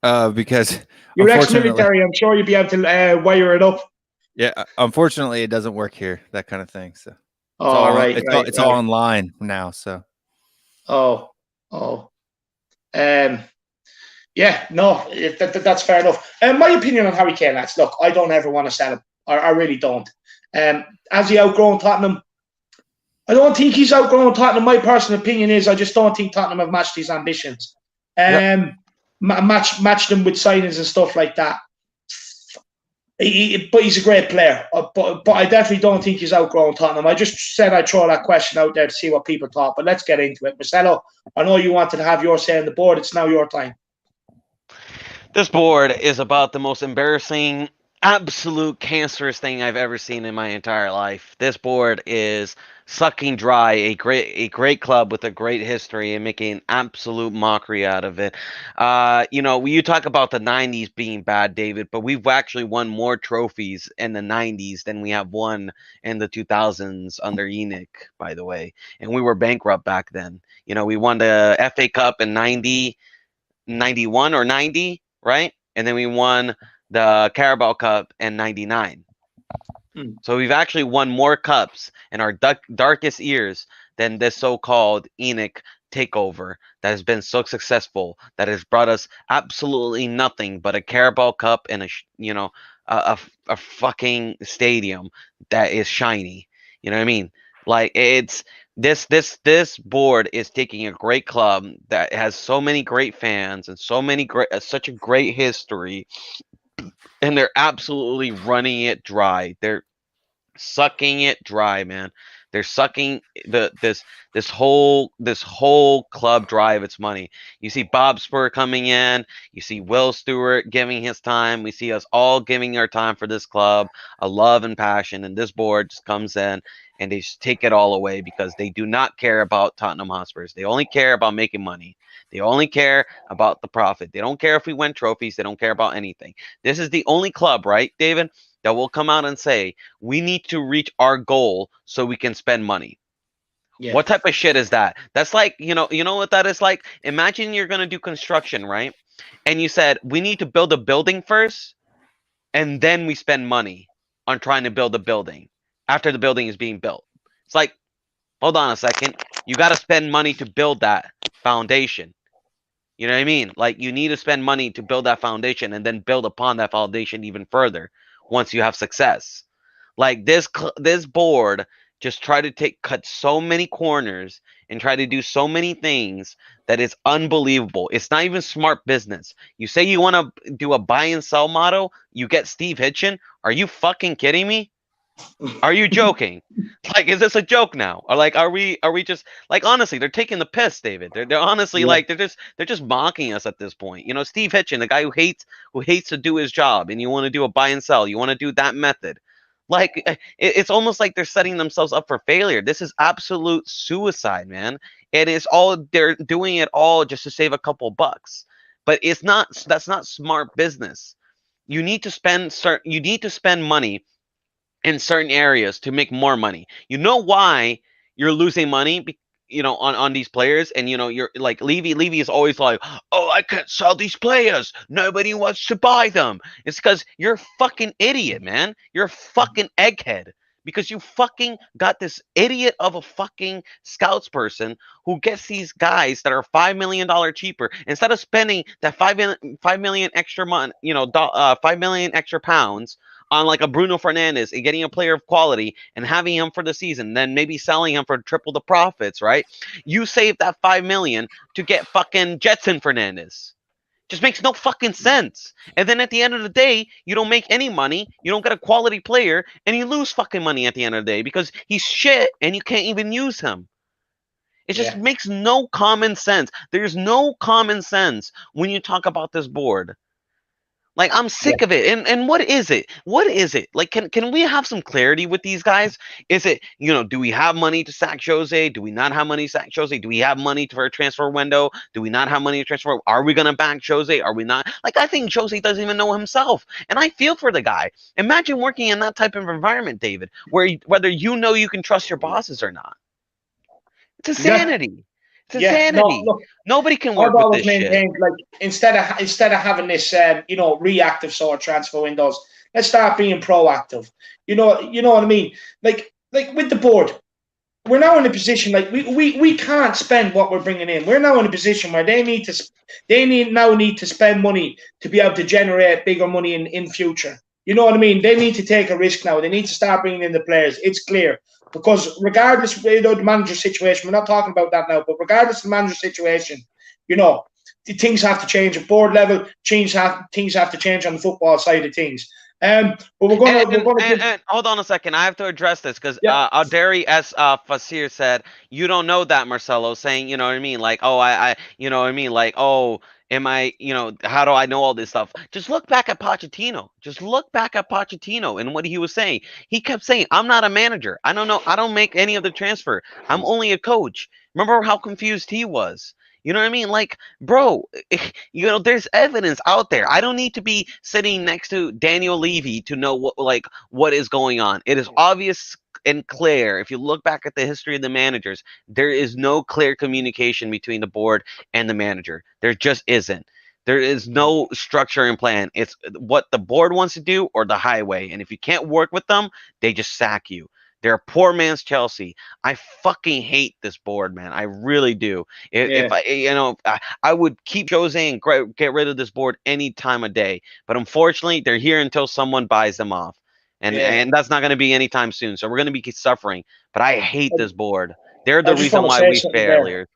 Because you're ex-military. I'm sure you'd be able to wire it up. Yeah, unfortunately, it doesn't work here, that kind of thing. So, it's all online now. So, yeah, no, that's fair enough. My opinion on Harry Kane, lads, look, I don't ever want to sell him. I really don't. Has he outgrown Tottenham? I don't think he's outgrown Tottenham. My personal opinion is I just don't think Tottenham have matched his ambitions. Match them with signings and stuff like that. But he's a great player. But I definitely don't think he's outgrown Tottenham. I just said I'd throw that question out there to see what people thought. But let's get into it. Marcelo, I know you wanted to have your say on the board. It's now your time. This board is about the most embarrassing, absolute cancerous thing I've ever seen in my entire life. This board is sucking dry a great club with a great history and making absolute mockery out of it. You talk about the 90s being bad, David, but we've actually won more trophies in the 90s than we have won in the 2000s under ENIC, by the way. And we were bankrupt back then. We won the FA Cup in 91 or 90, right? And then we won the Carabao Cup in 99. So we've actually won more cups in our darkest years than this so-called ENIC takeover that has been so successful, that has brought us absolutely nothing but a Carabao Cup and a fucking stadium that is shiny. You know what I mean? Like, it's this board is taking a great club that has so many great fans and such a great history, and they're absolutely running it dry. They're sucking it dry, man. They're sucking this whole club dry of its money. You see Bob Spur coming in. You see Will Stewart giving his time. We see us all giving our time for this club, a love and passion. And this board just comes in and they just take it all away because they do not care about Tottenham Hotspurs. They only care about making money. They only care about the profit. They don't care if we win trophies. They don't care about anything. This is the only club, right, David, that will come out and say, we need to reach our goal so we can spend money. Yeah. What type of shit is that? That's like, you know what that is like? Imagine you're going to do construction, right? And you said, we need to build a building first, and then we spend money on trying to build a building after the building is being built. It's like, hold on a second. You got to spend money to build that foundation. You know what I mean? Like, you need to spend money to build that foundation and then build upon that foundation even further once you have success. Like, this board just try to cut so many corners and try to do so many things that is unbelievable. It's not even smart business. You say you want to do a buy and sell model, you get Steve Hitchen. Are you fucking kidding me? Are you joking? Like, is this a joke now? Or like, are we just like, honestly, they're taking the piss, David. They're honestly like, they're just mocking us at this point. Steve Hitchen, the guy who hates to do his job, and you want to do a buy and sell, you want to do that method. Like it's almost like they're setting themselves up for failure. This is absolute suicide, man. It is all they're doing it all just to save a couple bucks. But it's not. That's not smart business. You need to spend money in certain areas to make more money. You know why you're losing money? On these players, and you're like Levy. Levy is always like, "Oh, I can't sell these players. Nobody wants to buy them." It's because you're a fucking idiot, man. You're a fucking egghead because you fucking got this idiot of a fucking scouts person who gets these guys that are $5 million cheaper instead of spending that 5 million extra month, £5 million extra pounds on like a Bruno Fernandes and getting a player of quality and having him for the season, then maybe selling him for triple the profits, right? You save that 5 million to get fucking Jetson Fernandes. Just makes no fucking sense. And then at the end of the day, you don't make any money, you don't get a quality player, and you lose fucking money at the end of the day because he's shit and you can't even use him. It just makes no common sense. There's no common sense when you talk about this board. Like, I'm sick of it. And what is it? What is it? Like, can we have some clarity with these guys? Is it, do we have money to sack Jose? Do we not have money to sack Jose? Do we have money for a transfer window? Do we not have money to transfer? Are we going to back Jose? Are we not? Like, I think Jose doesn't even know himself. And I feel for the guy. Imagine working in that type of environment, David, where whether you can trust your bosses or not. It's insanity. It's insanity. Look, nobody can work with this shit. Like instead of having this reactive sort of transfer windows, let's start being proactive. You know what I mean? Like with the board, we're now in a position like we can't spend what we're bringing in. We're now in a position where they need to spend money to be able to generate bigger money in future. You know what I mean? They need to take a risk now. They need to start bringing in the players. It's clear. Because regardless of the manager situation, we're not talking about that now, but regardless of the manager situation, things have to change at board level. Things have to change on the football side of things. But we're going to hold on a second. I have to address this because Alderi S. Fasir said, "You don't know that, Marcelo," saying, you know what I mean? Like, oh, I you know what I mean? Like, oh, am I, how do I know all this stuff? Just look back at Pochettino. And what he was saying. He kept saying, "I'm not a manager. I don't know. I don't make any of the transfer. I'm only a coach." Remember how confused he was? You know what I mean? Like, bro, there's evidence out there. I don't need to be sitting next to Daniel Levy to know what is going on. It is obvious and clear. If you look back at the history of the managers, there is no clear communication between the board and the manager. There just isn't. There is no structure and plan. It's what the board wants to do or the highway. And if you can't work with them, they just sack you. They're a poor man's Chelsea. I fucking hate this board, man. I really do. If I would keep Jose and get rid of this board any time of day. But unfortunately, they're here until someone buys them off. And that's not going to be anytime soon. So we're going to be suffering. But I hate this board. They're the reason why we failure.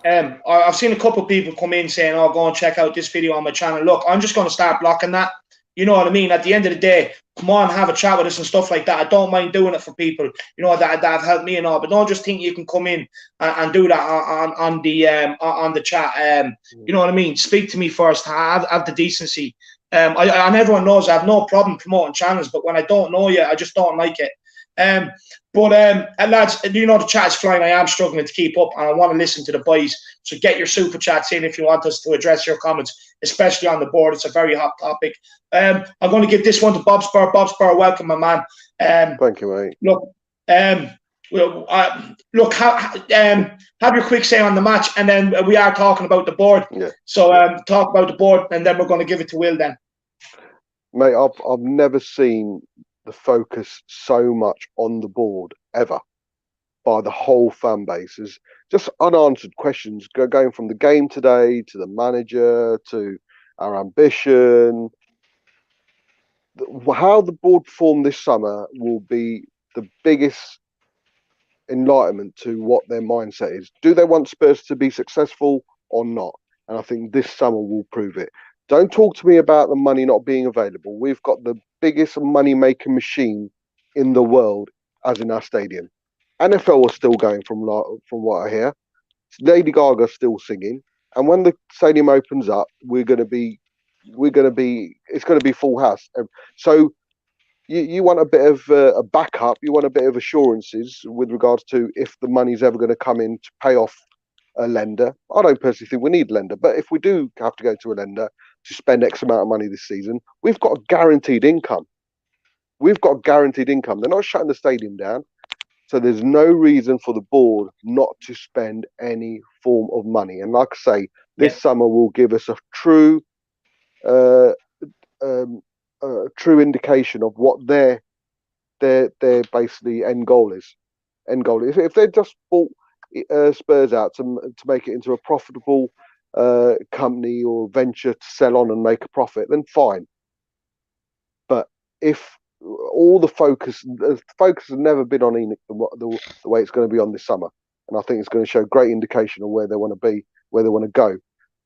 I've seen a couple of people come in saying, "Oh, go and check out this video on my channel." Look, I'm just going to start blocking that. You know what I mean? At the end of the day, come on, have a chat with us and stuff like that. I don't mind doing it for people, that have helped me and all. But don't just think you can come in and do that on the chat. You know what I mean? Speak to me first. Have the decency. And everyone knows I have no problem promoting channels, but when I don't know you, I just don't like it. And lads, the chat is flying. I am struggling to keep up, and I want to listen to the boys. So get your super chats in if you want us to address your comments, especially on the board. It's a very hot topic. I'm going to give this one to Bob Spur. Bob Spur, welcome, my man. Thank you, mate. Look, have your quick say on the match, and then we are talking about the board. Yeah. So talk about the board, and then we're going to give it to Will then. Mate, I've never seen the focus so much on the board ever by the whole fan base. Is just unanswered questions going from the game today to the manager to our ambition. How the board performed this summer will be the biggest enlightenment to what their mindset is. Do they want Spurs to be successful or not? And I think this summer will prove it. Don't talk to me about the money not being available. We've got the biggest money-making machine in the world as in our stadium. NFL are still going from what I hear. Lady Gaga's still singing. And when the stadium opens up, it's going to be full house. So you want a bit of a backup. You want a bit of assurances with regards to if the money's ever going to come in to pay off a lender. I don't personally think we need a lender, but if we do have to go to a lender to spend X amount of money this season, we've got guaranteed income. We've got guaranteed income. They're not shutting the stadium down. So there's no reason for the board not to spend any form of money. And like I say, this summer will give us a true true indication of what their basically end goal is. If they just bought Spurs out to make it into a profitable company or venture to sell on and make a profit, then fine. But if all the focus has never been on ENIC the way it's going to be on this summer, and I think it's going to show great indication of where they want to be, where they want to go,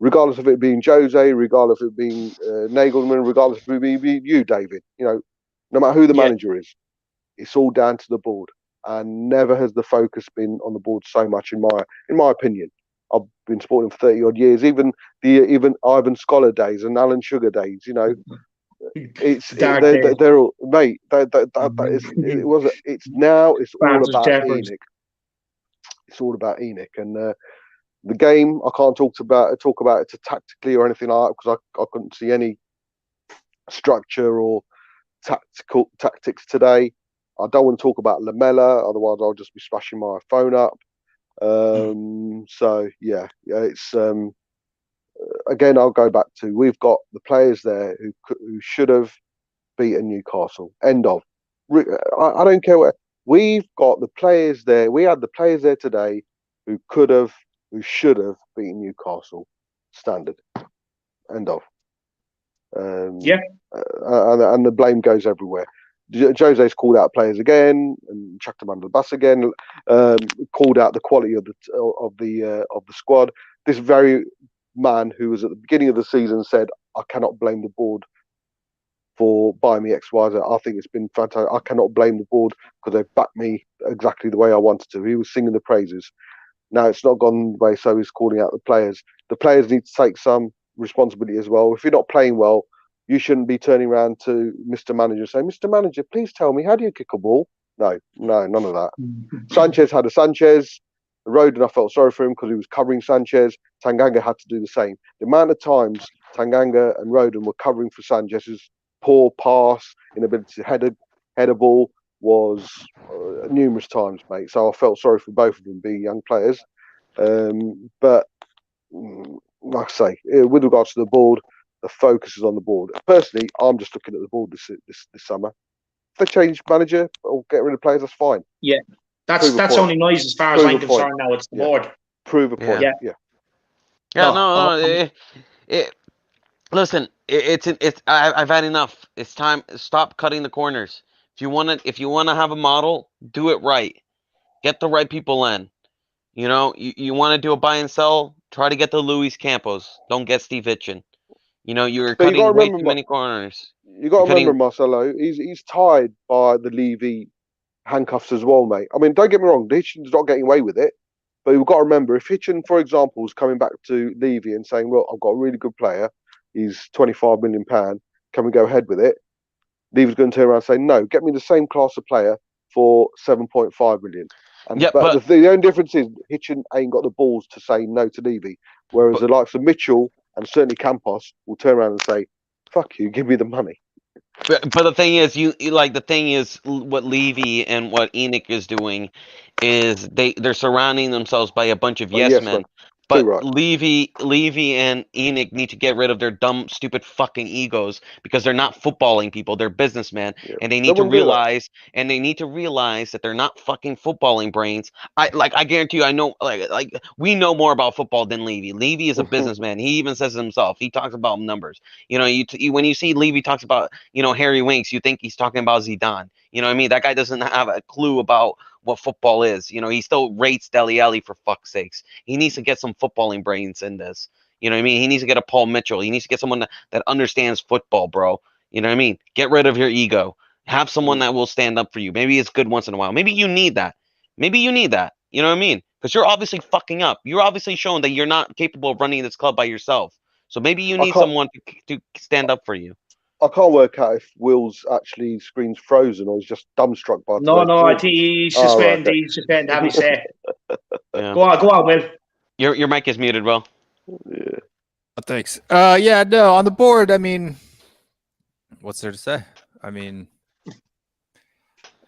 regardless of it being Jose, regardless of it being Nagelman, regardless of it being you, David. You know, no matter who the manager is, it's all down to the board, and never has the focus been on the board so much in my opinion. I've been supporting them for 30 odd years, even Ivan Scholar days and Alan Sugar days. You know. They're all, mate. It's now. It's all about ENIC. It's all about ENIC, and the game. I can't talk about it tactically or anything like that because I couldn't see any structure or tactics today. I don't want to talk about Lamella, otherwise I'll just be smashing my phone up. So yeah, it's. Again, I'll go back to we've got the players there who should have beaten Newcastle. End of. I don't care what. We've got the players there. We had the players there today who should have beaten Newcastle. Standard. End of. And the blame goes everywhere. Jose's called out players again and chucked them under the bus again. Called out the quality of the squad. This very man who was at the beginning of the season said, I cannot blame the board for buying me X, Y, Z. I think it's been fantastic. I cannot blame the board because they've backed me exactly the way I wanted to. He was singing the praises. Now it's not gone the way, so he's calling out the players. The players need to take some responsibility as well. If you're not playing well, you shouldn't be turning around to Mr. Manager saying, Mr. Manager, please tell me, how do you kick a ball? No, none of that. Sanchez had a Sanchez. Rodon, I felt sorry for him because he was covering Sanchez. Tanganga had to do the same. The amount of times Tanganga and Rodon were covering for Sanchez's poor pass, inability to head a ball was numerous times, mate. So I felt sorry for both of them being young players. But like I say, with regards to the board, the focus is on the board. Personally, I'm just looking at the board this summer. If they change manager or get rid of players, that's fine. Yeah. That's only noise as far as I'm concerned now. It's the board. Prove a point. Listen, I've had enough. It's time. Stop cutting the corners. If you want to have a model, do it right. Get the right people in. You know, you want to do a buy and sell. Try to get the Luis Campos. Don't get Steve Hitchen. You know, you're cutting way too many corners. You got to remember, Marcelo. He's tied by the Levy handcuffs as well, mate. I mean, don't get me wrong. Hitchen's not getting away with it, but you've got to remember if Hitchen, for example, is coming back to Levy and saying, "Well, I've got a really good player. He's £25 million. Can we go ahead with it?" Levy's going to turn around and say, "No, get me the same class of player for 7.5 million." But the only difference is Hitchen ain't got the balls to say no to Levy, whereas the likes of Mitchell and certainly Campos will turn around and say, "Fuck you, give me the money." But the thing is, what Levy and what ENIC is doing is they're surrounding themselves by a bunch of yes men. But right. Levy and ENIC need to get rid of their dumb, stupid fucking egos because they're not footballing people. They're businessmen, and they need to realize that they're not fucking footballing brains. I guarantee you, I know, like we know more about football than Levy. Levy is a businessman. He even says it himself. He talks about numbers. You know, when you see Levy talks about, you know, Harry Winks, you think he's talking about Zidane. You know what I mean? That guy doesn't have a clue about what football is. You know, he still rates Dele Alli for fuck's sakes. He needs to get some footballing brains in this. You know what I mean? He needs to get a Paul Mitchell. He needs to get someone that understands football, bro. You know what I mean? Get rid of your ego. Have someone that will stand up for you. Maybe it's good once in a while. Maybe you need that. You know what I mean? Because you're obviously fucking up. You're obviously showing that you're not capable of running this club by yourself. So maybe you need someone to stand up for you. I can't work out if Will's actually screen's frozen or he's just dumbstruck by No, today's I think he's suspended. Right, He's suspended. Have you said? Yeah. Go on, Will. Your mic is muted, Will. Yeah. Oh, thanks. Yeah, no, on the board. I mean, what's there to say? I mean,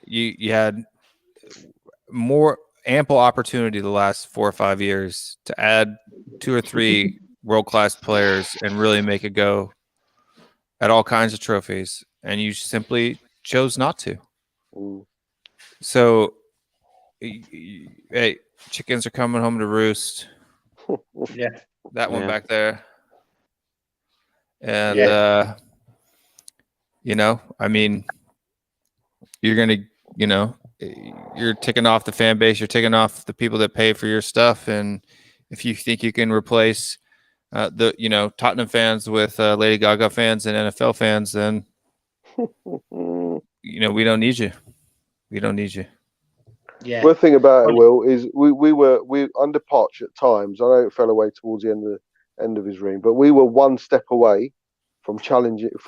you had more ample opportunity the last 4 or 5 years to add 2 or 3 world-class players and really make a go at all kinds of trophies, and you simply chose not to. Ooh. So, hey, chickens are coming home to roost. Yeah, that one back there, and you know, I mean, you're gonna, you know, you're ticking off the fan base, you're ticking off the people that pay for your stuff, and if you think you can replace the, you know, Tottenham fans with Lady Gaga fans and NFL fans, then you know, we don't need you. We don't need you. Yeah. One thing about it, Will, is we were under Poch at times. I know it fell away towards the end of his reign, but we were one step away from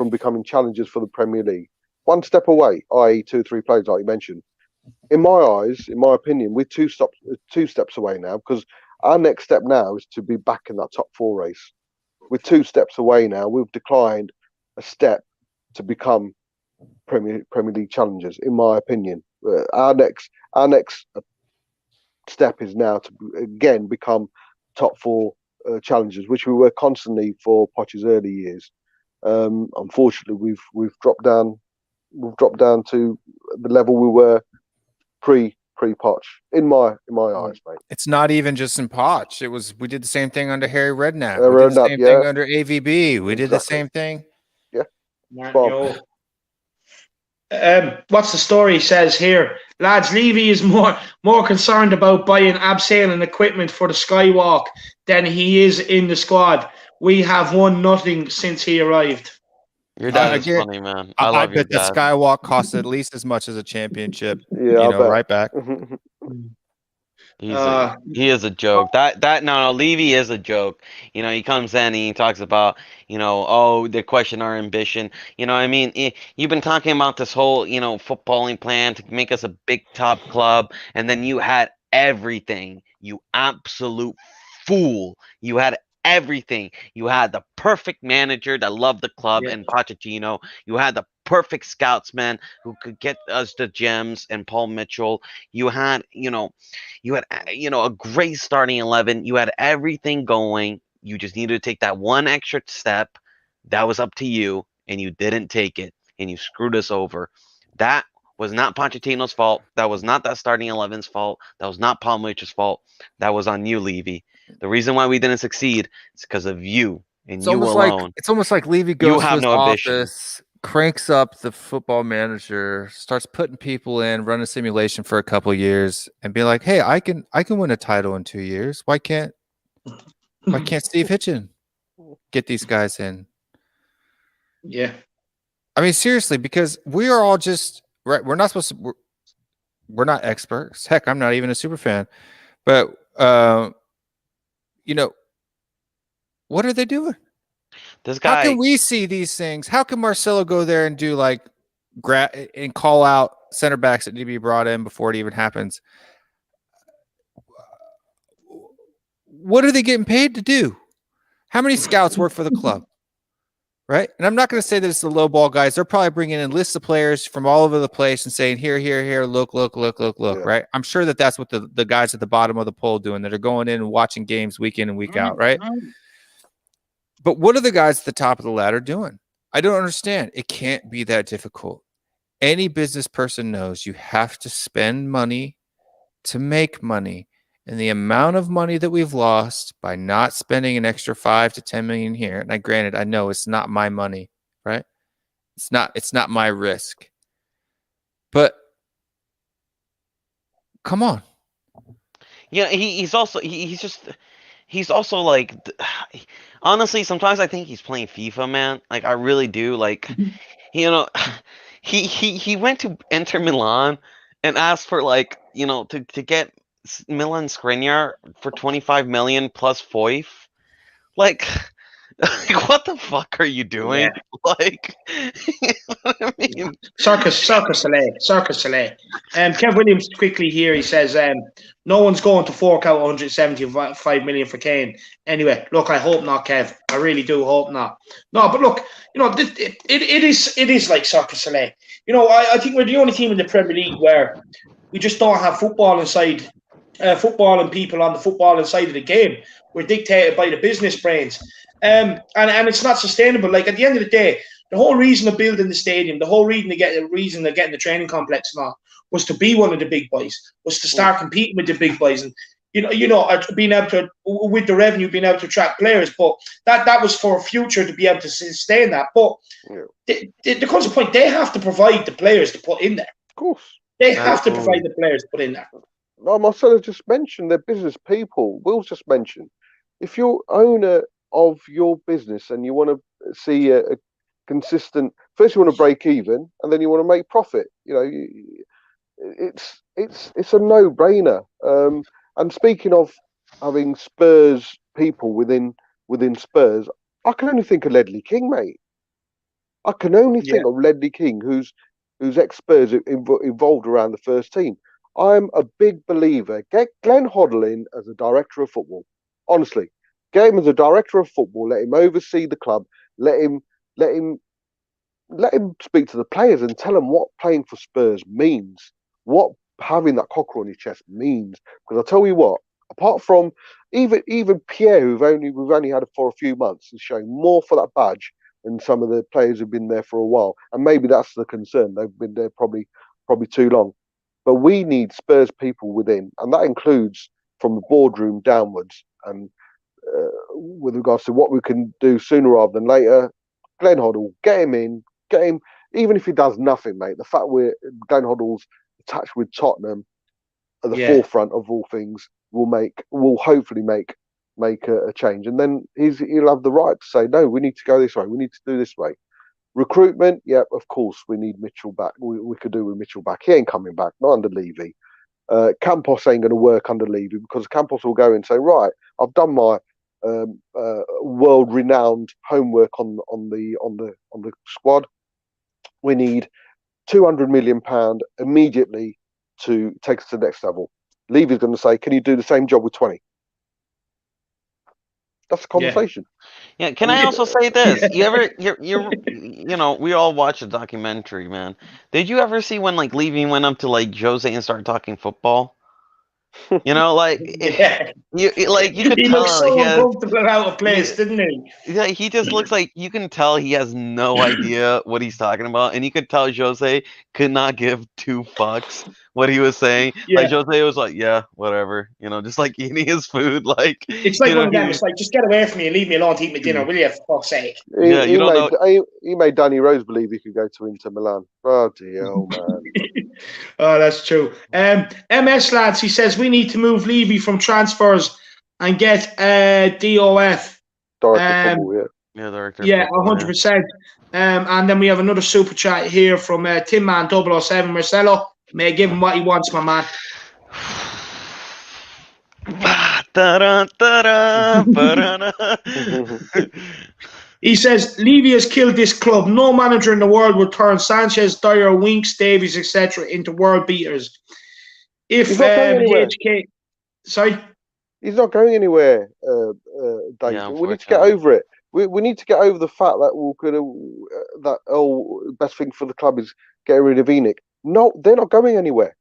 becoming challengers for the Premier League. One step away, i.e., 2 or 3 players like you mentioned. In my eyes, in my opinion, we're 2 steps away now, because our next step now is to be back in that top 4 race. We're 2 steps away now. We've declined a step to become Premier League challengers, in my opinion. Our next step is now to again become top 4 challengers, which we were constantly for Poch's early years. Unfortunately, we've dropped down. We've dropped down to the level we were pre-Poch, in my eyes, mate. It's not even just in Poch. We did the same thing under Harry Redknapp. We did the same thing under AVB. We did the same thing. Yeah. What's the story says here? Lads, Levy is more concerned about buying abseil and equipment for the Skywalk than he is in the squad. We have won nothing since he arrived. Your dad is funny, man. I bet the Skywalk costs at least as much as a championship. Yeah, right back. He is a joke. No, Levy is a joke. You know, he comes in and he talks about, you know, oh, they question our ambition. You know what I mean? You've been talking about this whole, you know, footballing plan to make us a big top club, and then you had everything. You absolute fool. You had everything. You had the perfect manager that loved the club and Pochettino. You had the perfect scoutsman who could get us the gems and Paul Mitchell. You had a great starting 11. You had everything going. You just needed to take that one extra step. That was up to you, and you didn't take it, and you screwed us over. That was not Pochettino's fault. That was not that starting 11's fault. That was not Paul Mitchell's fault. That was on you, Levy. The reason why we didn't succeed is because of you and you alone. It's almost like Levy goes to his office, cranks up the football manager, starts putting people in, run a simulation for a couple of years, and be like, "Hey, I can win a title in 2 years. Why can't Steve Hitchen get these guys in?" Yeah, I mean, seriously, because we are all just right. We're not supposed to. We're not experts. Heck, I'm not even a super fan, but. You know, what are they doing? This guy. How can we see these things? How can Marcelo go there and do like and call out center backs that need to be brought in before it even happens? What are they getting paid to do? How many scouts work for the club? Right? And I'm not going to say that it's the low ball guys. They're probably bringing in lists of players from all over the place and saying, here, look, right? I'm sure that's what the guys at the bottom of the poll doing, that are going in and watching games week in and week out, right? But what are the guys at the top of the ladder doing? I don't understand. It can't be that difficult. Any business person knows you have to spend money to make money. And the amount of money that we've lost by not spending an extra 5 to 10 million here, and granted, I know it's not my money, right? It's not my risk. But come on. Yeah, he's also like, honestly, sometimes I think he's playing FIFA, man. Like, I really do. Like, you know, he went to Inter Milan and asked for, like, you know, to get Milan Skriniar for 25 million plus Foyf. Like, Like, what the fuck are you doing? Yeah. Like, you know what I mean? Circus Soleil. Kev Williams quickly here. He says, no one's going to fork out 175 million for Kane. Anyway, look, I hope not, Kev. I really do hope not. No, but look, you know, it is like Circus Soleil. You know, I think we're the only team in the Premier League where we just don't have football inside. Football and people on the football inside of the game. We're dictated by the business brains. And it's not sustainable. Like, at the end of the day, the whole reason of building the stadium, the whole reason of getting the training complex and all, was to be one of the big boys, was to start competing with the big boys, and being able to, with the revenue, being able to attract players. But that was for a future to be able to sustain that. But there comes a point they have to provide the players to put in there. Of course, they have to provide the players to put in there. Like Marcelo just mentioned, they're business people. Will's just mentioned, if you're owner of your business and you want to see a consistent, first you want to break even and then you want to make profit. You know, it's a no-brainer. And speaking of having Spurs people within Spurs, I can only think of Ledley King, mate. I can only think of Ledley King, who's ex-Spurs involved around the first team. I'm a big believer. Get Glenn Hoddle in as a director of football. Honestly, get him as a director of football. Let him oversee the club. Let him speak to the players and tell them what playing for Spurs means. What having that cockerel on his chest means. Because I'll tell you what, apart from even Pierre, who we've only had for a few months, is showing more for that badge than some of the players who've been there for a while. And maybe that's the concern. They've been there probably too long. But we need Spurs people within, and that includes from the boardroom downwards. And with regards to what we can do sooner rather than later, Glenn Hoddle, get him, even if he does nothing, mate. The fact Glenn Hoddle's attached with Tottenham at the forefront of all things will hopefully make a change. And then he'll have the right to say, no, we need to go this way. We need to do this way. Recruitment, of course, we need Mitchell back. We could do with Mitchell back. He ain't coming back, not under Levy. Campos ain't going to work under Levy because Campos will go and say, right, I've done my world-renowned homework on the squad. We need £200 million immediately to take us to the next level. Levy's going to say, can you do the same job with 20? That's the conversation. Yeah. Can I also say this? You know, we all watch a documentary, man. Did you ever see when like Levy went up to like Jose and started talking football? You know, like you could he tell looks so uncomfortable and out of place, didn't he? Yeah, he just looks like you can tell he has no idea what he's talking about, and you could tell Jose could not give two fucks what he was saying. Like Jose was like, yeah, whatever, you know, just like eating his food. Like it's like one of them. It's like, just get away from me and leave me alone to eat my dinner, will you? For fuck's sake. He made Danny Rose believe he could go to Inter Milan. Oh dear, man. Oh, that's true. MS lads, he says we need to move Levy from transfers and get D.O.F. Director football, director. 100%. And then we have another super chat here from Timman 007 Marcelo. May I give him what he wants, my man. He says Levy has killed this club. No manager in the world would turn Sanchez, Dyer, Winks, Davies, etc. into world beaters. If sorry, he's not going anywhere. We need to get over it. We need to get over the fact that best thing for the club is getting rid of ENIC. No, they're not going anywhere.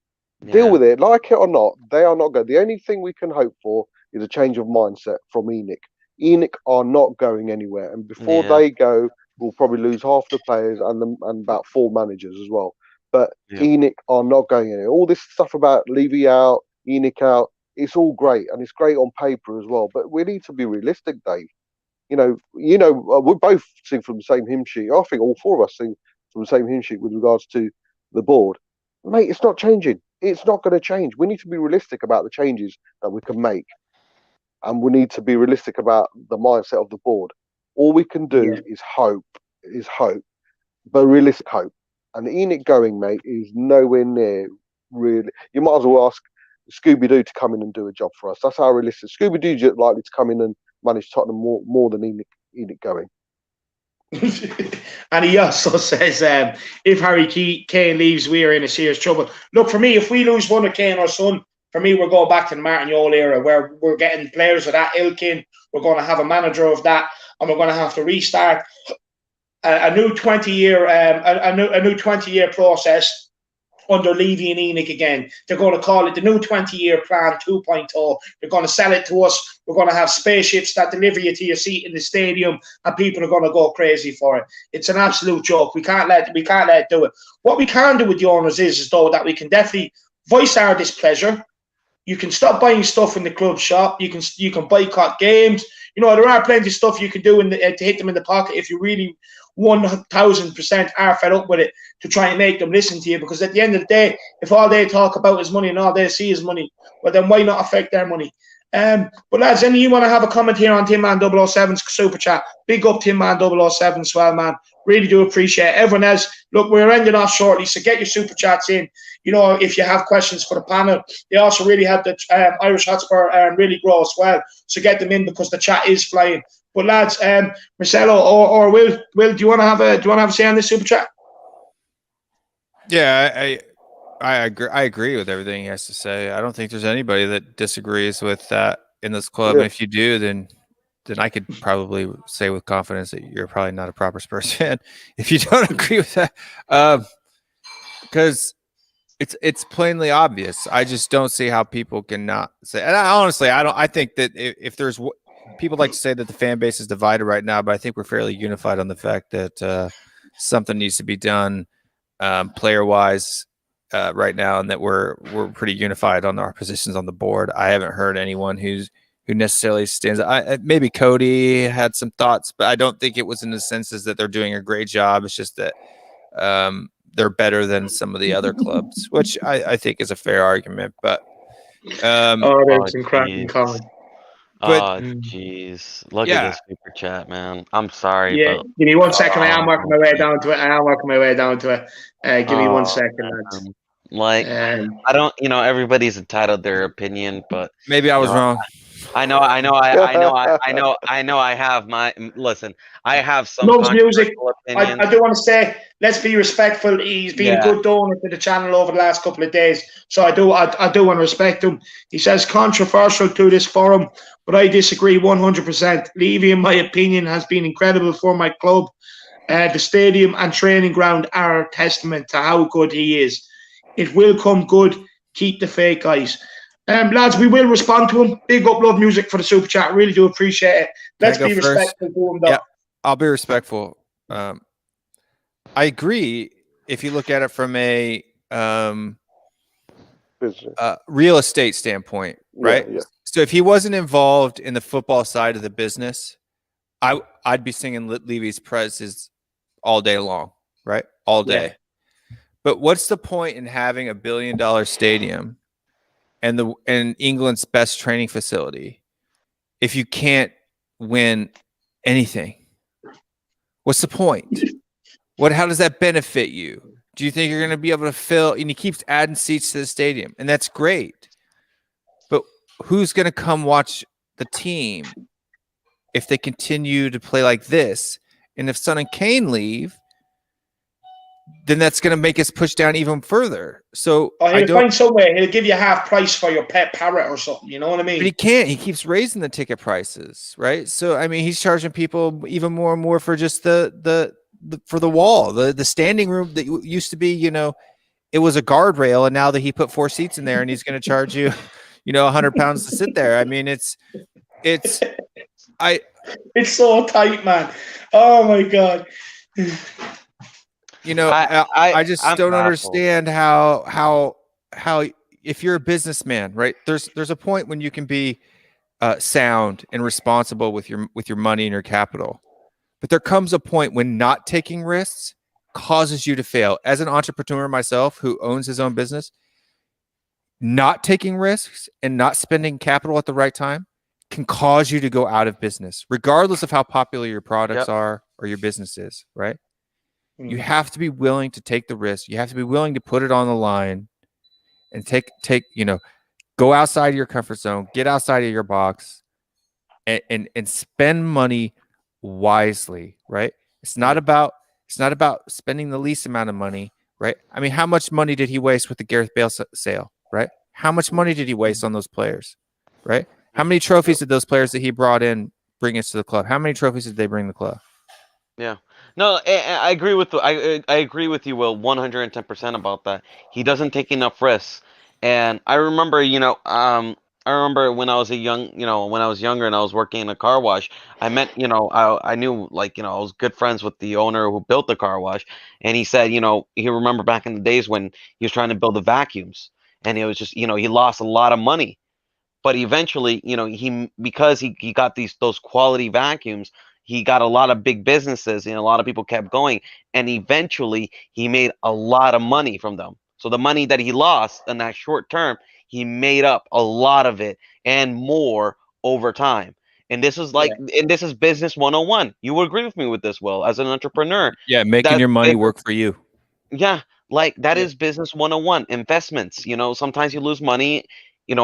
Deal with it, like it or not. They are not going. The only thing we can hope for is a change of mindset from ENIC. ENIC are not going anywhere, and before they go, we'll probably lose half the players and about 4 managers as well. But ENIC are not going anywhere. All this stuff about Levy out, ENIC out, it's all great, and it's great on paper as well. But we need to be realistic, Dave. You know, we both sing from the same hymn sheet. I think all 4 of us sing from the same hymn sheet with regards to the board. Mate, it's not changing. It's not going to change. We need to be realistic about the changes that we can make. And we need to be realistic about the mindset of the board. All we can do is hope, but realistic hope. And ENIC going, mate, is nowhere near really. You might as well ask Scooby-Doo to come in and do a job for us. That's how realistic. Scooby-Doo's likely to come in and manage Tottenham more than ENIC. Enoch going. And he also says, if Harry Kane leaves, we are in a serious trouble. Look, for me, if we lose one of Kane or Son, for me, we're going back to the Martin Yole era where we're getting players of that ilk in. We're going to have a manager of that, and we're going to have to restart a new 20-year a new 20-year process under Levy and Enoch again. They're going to call it the new 20-year plan 2.0. They're going to sell it to us. We're going to have spaceships that deliver you to your seat in the stadium, and people are going to go crazy for it. It's an absolute joke. We can't let it do it. What we can do with the owners is though that we can definitely voice our displeasure. You can stop buying stuff in the club shop. You can boycott games. You know, there are plenty of stuff you can do to hit them in the pocket if you really 1,000% are fed up with it, to try and make them listen to you. Because at the end of the day, if all they talk about is money and all they see is money, well, then why not affect their money? But lads, any you want to have a comment here on Tin Man 007's super chat? Big up Tin Man 007, swell man. Really do appreciate it. Everyone else, look, we're ending off shortly, so get your super chats in. You know, if you have questions for the panel, they also really have the Irish Hotspur really grow as well. So get them in because the chat is flying. But lads, Marcelo or Will, do you want to have a say on this super chat? Yeah, I agree with everything he has to say. I don't think there's anybody that disagrees with that in this club. Yeah. And if you do, then I could probably say with confidence that you're probably not a proper Spurs fan if you don't agree with that, because it's plainly obvious. I just don't see how people cannot say. And I think that if there's people like to say that the fan base is divided right now, but I think we're fairly unified on the fact that something needs to be done player-wise right now, and that we're pretty unified on our positions on the board. I haven't heard anyone who necessarily stands. Maybe Cody had some thoughts, but I don't think it was in the senses that they're doing a great job. It's just that they're better than some of the other clubs, which I think is a fair argument. But there's some cracking comment. But jeez, look at this super chat, man. I'm sorry. Yeah, but, give me 1 second. I am working my way down to it. Give me 1 second, lads. Like, I don't, everybody's entitled their opinion, but maybe I was wrong. I know. I have my listen. I have some loves music. I do want to say, let's be respectful. He's been a good donor to the channel over the last couple of days, so I do want to respect him. He says controversial to this forum, but I disagree 100%. Levy, in my opinion, has been incredible for my club. The stadium and training ground are a testament to how good he is. It will come good. Keep the fake eyes. Lads, we will respond to him. Big up Love Music for the super chat. Really do appreciate it. Let's be respectful to him, though. Yeah, I'll be respectful. I agree if you look at it from a real estate standpoint, right? Yeah. So if he wasn't involved in the football side of the business, I'd be singing Levy's praises all day long, right? All day. Yeah. But what's the point in having $1 billion stadium and England's best training facility if you can't win anything? What's the point? How does that benefit you? Do you think you're going to be able to fill? And he keeps adding seats to the stadium, and that's great. But who's going to come watch the team if they continue to play like this? And if Son and Kane leave, then that's going to make us push down even further. So he'll find somewhere. He'll give you half price for your pet parrot or something. You know what I mean? But he can't. He keeps raising the ticket prices, right? So I mean, he's charging people even more and more for just the for the wall, the standing room that used to be, it was a guardrail, and now that he put 4 seats in there, and he's going to charge you, 100 pounds to sit there. I mean, it's so tight, man. Oh my god. I just don't understand how if you're a businessman, right? There's a point when you can be sound and responsible with your money and your capital, but there comes a point when not taking risks causes you to fail. As an entrepreneur myself, who owns his own business, not taking risks and not spending capital at the right time can cause you to go out of business, regardless of how popular your products are or your business is, right? You have to be willing to take the risk. You have to be willing to put it on the line and go outside of your comfort zone, get outside of your box and spend money wisely, right? It's not about spending the least amount of money, right? I mean, how much money did he waste with the Gareth Bale sale, right? How much money did he waste on those players, right? How many trophies did those players that he brought in bring into the club? How many trophies did they bring the club? Yeah. No, I agree with I agree with you, Will, 110% about that. He doesn't take enough risks. And I remember, I remember when I was when I was younger and I was working in a car wash, I met, I knew, like, I was good friends with the owner who built the car wash, and he said, he remember back in the days when he was trying to build the vacuums, and it was just, he lost a lot of money. But eventually, because he got those quality vacuums, he got a lot of big businesses, and a lot of people kept going, and eventually he made a lot of money from them. So the money that he lost in that short term, he made up a lot of it and more over time. And this is and this is business 101. You will agree with me with this, Will, as an entrepreneur. Yeah, making your money work for you. Yeah, like that is business 101. Investments, sometimes you lose money,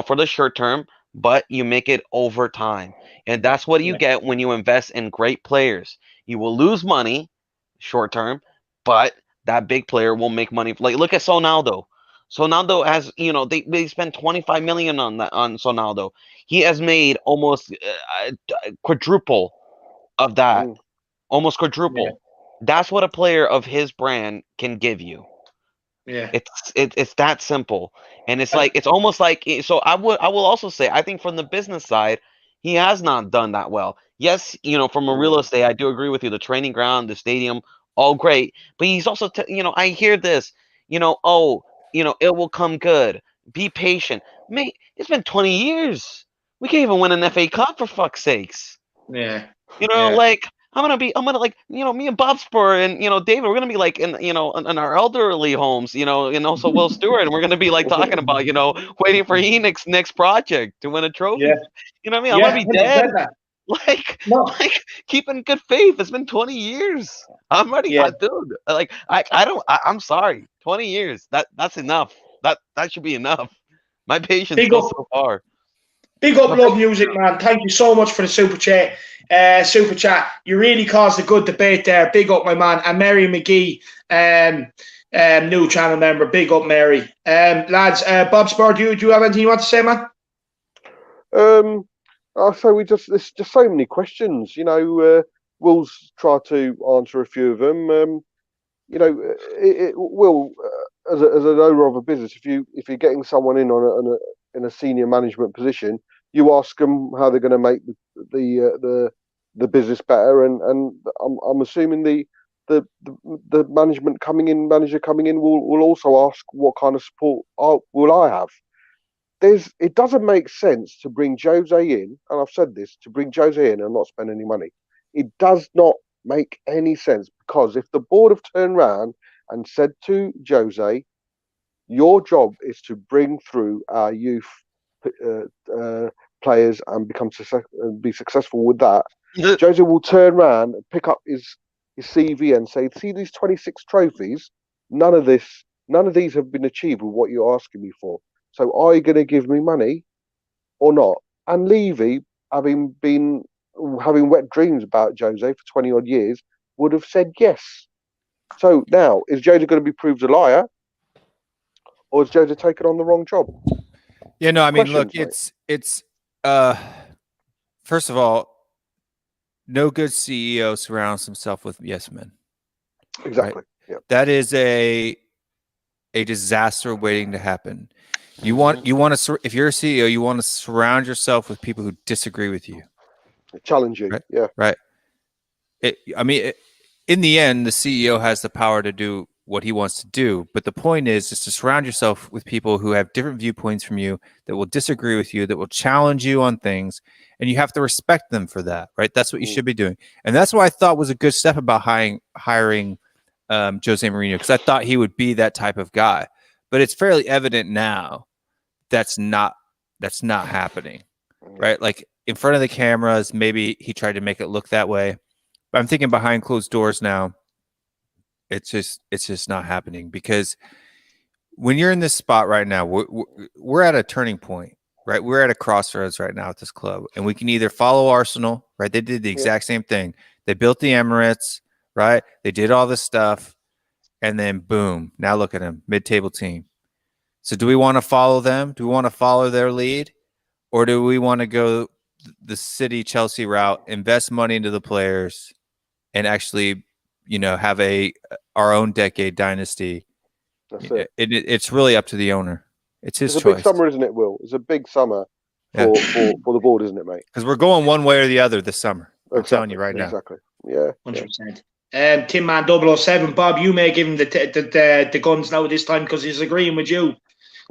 for the short term, but you make it over time. And that's what you get when you invest in great players. You will lose money short term, but that big player will make money. Like, look at Sonaldo. Sonaldo has, they spent 25 million on Sonaldo. He has made almost quadruple of that. Almost quadruple. That's what a player of his brand can give you. Yeah, it's that simple, and it's almost like, so I will also say, I think from the business side, he has not done that well. Yes, from a real estate, I do agree with you. The training ground, the stadium, all great, but he's also I hear this, oh, it will come good. Be patient, mate. It's been 20 years. We can't even win an FA Cup, for fuck's sakes. Yeah, Like, I'm gonna like, me and Bob Spur and, David, we're gonna be like in, in our elderly homes, and also Will Stewart, and we're gonna be like talking about, waiting for Enoch's next project to win a trophy. Yeah. You know what I mean? I'm gonna be dead. Like, No. like, keep in good faith. It's been 20 years. I'm ready, dude. Like, I'm sorry. 20 years. That's enough. That should be enough. My patience goes so far. Big up Love Music, man. Thank you so much for the super chat. You really caused a good debate there. Big up, my man. And Mary McGee, new channel member. Big up, Mary. Lads, Bob Spur, do you have anything you want to say, man? So there's just so many questions. Will's try to answer a few of them. Will, as an owner of a business, if you're getting someone in a senior management position, you ask them how they're going to make the business better, and I'm assuming the manager coming in will also ask what kind of support will I have. It doesn't make sense to bring Jose in, and I've said this, to bring Jose in and not spend any money. It does not make any sense, because if the board have turned around and said to Jose, your job is to bring through our youth players and be successful with that, Jose will turn around and pick up his CV and say, see these 26 trophies, none of these have been achieved with what you're asking me for. So are you going to give me money or not? And Levy, having wet dreams about Jose for 20 odd years, would have said yes. So now, is Jose going to be proved a liar, or has Jose taken on the wrong job? Yeah, no, I mean, look, it's first of all, no good CEO surrounds himself with yes men. Exactly. Right? Yeah. That is a disaster waiting to happen. You want to, if you're a CEO, you want to surround yourself with people who disagree with you, challenge you. Right? Yeah. Right. In the end, the CEO has the power to do what he wants to do, but the point is to surround yourself with people who have different viewpoints from you, that will disagree with you, that will challenge you on things, and you have to respect them for that, right? That's what you should be doing, and that's what I thought was a good step about hiring Jose Mourinho, because I thought he would be that type of guy. But it's fairly evident now that's not happening, right? Like, in front of the cameras, maybe he tried to make it look that way, but I'm thinking behind closed doors now, it's just not happening. Because when you're in this spot right now, we're at a turning point, right? We're at a crossroads right now at this club, and we can either follow Arsenal, right? They did the exact same thing. They built the Emirates, right? They did all this stuff, and then boom, now look at them, mid-table team. So do we want to follow them? Do we want to follow their lead? Or do we want to go the City Chelsea route, invest money into the players, and actually, have our own decade dynasty? That's it. It's really up to the owner. It's his choice. It's a big summer, isn't it, Will? It's a big summer for the board, isn't it, mate? Because we're going one way or the other this summer. I'm telling you right now. Exactly. Yeah. 100%. Tin Man 007, Bob, you may give him the guns now this time because he's agreeing with you.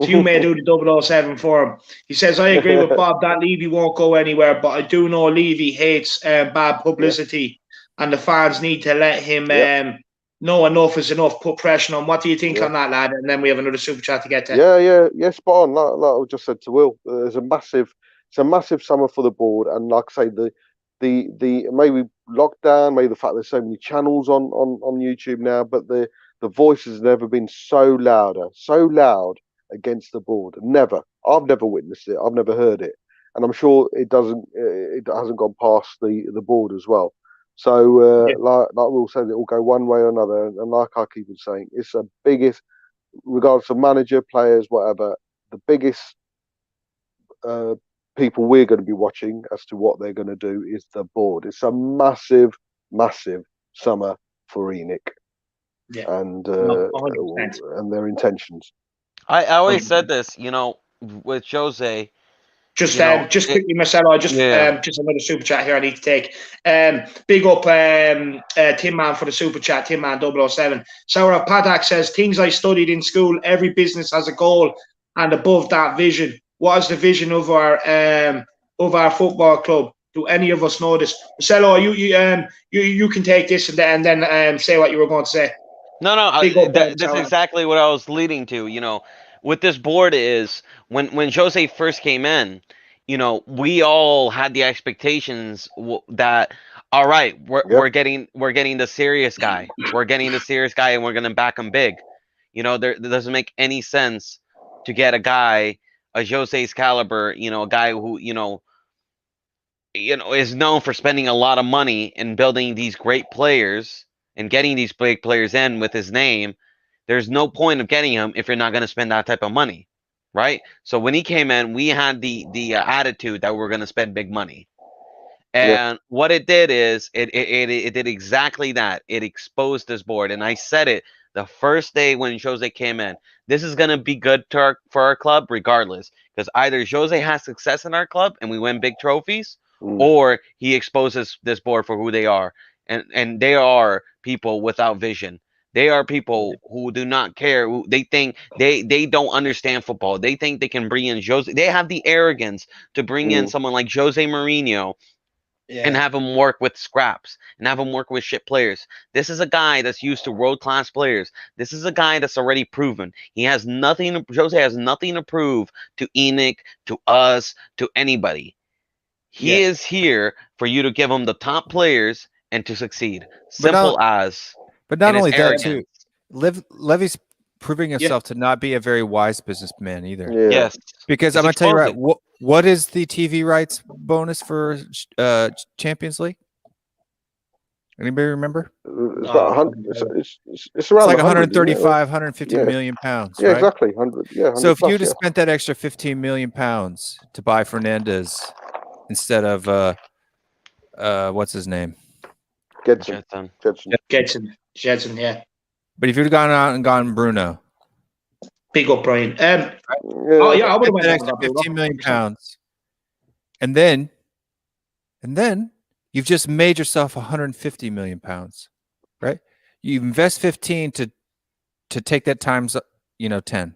So you may do the 007 for him. He says, I agree with Bob that Levy won't go anywhere, but I do know Levy hates bad publicity and the fans need to let him know enough is enough, put pressure on. What do you think on that, lad? And then we have another super chat to get to. Yeah, spot on. Like I just said to Will, it's a massive summer for the board. And like I say, the maybe lockdown, maybe the fact there's so many channels on YouTube now, but the voice has never been so loud against the board. I've never witnessed it. I've never heard it, and I'm sure it hasn't gone past the board as well. So like Will said, it will go one way or another, and like I keep saying, it's the biggest, regardless of manager, players, whatever, the biggest people we're going to be watching as to what they're going to do is the board. It's a massive summer for ENIC and their intentions. I always said this, with Jose. Just quickly, Marcelo, just another super chat here I need to take. Big up Tin Man for the super chat, Tin Man 007. Saurabh Padak says, things I studied in school, every business has a goal, and above that vision. What is the vision of our football club? Do any of us know this? Marcelo, you can take this and then say what you were going to say. No, that's exactly what I was leading to. With this board is when Jose first came in, we all had the expectations that, all right, we're getting the serious guy. We're getting the serious guy, and we're gonna back him big. There doesn't make any sense to get a guy a Jose's caliber. A guy who is known for spending a lot of money and building these great players and getting these big players in with his name. There's no point of getting him if you're not going to spend that type of money, right? So when he came in, we had the attitude that we're going to spend big money. And what it did is it did exactly that. It exposed this board. And I said it the first day when Jose came in. This is going to be good for our club regardless, because either Jose has success in our club and we win big trophies, or he exposes this board for who they are. And they are people without vision. They are people who do not care. They think they don't understand football. They think they can bring in Jose. They have the arrogance to bring in someone like Jose Mourinho and have him work with scraps and have him work with shit players. This is a guy that's used to world-class players. This is a guy that's already proven. Jose has nothing to prove to ENIC, to us, to anybody. He is here for you to give him the top players and to succeed. Simple as. But not only that, too, Levy's proving himself to not be a very wise businessman either. Yeah. Yes. Because I'm going to tell you right, what is the TV rights bonus for Champions League? Anybody remember? It's about 100. It's It's around like 135, 150 million pounds. Yeah, right? exactly. 100. Yeah. 100 so if plus, you'd have spent that extra 15 million pounds to buy Fernandez instead of what's his name? Jedson, yeah. But if you'd have gone out and gone Bruno, big up, Brian. I would have went that extra 15 million pounds, and then you've just made yourself 150 million pounds, right? You invest 15 to take that times 10.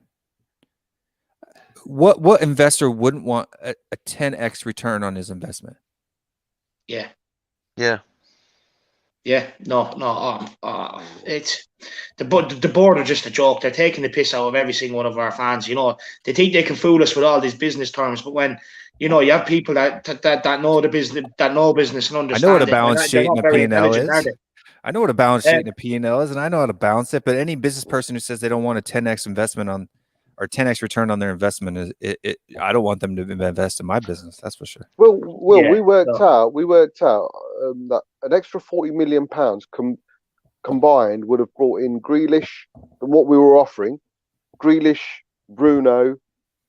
What investor wouldn't want a 10x return on his investment? Yeah. No. It's the board are just a joke. They're taking the piss out of every single one of our fans. They think they can fool us with all these business terms, but when you have people that know the business, that know business and understand. I know what a balance sheet and a P&L is. I know what a balance sheet and a P&L is, and I know how to balance it. But any business person who says they don't want a 10x investment or 10x return on their investment. I don't want them to invest in my business. That's for sure. Well, we worked out that an extra £40 million combined would have brought in Grealish, what we were offering, Grealish, Bruno,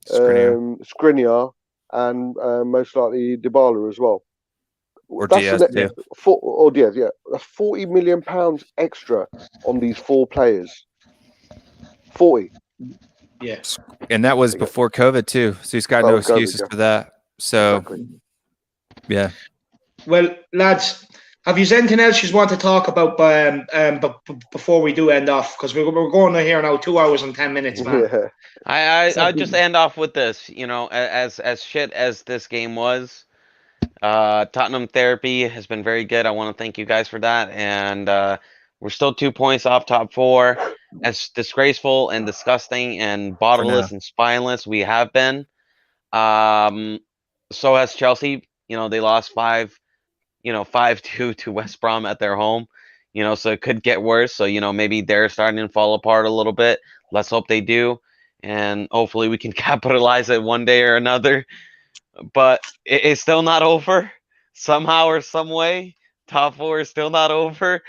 Skriniar, and most likely Dybala as well. Or Diaz, Diaz, yeah. That's £40 million extra on these 4 players. 40. Yeah. And that was before COVID too. So he's got no excuses for that. So, exactly. Yeah. Well, lads, have you anything else you want to talk about before we do end off? Because we're going here now 2 hours and 10 minutes, man. Yeah. I'll just end off with this. You know, as shit as this game was, Tottenham therapy has been very good. I want to thank you guys for that. And we're still 2 points off top 4. As disgraceful and disgusting and bodiless and spineless we have been. So has Chelsea. You know, they lost 5-2 to West Brom at their home. You know, so it could get worse. So, you know, maybe they're starting to fall apart a little bit. Let's hope they do. And hopefully we can capitalize it one day or another. But it's still not over. Somehow or some way, top 4 is still not over.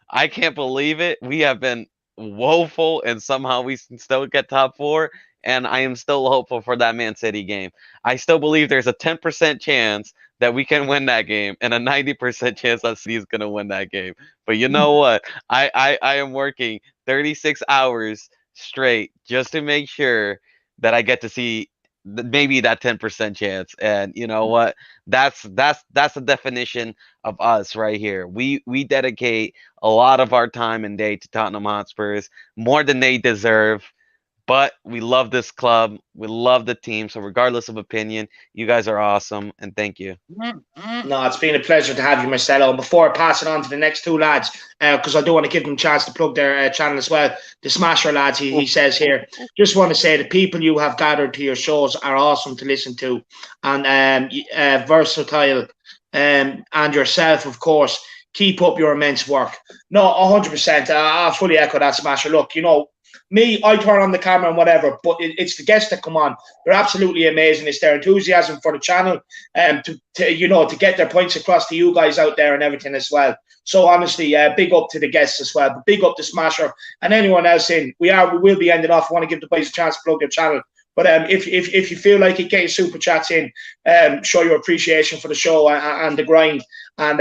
I can't believe it. We have been woeful, and somehow we still get top 4. And I am still hopeful for that Man City game. I still believe there's a 10% chance that we can win that game, and a 90% chance that City is going to win that game. But you know what? I am working 36 hours straight just to make sure that I get to see maybe that 10% chance. And you know what? That's the definition of us right here. We dedicate a lot of our time and day to Tottenham Hotspurs, more than they deserve. But we love this club. We love the team. So regardless of opinion, you guys are awesome. And thank you. No, it's been a pleasure to have you, Marcelo. And before I pass it on to the next 2 lads, because I do want to give them a chance to plug their channel as well, the Smasher lads, he says here, just want to say the people you have gathered to your shows are awesome to listen to. And versatile and yourself, of course, keep up your immense work. No, 100%. I fully echo that, Smasher. Look, you know, me, I turn on the camera and whatever, but it's the guests that come on. They're absolutely amazing. It's their enthusiasm for the channel and to get their points across to you guys out there and everything as well. So honestly, big up to the guests as well, but big up to Smasher and anyone else in. We will be ending off. I want to give the boys a chance to plug their channel. But if you feel like it, get your super chats in, show your appreciation for the show and the grind. And,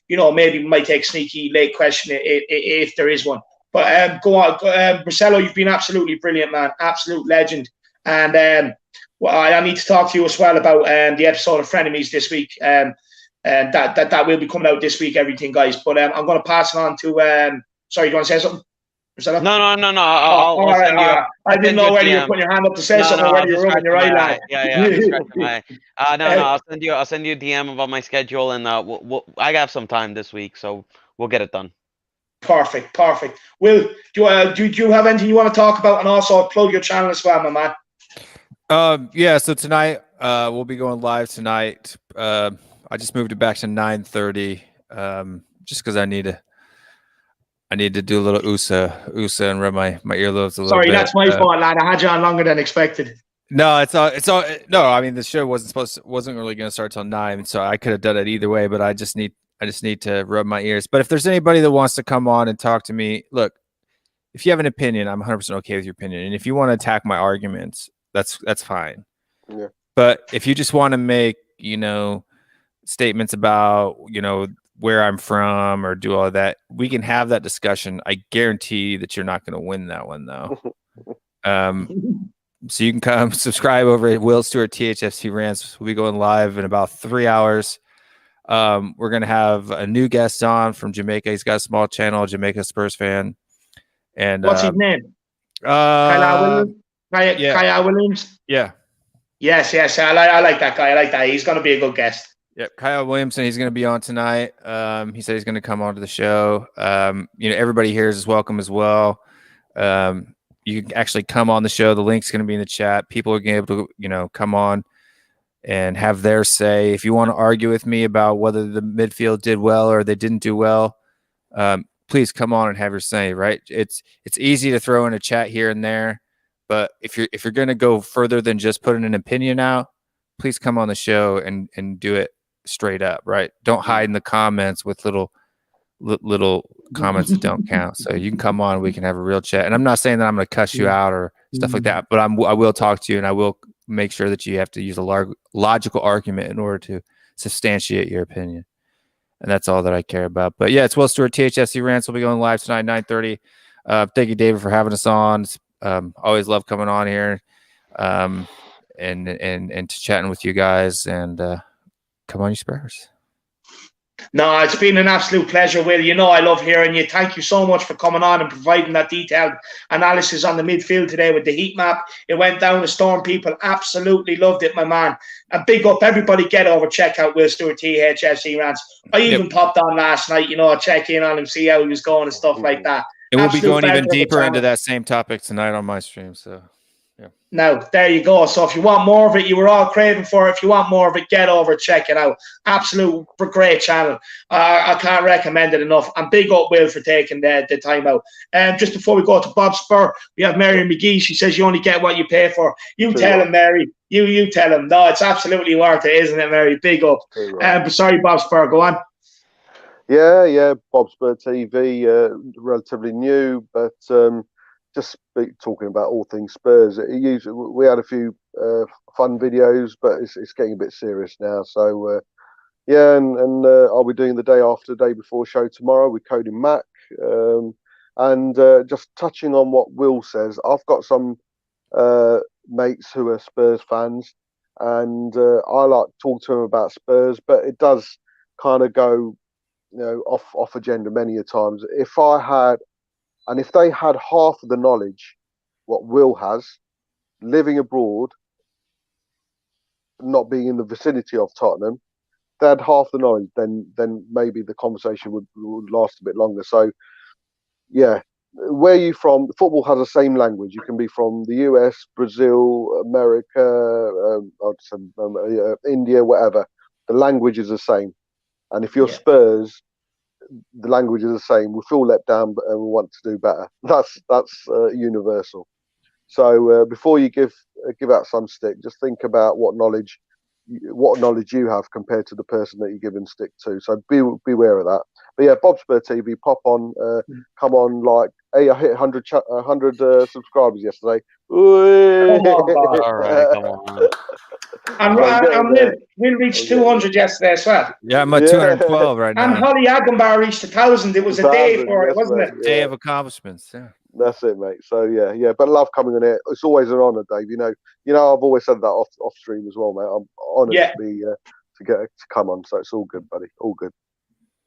maybe we might take a sneaky late question if there is one. But go on, Marcelo, you've been absolutely brilliant, man. Absolute legend. And I need to talk to you as well about the episode of Frenemies this week. That will be coming out this week, everything, guys. But I'm going to pass it on to sorry, do you want to say something, Marcelo? No. I'll send you. I didn't know whether you were putting your hand up to say something or whether you're rubbing your eye, lad. Yeah. I'm scratching my eye. No. I'll send you a DM about my schedule, and I have some time this week, so we'll get it done. Perfect. Will, do you have anything you want to talk about, and also plug your channel as well, my man? Yeah. So tonight, we'll be going live tonight. I just moved it back to 9:30, just because I need to do a little USA and rub my earlobes a little bit. Sorry, that's my fault, lad. I had you on longer than expected. No, it's all. No, I mean the show wasn't really going to start till 9, so I could have done it either way. But I just need to rub my ears. But if there's anybody that wants to come on and talk to me, look, if you have an opinion, I'm 100% okay with your opinion. And if you want to attack my arguments, that's fine. Yeah. But if you just want to make, statements about, where I'm from or do all of that, we can have that discussion. I guarantee that you're not going to win that one, though. So you can come subscribe over at Will Stewart THFC Rants. We'll be going live in about 3 hours. We're going to have a new guest on from Jamaica. He's got a small channel, Jamaica Spurs fan. And what's his name? Kyle Williams? Yeah. Yes. I like that guy. I like that. He's going to be a good guest. Yep. Kyle Williamson. He's going to be on tonight. He said he's going to come on to the show. Everybody here is welcome as well. You can actually come on the show. The link's going to be in the chat. People are going to be able to, come on and have their say. If you want to argue with me about whether the midfield did well or they didn't do well, please come on and have your say, right? It's easy to throw in a chat here and there, But if you're going to go further than just putting an opinion out, please come on the show and do it straight up, right? Don't hide in the comments with little comments that don't count. So you can come on, we can have a real chat. And I'm not saying that I'm going to cuss you out or stuff like that, but I will talk to you, and I will make sure that you have to use a logical argument in order to substantiate your opinion. And that's all that I care about. But yeah, it's Will Stewart, THFC Rants. We'll be going live tonight, 9:30. Thank you, David, for having us on. Always love coming on here and to chatting with you guys. And come on, you Spurs. No, it's been an absolute pleasure, Will. You know I love hearing you. Thank you so much for coming on and providing that detailed analysis on the midfield today with the heat map. It went down the storm. People absolutely loved it, my man. And big up, everybody, get over, check out Will Stewart, THFC Rants. I even popped on last night, check in on him, see how he was going and stuff like that. And we'll be going even deeper into that same topic tonight on my stream, so... Now, there you go. So if you want more of it, you were all craving for it. If you want more of it, get over, check it out. Absolute great channel. I can't recommend it enough. And big up, Will, for taking the time out. Just before we go to Bob Spur, we have Mary McGee. She says you only get what you pay for. You tell him, Mary. You tell him. No, it's absolutely worth it, isn't it, Mary? Big up. Sorry, Bob Spur, go on. Yeah, Bob Spur TV, relatively new, but... just talking about all things Spurs. We had a few fun videos, but it's getting a bit serious now. So and I'll be doing the day before show tomorrow with Cody Mack. And just touching on what Will says, I've got some mates who are Spurs fans, and I like to talk to them about Spurs, but it does kind of go, off agenda many a times. If they had half of the knowledge what Will has, living abroad, not being in the vicinity of Tottenham, they had half the knowledge, then maybe the conversation would last a bit longer. So, yeah, where are you from? Football has the same language. You can be from the US, Brazil, America, India, whatever. The language is the same. And if you're Spurs, the language is the same. We feel let down, but we want to do better. That's universal. So before you give out some stick, just think about what knowledge you have compared to the person that you're giving stick to. So beware of that. But yeah, Bob Spur TV, pop on, come on. Hey, I hit 100 subscribers yesterday. All right, come on. And we'll reach 200 yesterday as well. Yeah, I'm at 212 right now. And Holly Agambar reached 1,000. It was a day for it, wasn't it? Day of accomplishments. Yeah. That's it, mate. So yeah. But I love coming on here. It's always an honour, Dave. I've always said that off stream as well, mate. I'm honoured to be to come on. So it's all good, buddy. All good.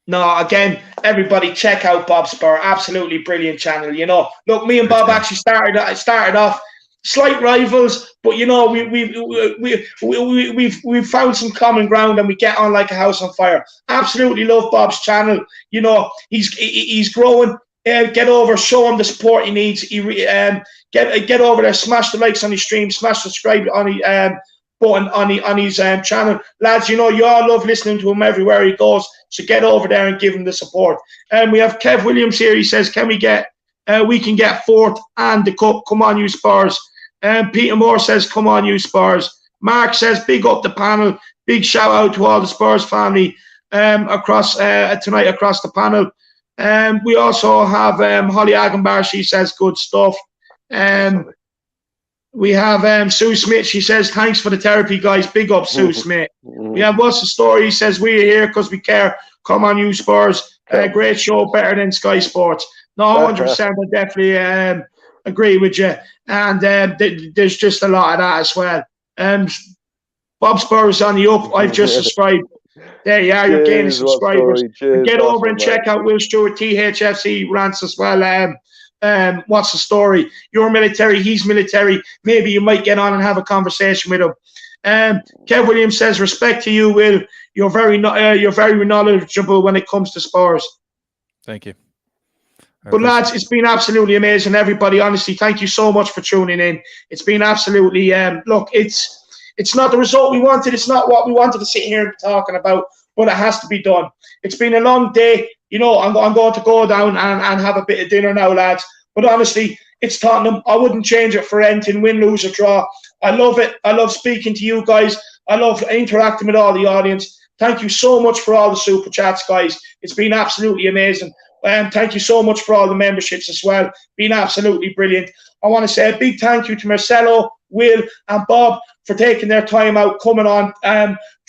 No, again, everybody check out Bob Spur. Absolutely brilliant channel. Look, me and Bob actually started off slight rivals, but we've found some common ground and we get on like a house on fire. Absolutely love Bob's channel. He's growing. Get over, show him the support he needs. Get over there, smash the likes on his stream, smash subscribe on his button on his channel, lads. You all love listening to him everywhere he goes. So get over there and give him the support. We have Kev Williams here. He says, "Can we get? We can get fourth and the cup. Come on, you Spurs." Peter Moore says, "Come on, you Spurs." Mark says, "Big up the panel. Big shout out to all the Spurs family across tonight across the panel." We also have Holly Agambar. She says, "Good stuff." We have Sue Smith. She says, "Thanks for the therapy, guys." Big up, Sue Smith. We have What's the Story? He says, "We're here because we care. Come on, you Spurs. Great show, better than Sky Sports." No, 100%. I definitely agree with you. And there's just a lot of that as well. Bob Spurs on the up. I've just subscribed. There you are. You're gaining subscribers. Get over and check out Will Stewart, THFC Rants as well. What's the story? You're military. He's military. Maybe you might get on and have a conversation with him. Kev Williams says, "Respect to you, Will. You're very knowledgeable when it comes to Spurs." Thank you. But lads, it's been absolutely amazing. Everybody, honestly, thank you so much for tuning in. It's been absolutely look, it's not the result we wanted. It's not what we wanted to sit here and be talking about, but it has to be done. It's been a long day. I'm going to go down and have a bit of dinner now, lads. But honestly, it's Tottenham. I wouldn't change it for anything, win, lose or draw. I love it. I love speaking to you guys. I love interacting with all the audience. Thank you so much for all the super chats, guys. It's been absolutely amazing. Thank you so much for all the memberships as well. Been absolutely brilliant. I want to say a big thank you to Marcelo, Will, and Bob for taking their time out, coming on.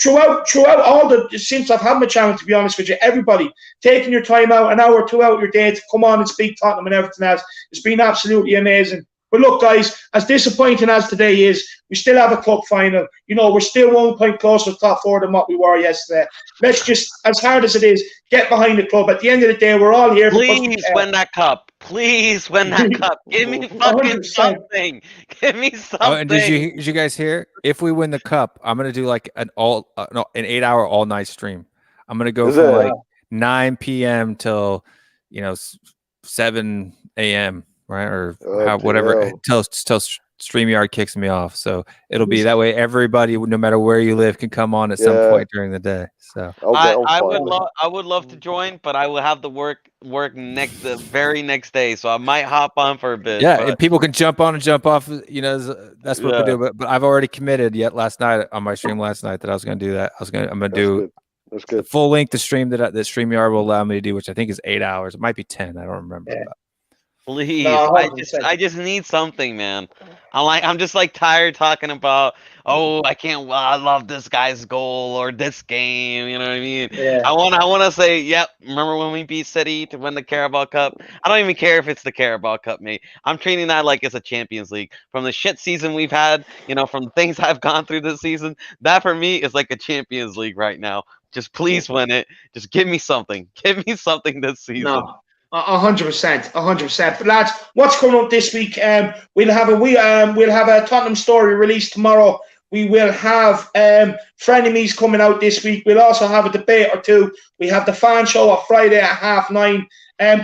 Throughout all since I've had my channel, to be honest with you, everybody taking your time out, an hour or two out of your day to come on and speak Tottenham and everything else. It's been absolutely amazing. But look, guys, as disappointing as today is, we still have a cup final. You know, we're still 1 point closer to top four than what we were yesterday. Let's just, as hard as it is, get behind the club. At the end of the day, we're all here. Please win that cup. Please win that cup. Give me fucking 100%. Something. Give me something. Oh, and did you guys hear? If we win the cup, I'm gonna do like an 8-hour all night stream. I'm gonna go from like 9 p.m. till 7 a.m. right, or whatever until StreamYard kicks me off. So it'll be that way. Everybody, no matter where you live, can come on at some point during the day. So I would love to join, but I will have to work the very next day. So I might hop on for a bit. Yeah, and people can jump on and jump off. That's what we do. But I've already committed last night on my stream last night that I was going to do that. I'm going to do the full length the stream that StreamYard will allow me to do, which I think is 8 hours. It might be 10. I don't remember. Yeah. Please, no, I just need something, man. I'm just like tired talking about, I love this guy's goal or this game. You know what I mean? Yeah. I want to say, yep. Remember when we beat City to win the Carabao Cup? I don't even care if it's the Carabao Cup, mate. I'm treating that like it's a Champions League. From the shit season we've had, from things I've gone through this season, that for me is like a Champions League right now. Just please win it. Just give me something. Give me something this season. No. 100%. But lads, what's coming up this week? We'll have a Tottenham story released tomorrow. We will have frenemies coming out this week. We'll also have a debate or two. We have the fan show on Friday at 9:30.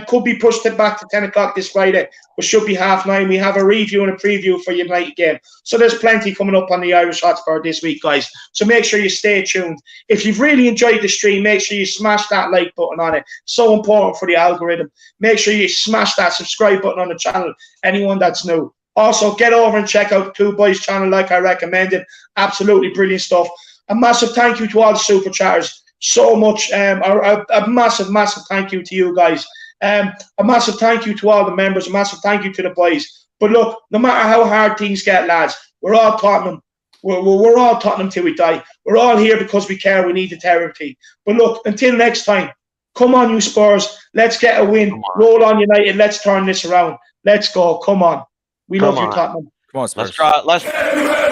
Could be pushed back to 10 o'clock this Friday, but should be 9:30. We have a review and a preview for United game. So there's plenty coming up on the Irish Hotspur this week, guys. So make sure you stay tuned. If you've really enjoyed the stream, make sure you smash that like button on it. So important for the algorithm. Make sure you smash that subscribe button on the channel, anyone that's new. Also, get over and check out the Two Boys channel like I recommended. Absolutely brilliant stuff. A massive thank you to all the super chatters. So much. A massive thank you to you guys. A massive thank you to all the members. A massive thank you to the boys. But look, no matter how hard things get, lads, we're all Tottenham. We're all Tottenham till we die. We're all here because we care. We need the territory. But look, until next time, come on, you Spurs. Let's get a win. Roll on, United. Let's turn this around. Let's go. Come on. We love you, Tottenham. Come on, Spurs. Let's try.